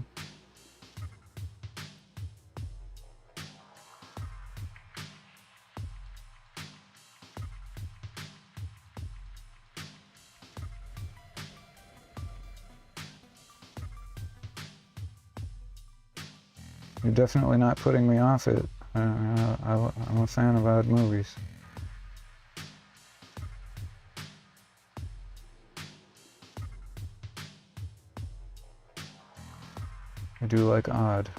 You're definitely not putting me off it. I'm a fan of odd movies. I do like odd.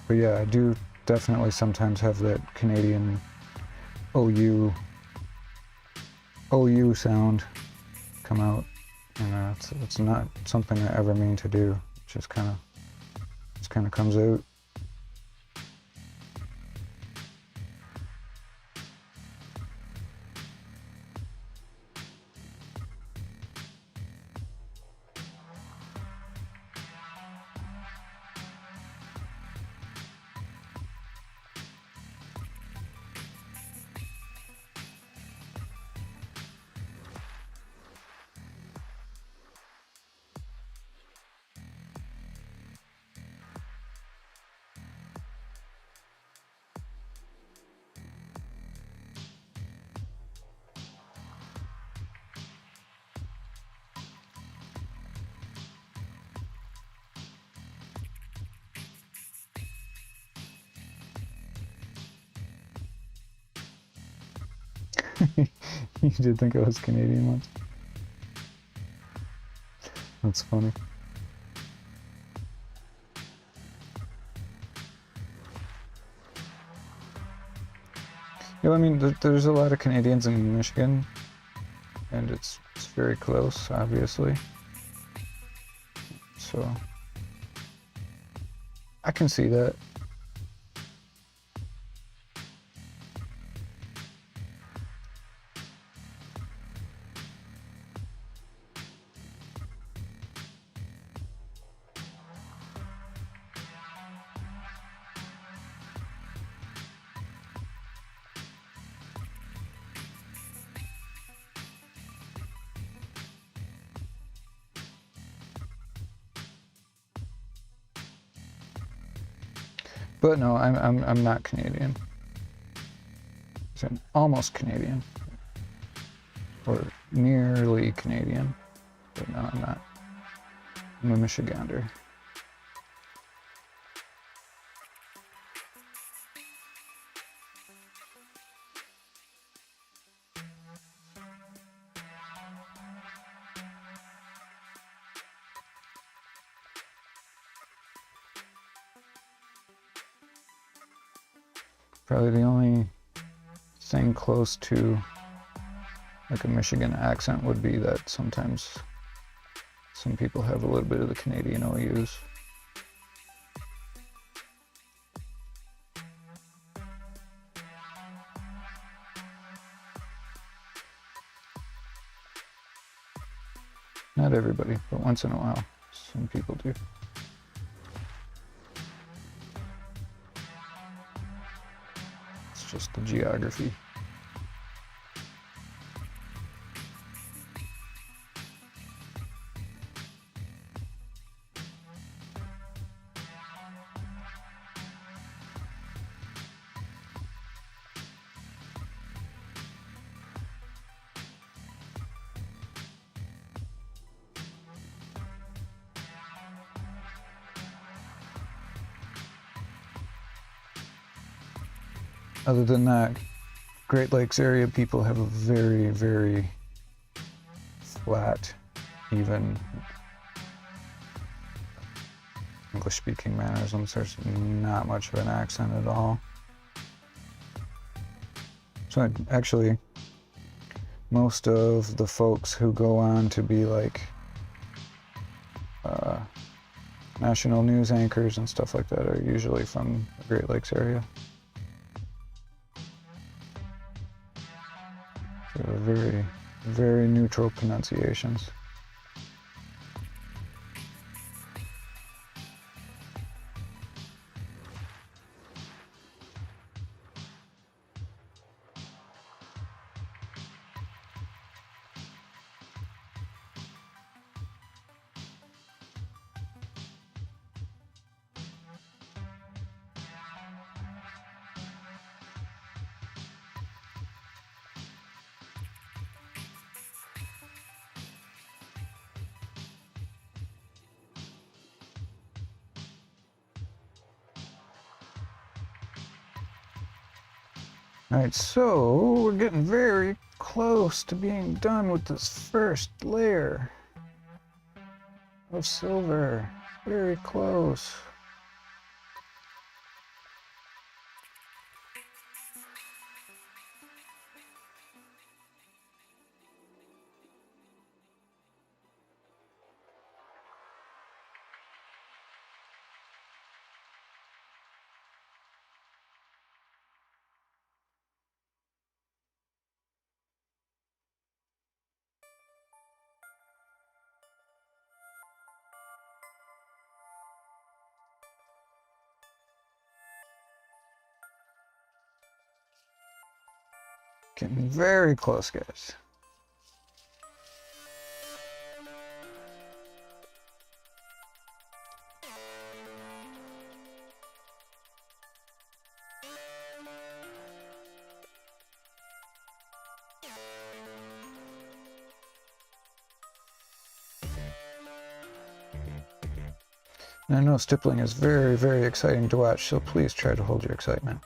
But yeah, I do definitely sometimes have that Canadian OU sound come out, and it's not something I ever mean to do. It just kind of comes out. You did think I was Canadian once? That's funny. Yeah, I mean, there's a lot of Canadians in Michigan, and it's very close, obviously. So, I can see that. But no, I'm not Canadian. I'm almost Canadian, or nearly Canadian, but no, I'm not. I'm a Michigander. Probably the only thing close to like a Michigan accent would be that sometimes some people have a little bit of the Canadian OUs. Not everybody, but once in a while, some people do. Just the geography. Other than that, Great Lakes area people have a very, very flat, even English-speaking mannerisms. There's not much of an accent at all. So actually, most of the folks who go on to be like national news anchors and stuff like that are usually from the Great Lakes area. They're very, very neutral pronunciations. Alright, so we're getting very close to being done with this first layer of silver. Very close. Getting very close, guys. And I know stippling is very, very exciting to watch, so please try to hold your excitement.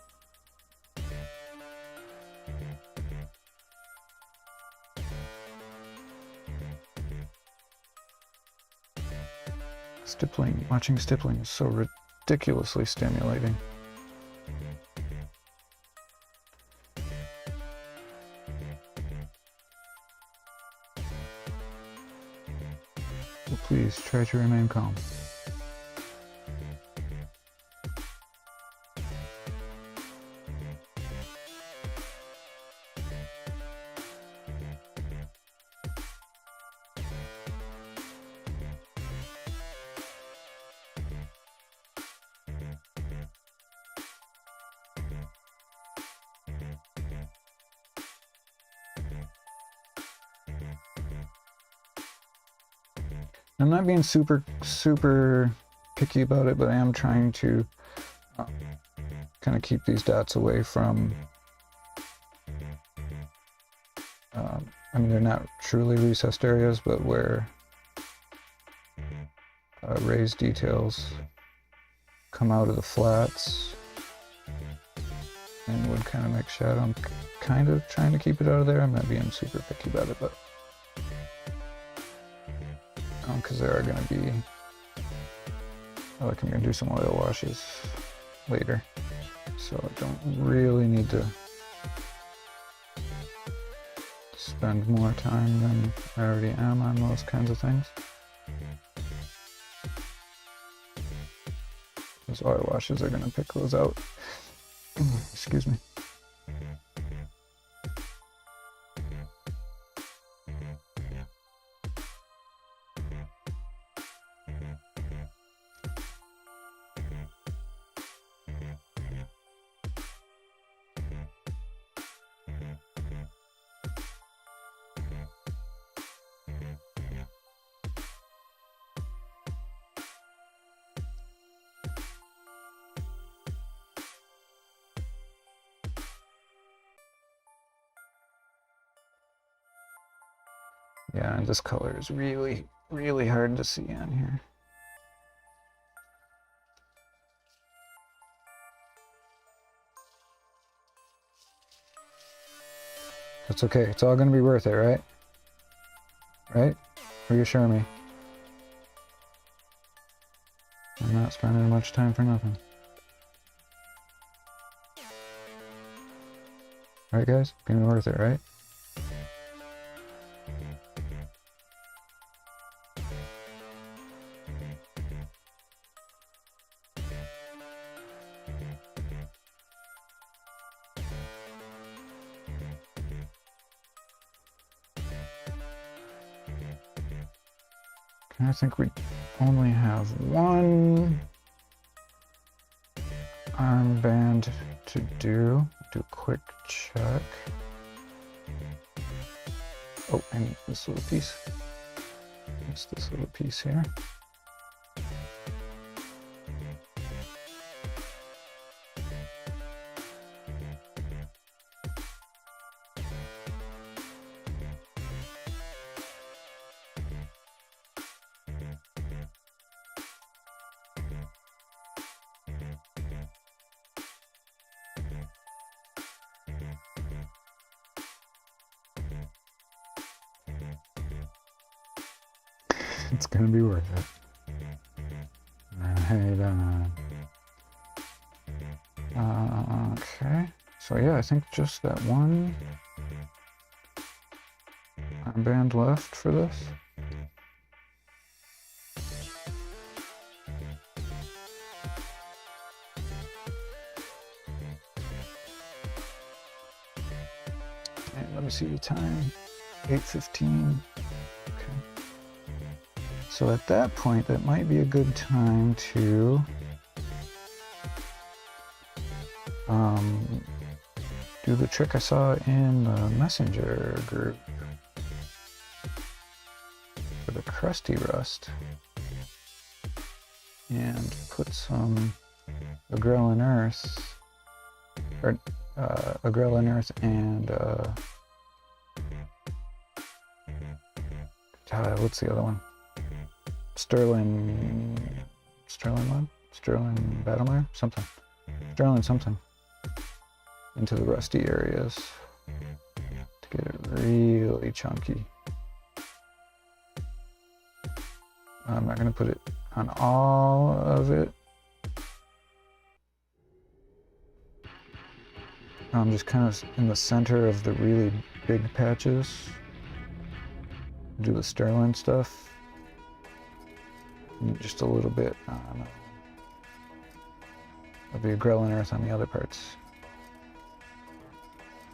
Stippling, watching stippling is so ridiculously stimulating. Well, please try to remain calm. I'm not being super picky about it, but I am trying to kind of keep these dots away from, I mean, they're not truly recessed areas, but where raised details come out of the flats and would kind of make shadow. I'm kind of trying to keep it out of there. I'm not being super picky about it, but because there are going to be, like, I'm going to do some oil washes later, so I don't really need to spend more time than I already am on those kinds of things. Those oil washes are going to pick those out. Excuse me. Yeah, and this color is really hard to see on here. That's okay. It's all going to be worth it, right? Right? Reassure me. I'm not spending much time for nothing. Right, guys? Gonna be worth it, right? I think we only have one armband to do. Do a quick check. Oh, and this little piece. Just this little piece here. It's gonna be worth it. Right, okay. So yeah, I think just that one armband left for this. And let me see the time. 8:15. So at that point, that might be a good time to do the trick I saw in the messenger group for the crusty rust and put some agrellan earth, or agrellan earth and what's the other one? Sterling mud? Sterling battlemire? Something. Sterling something. Into the rusty areas to get it really chunky. I'm not going to put it on all of it. I'm just kind of in the center of the really big patches. Do the sterling stuff. And just a little bit of the Grelin earth on the other parts.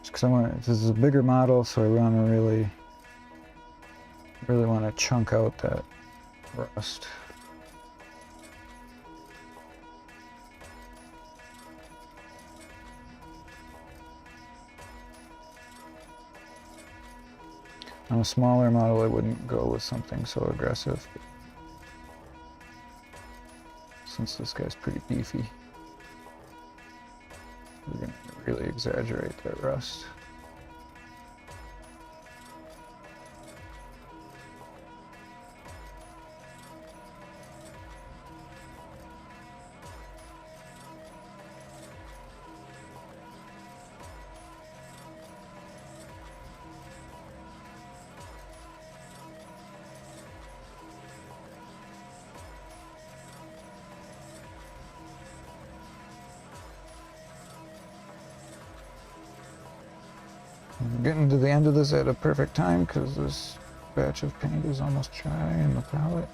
Just because I want, this is a bigger model, so I want to really want to chunk out that rust. On a smaller model, I wouldn't go with something so aggressive. But since this guy's pretty beefy, we're going to really exaggerate that rust. I'm getting to the end of this at a perfect time because this batch of paint is almost dry in the palette.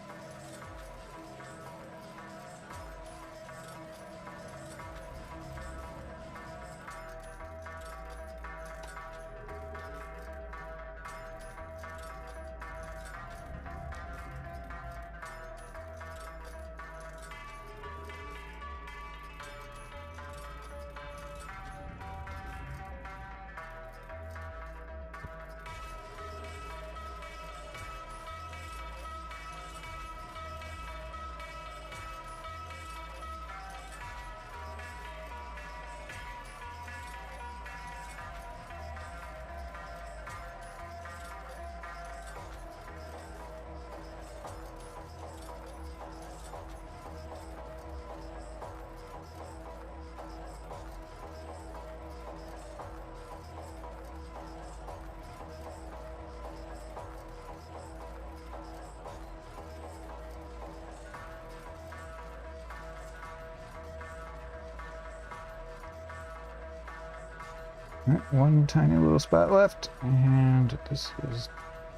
Alright, one tiny little spot left, and this is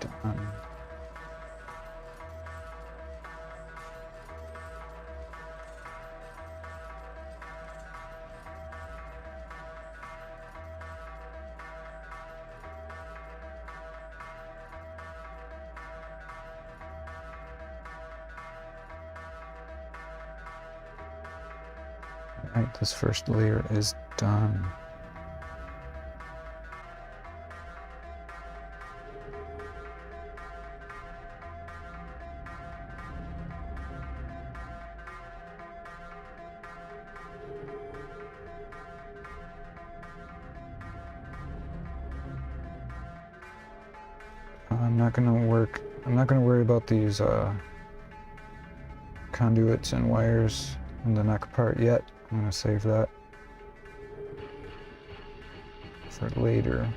done. Alright, this first layer is done. I'm not gonna worry about these conduits and wires in the neck part yet. I'm gonna save that for later.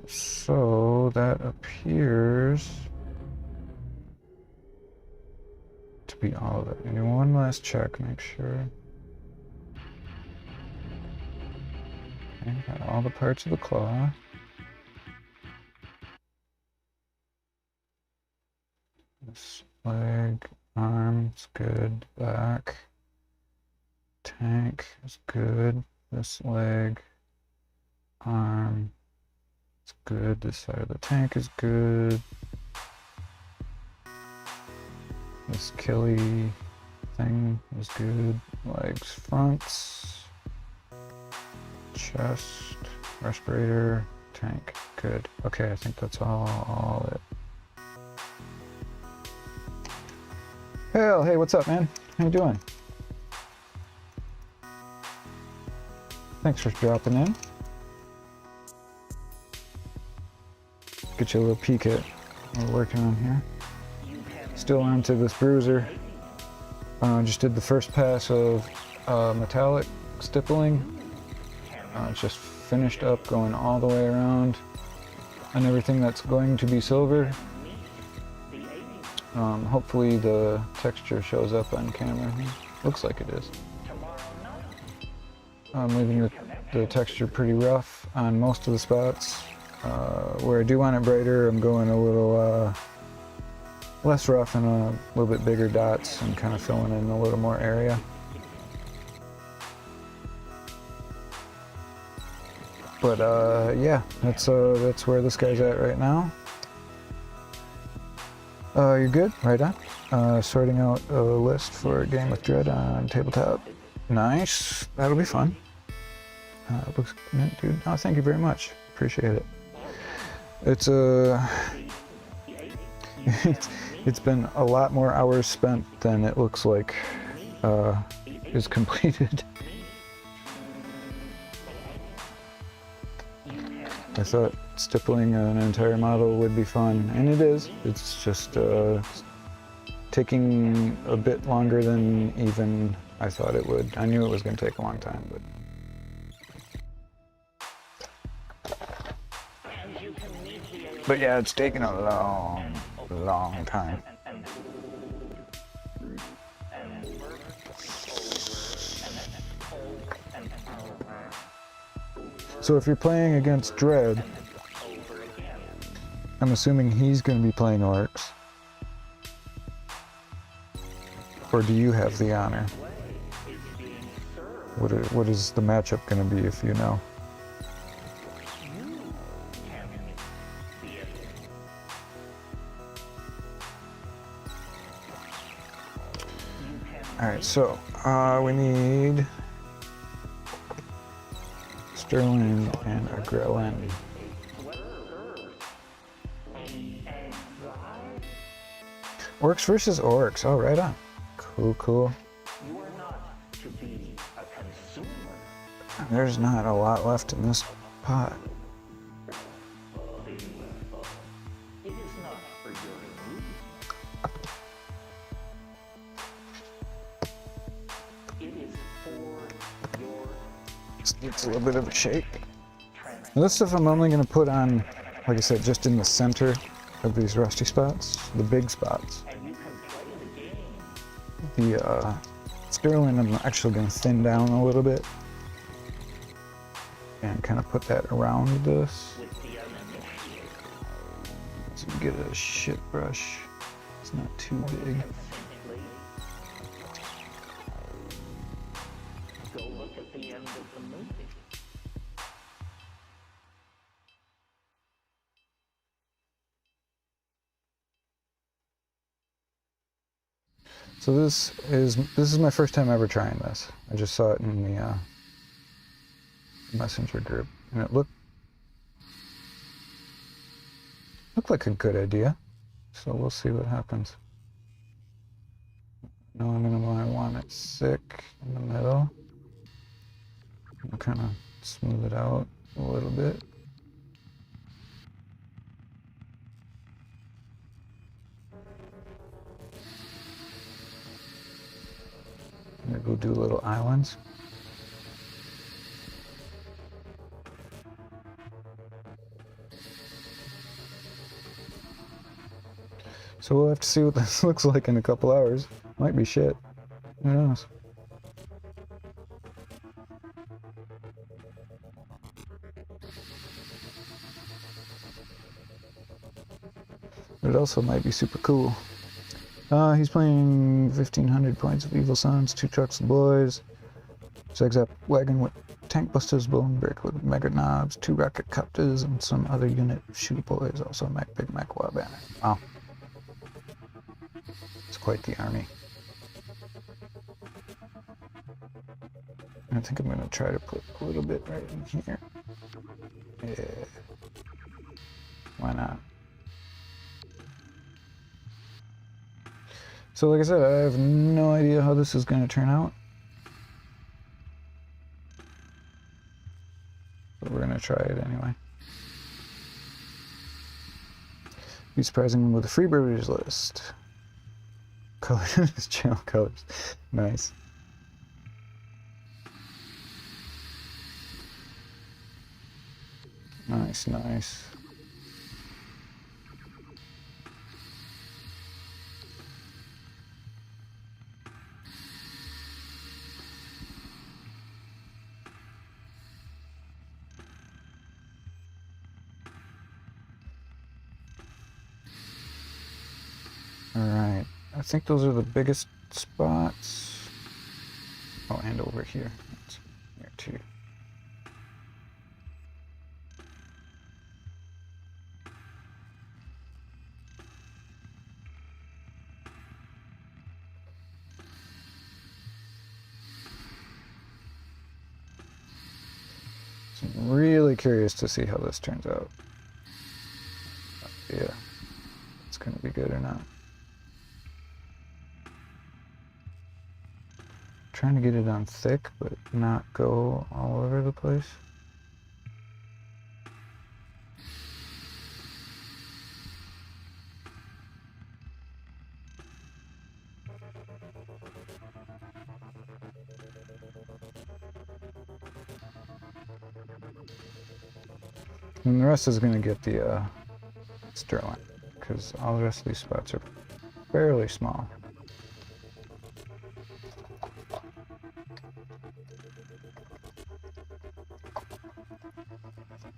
So that appears to be all of it. I'm gonna do one last check, make sure. Okay, got all the parts of the claw. This leg, arm is good, back, tank is good, this leg, arm is good, this side of the tank is good, this killy thing is good, legs, fronts, chest, respirator, tank, good. Okay, I think that's all it. Hell, hey, what's up, man? How you doing? Thanks for dropping in. Get you a little peek at what we're working on here. Still onto this Broozer. Just did the first pass of metallic stippling. Just finished up going all the way around. on everything that's going to be silver. Hopefully the texture shows up on camera. Looks like it is. I'm leaving the texture pretty rough on most of the spots. Where I do want it brighter, I'm going a little less rough and a little bit bigger dots and kind of filling in a little more area. But yeah, that's where this guy's at right now. You're good? Right on. Sorting out a list for a game with Dread on tabletop. Nice. That'll be fun. Looks good, dude. Oh, thank you very much. Appreciate it. It's it's been a lot more hours spent than it looks like is completed. I thought stippling an entire model would be fun, and it is. It's just taking a bit longer than even I thought it would. I knew it was going to take a long time, but yeah, it's taken a long time. So if you're playing against Dread, I'm assuming he's going to be playing orcs. Or do you have the honor? What is the matchup going to be, if you know? Alright, so we need Sterling and a Grelin. Orcs versus orcs. Oh, right on. Cool, cool. There's not a lot left in this pot. It's a little bit of a shake. Now this stuff I'm only going to put on, like I said, just in the center of these rusty spots, the big spots. The Sterling I'm actually going to thin down a little bit and kind of put that around this. So you get a shit brush. It's not too big. So this is my first time ever trying this. I just saw it in the messenger group, and it looked like a good idea. So we'll see what happens. Now I'm gonna want it thick in the middle. I'll kind of smooth it out a little bit. Maybe we'll do little islands. So we'll have to see what this looks like in a couple hours. Might be shit. Who knows? But it also might be super cool. He's playing 1,500 points of Evil Sons, 2 trucks of boys, Zigzag wagon with tank busters, bone brick with mega knobs, 2 rocket copters, and some other unit of shoot boys, also Mac Big Mac Wah banner. Wow. It's quite the army. I think I'm going to try to put a little bit right in here. Yeah. Why not? So like I said, I have no idea how this is going to turn out. But we're going to try it anyway. Be surprising with a Freebirders list. Colors, channel colors. Nice. Nice, nice. Alright, I think those are the biggest spots. Oh, and over here. That's here too. So I'm really curious to see how this turns out. Yeah, it's gonna be good or not. Trying to get it on thick, but not go all over the place. And the rest is going to get the sterling, because all the rest of these spots are fairly small.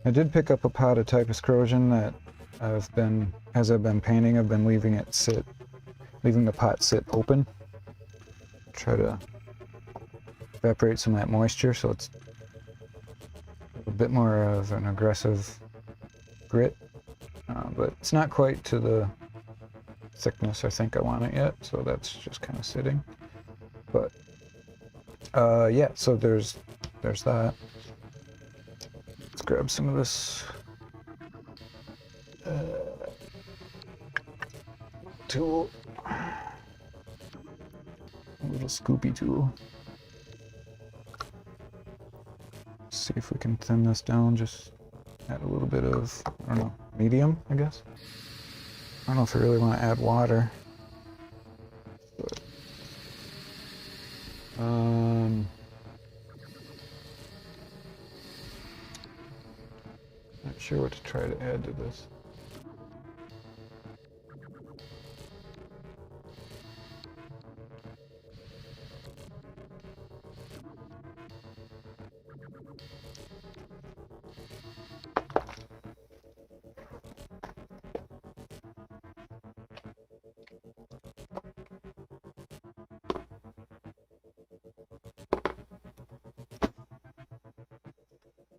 I did pick up a pot of Typhus corrosion that as I've been painting, I've been leaving the pot sit open. Try to evaporate some of that moisture so it's a bit more of an aggressive grit, but it's not quite to the thickness I think I want it yet, so that's just kind of sitting. But yeah, so there's that. Let's grab some of this tool, a little scoopy tool. See if we can thin this down, just add a little bit of, I don't know, medium, I guess. I don't know if I really want to add water. But, not sure what to try to add to this.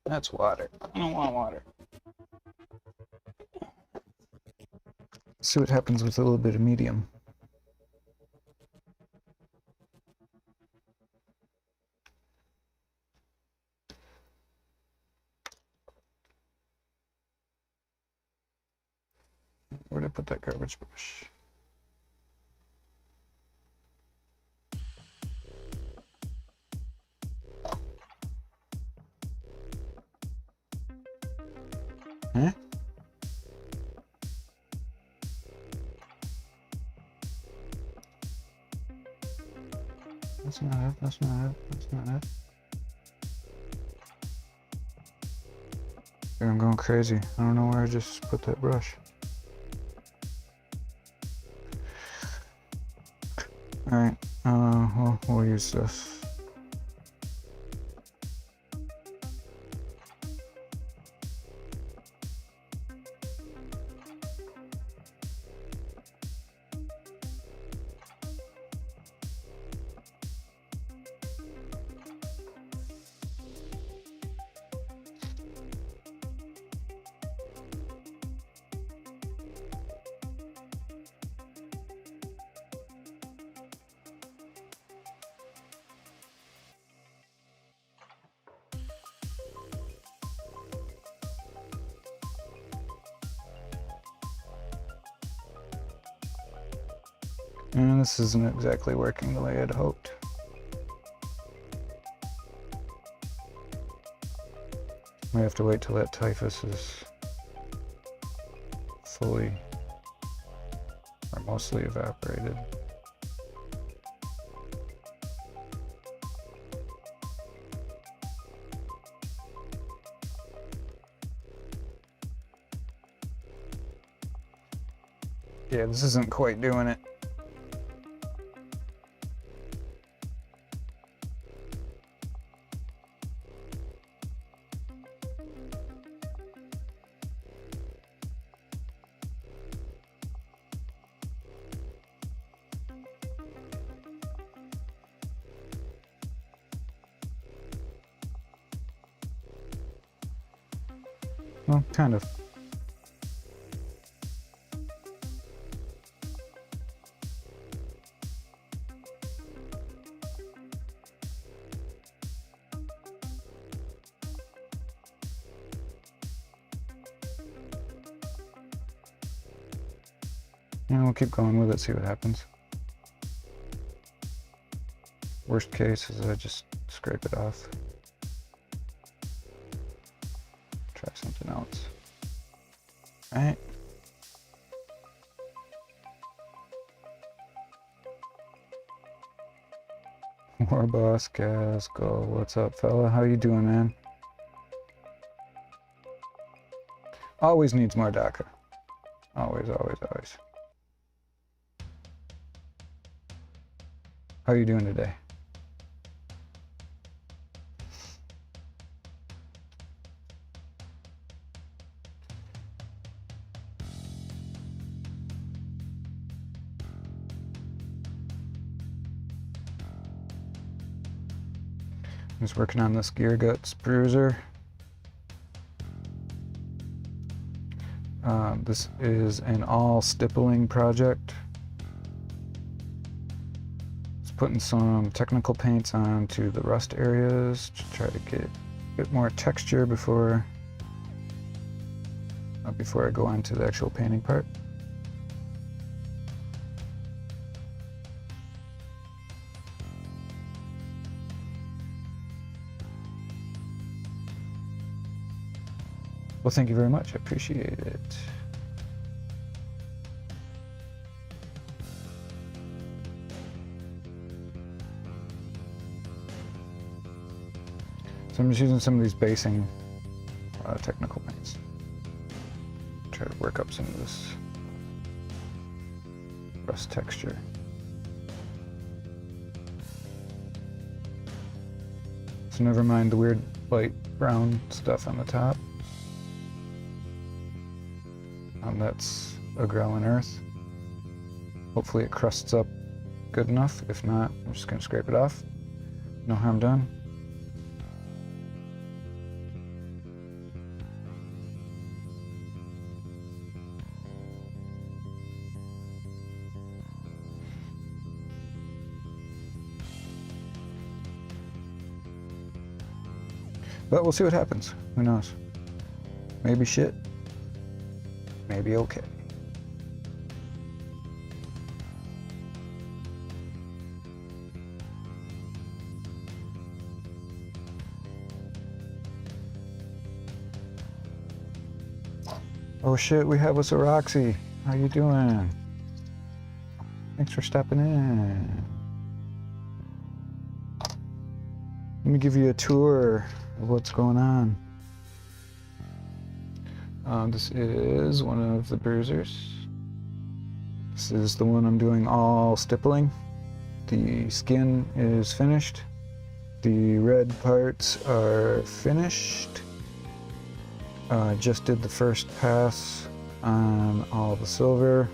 That's water. I don't want water. See what happens with a little bit of medium. Where'd I put that garbage brush? Huh? That's not it, that's not it, that's not it. Dude, I'm going crazy. I don't know where I just put that brush. Alright, well, we'll use this. And this isn't exactly working the way I'd hoped. We have to wait till that typhus is fully or mostly evaporated. Yeah, this isn't quite doing it. Well, kind of. Yeah, we'll keep going with it, see what happens. Worst case is I just scrape it off. Try something else. Alright. War Boss Gaskell, what's up, fella? How you doing, man? Always needs more DACA. Always, always, always. How are you doing today? I'm just working on this Gear Guts Broozer. This is an all stippling project. Just putting some technical paints onto the rust areas to try to get a bit more texture before I go on to the actual painting part. Well, thank you very much. I appreciate it. So I'm just using some of these basing technical paints. Try to work up some of this rust texture. So never mind the weird light brown stuff on the top. That's a growling earth. Hopefully it crusts up good enough. If not, I'm just gonna scrape it off. No harm done. But we'll see what happens. Who knows? Maybe shit. Maybe okay. Oh shit, we have us a Roxy. How you doing? Thanks for stepping in. Let me give you a tour of what's going on. This is one of the Broozers. This is the one I'm doing all stippling. The skin is finished. The red parts are finished. Just did the first pass on all the silver.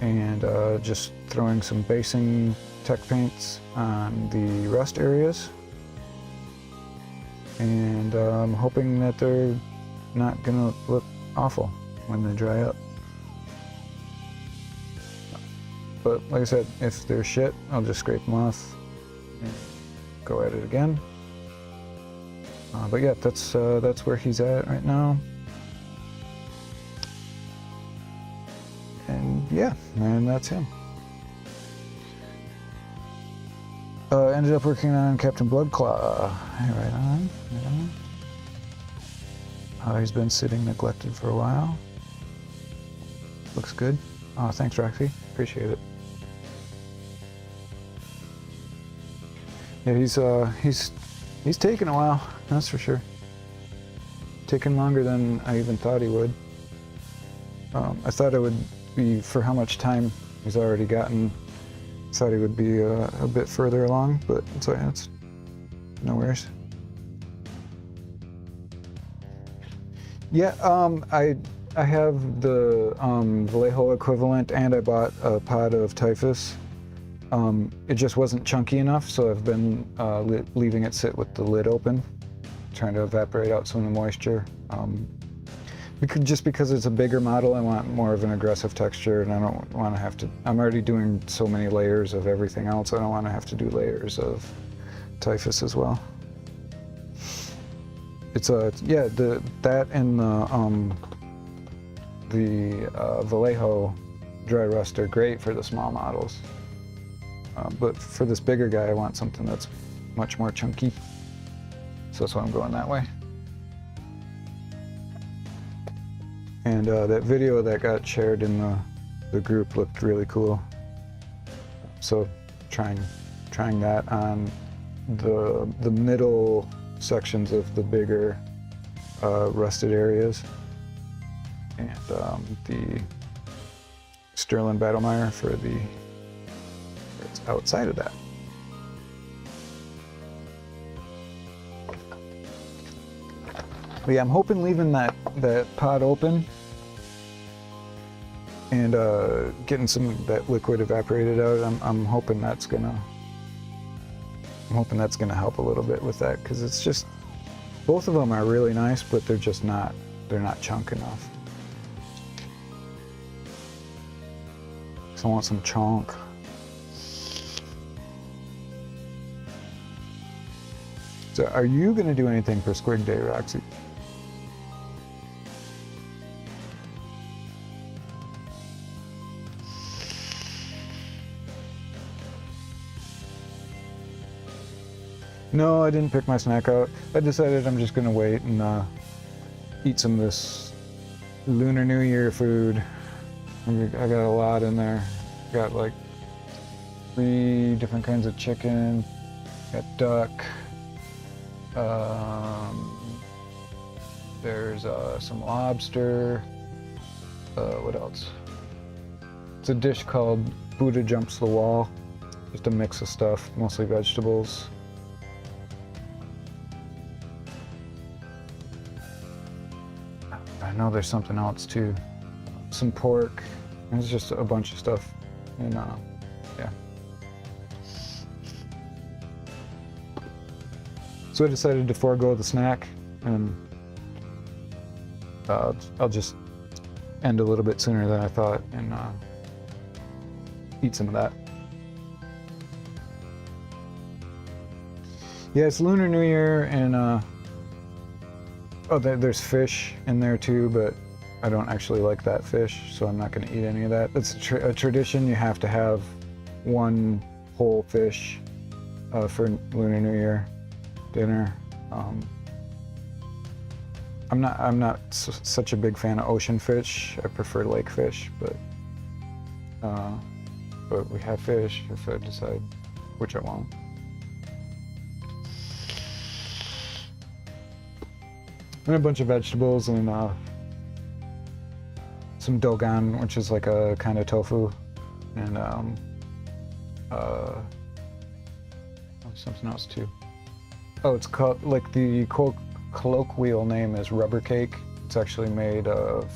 And just throwing some basing tech paints on the rust areas. And I'm hoping that they're not gonna look awful when they dry up. But like I said, if they're shit, I'll just scrape them off and go at it again. But yeah, that's where he's at right now. And yeah, and that's him. Ended up working on Captain Bloodclaw. Right on, right on. He's been sitting neglected for a while. Looks good. Oh, thanks, Roxy. Appreciate it. Yeah, he's taken a while, that's for sure. Taken longer than I even thought he would. I thought it would be, for how much time he's already gotten, thought he would be a bit further along, but it's no worries. Yeah, I have the Vallejo equivalent, and I bought a pot of typhus. It just wasn't chunky enough, so I've been leaving it sit with the lid open. trying to evaporate out some of the moisture. Just because it's a bigger model, I want more of an aggressive texture, and I don't want to have to, I'm already doing so many layers of everything else, I don't want to have to do layers of typhus as well. It's yeah, that and the Vallejo dry rust are great for the small models. But for this bigger guy, I want something that's much more chunky. So that's why I'm going that way. And that video that got shared in the group looked really cool. So trying that on the middle sections of the bigger rusted areas, and the Sterling Battlemire for the it's outside of that. But yeah, I'm hoping leaving that pod open and getting some of that liquid evaporated out. I'm hoping that's gonna help a little bit with that, because it's just, both of them are really nice, but they're just not, they're not chunk enough. So I want some chunk. So are you gonna do anything for Squig Day, Roxy? No, I didn't pick my snack out. I decided I'm just gonna wait and eat some of this Lunar New Year food. I got a lot in there. Got like 3 different kinds of chicken. Got duck. There's some lobster. What else? It's a dish called Buddha Jumps the Wall. Just a mix of stuff, mostly vegetables. I know there's something else too. Some pork. It's just a bunch of stuff. And yeah. So I decided to forego the snack, and I'll just end a little bit sooner than I thought and eat some of that. Yeah, it's Lunar New Year, and oh, there's fish in there too, but I don't actually like that fish, so I'm not going to eat any of that. It's a tradition. You have to have one whole fish for Lunar New Year dinner. I'm not such a big fan of ocean fish. I prefer lake fish, but we have fish if I decide, which I won't. And a bunch of vegetables and some dogan, which is like a kind of tofu, and something else too. Oh, it's called, like, the colloquial name is rubber cake. It's actually made of,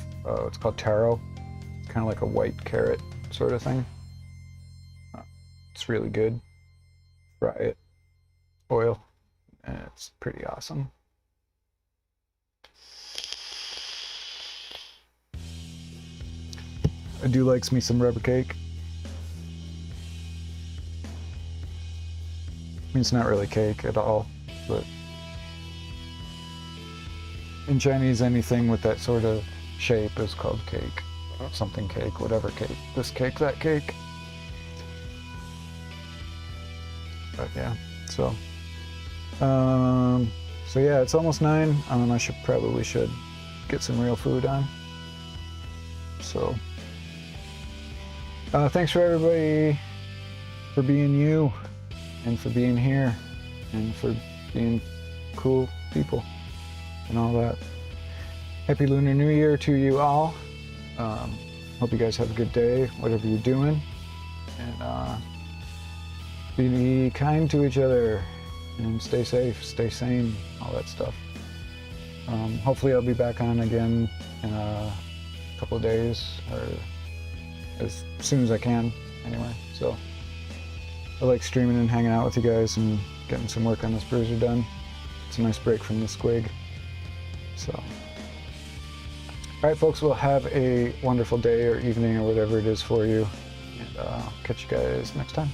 it's called taro. It's kind of like a white carrot sort of thing. It's really good. Fry it, oil, and it's pretty awesome. I do like me some rubber cake. I mean, it's not really cake at all, but in Chinese, anything with that sort of shape is called cake. Something cake, whatever cake. This cake, that cake. But yeah, so yeah, it's almost 9. I probably should get some real food on. So thanks for everybody for being you, and for being here, and for being cool people and all that. Happy Lunar New Year to you all. Hope you guys have a good day, whatever you're doing, and be kind to each other, and stay safe, stay sane, all that stuff. Hopefully I'll be back on again in a couple of days, or as soon as I can, anyway. So I like streaming and hanging out with you guys and getting some work on this Broozer done. It's a nice break from the squig. So, all right, folks, we'll have a wonderful day or evening or whatever it is for you. And catch you guys next time.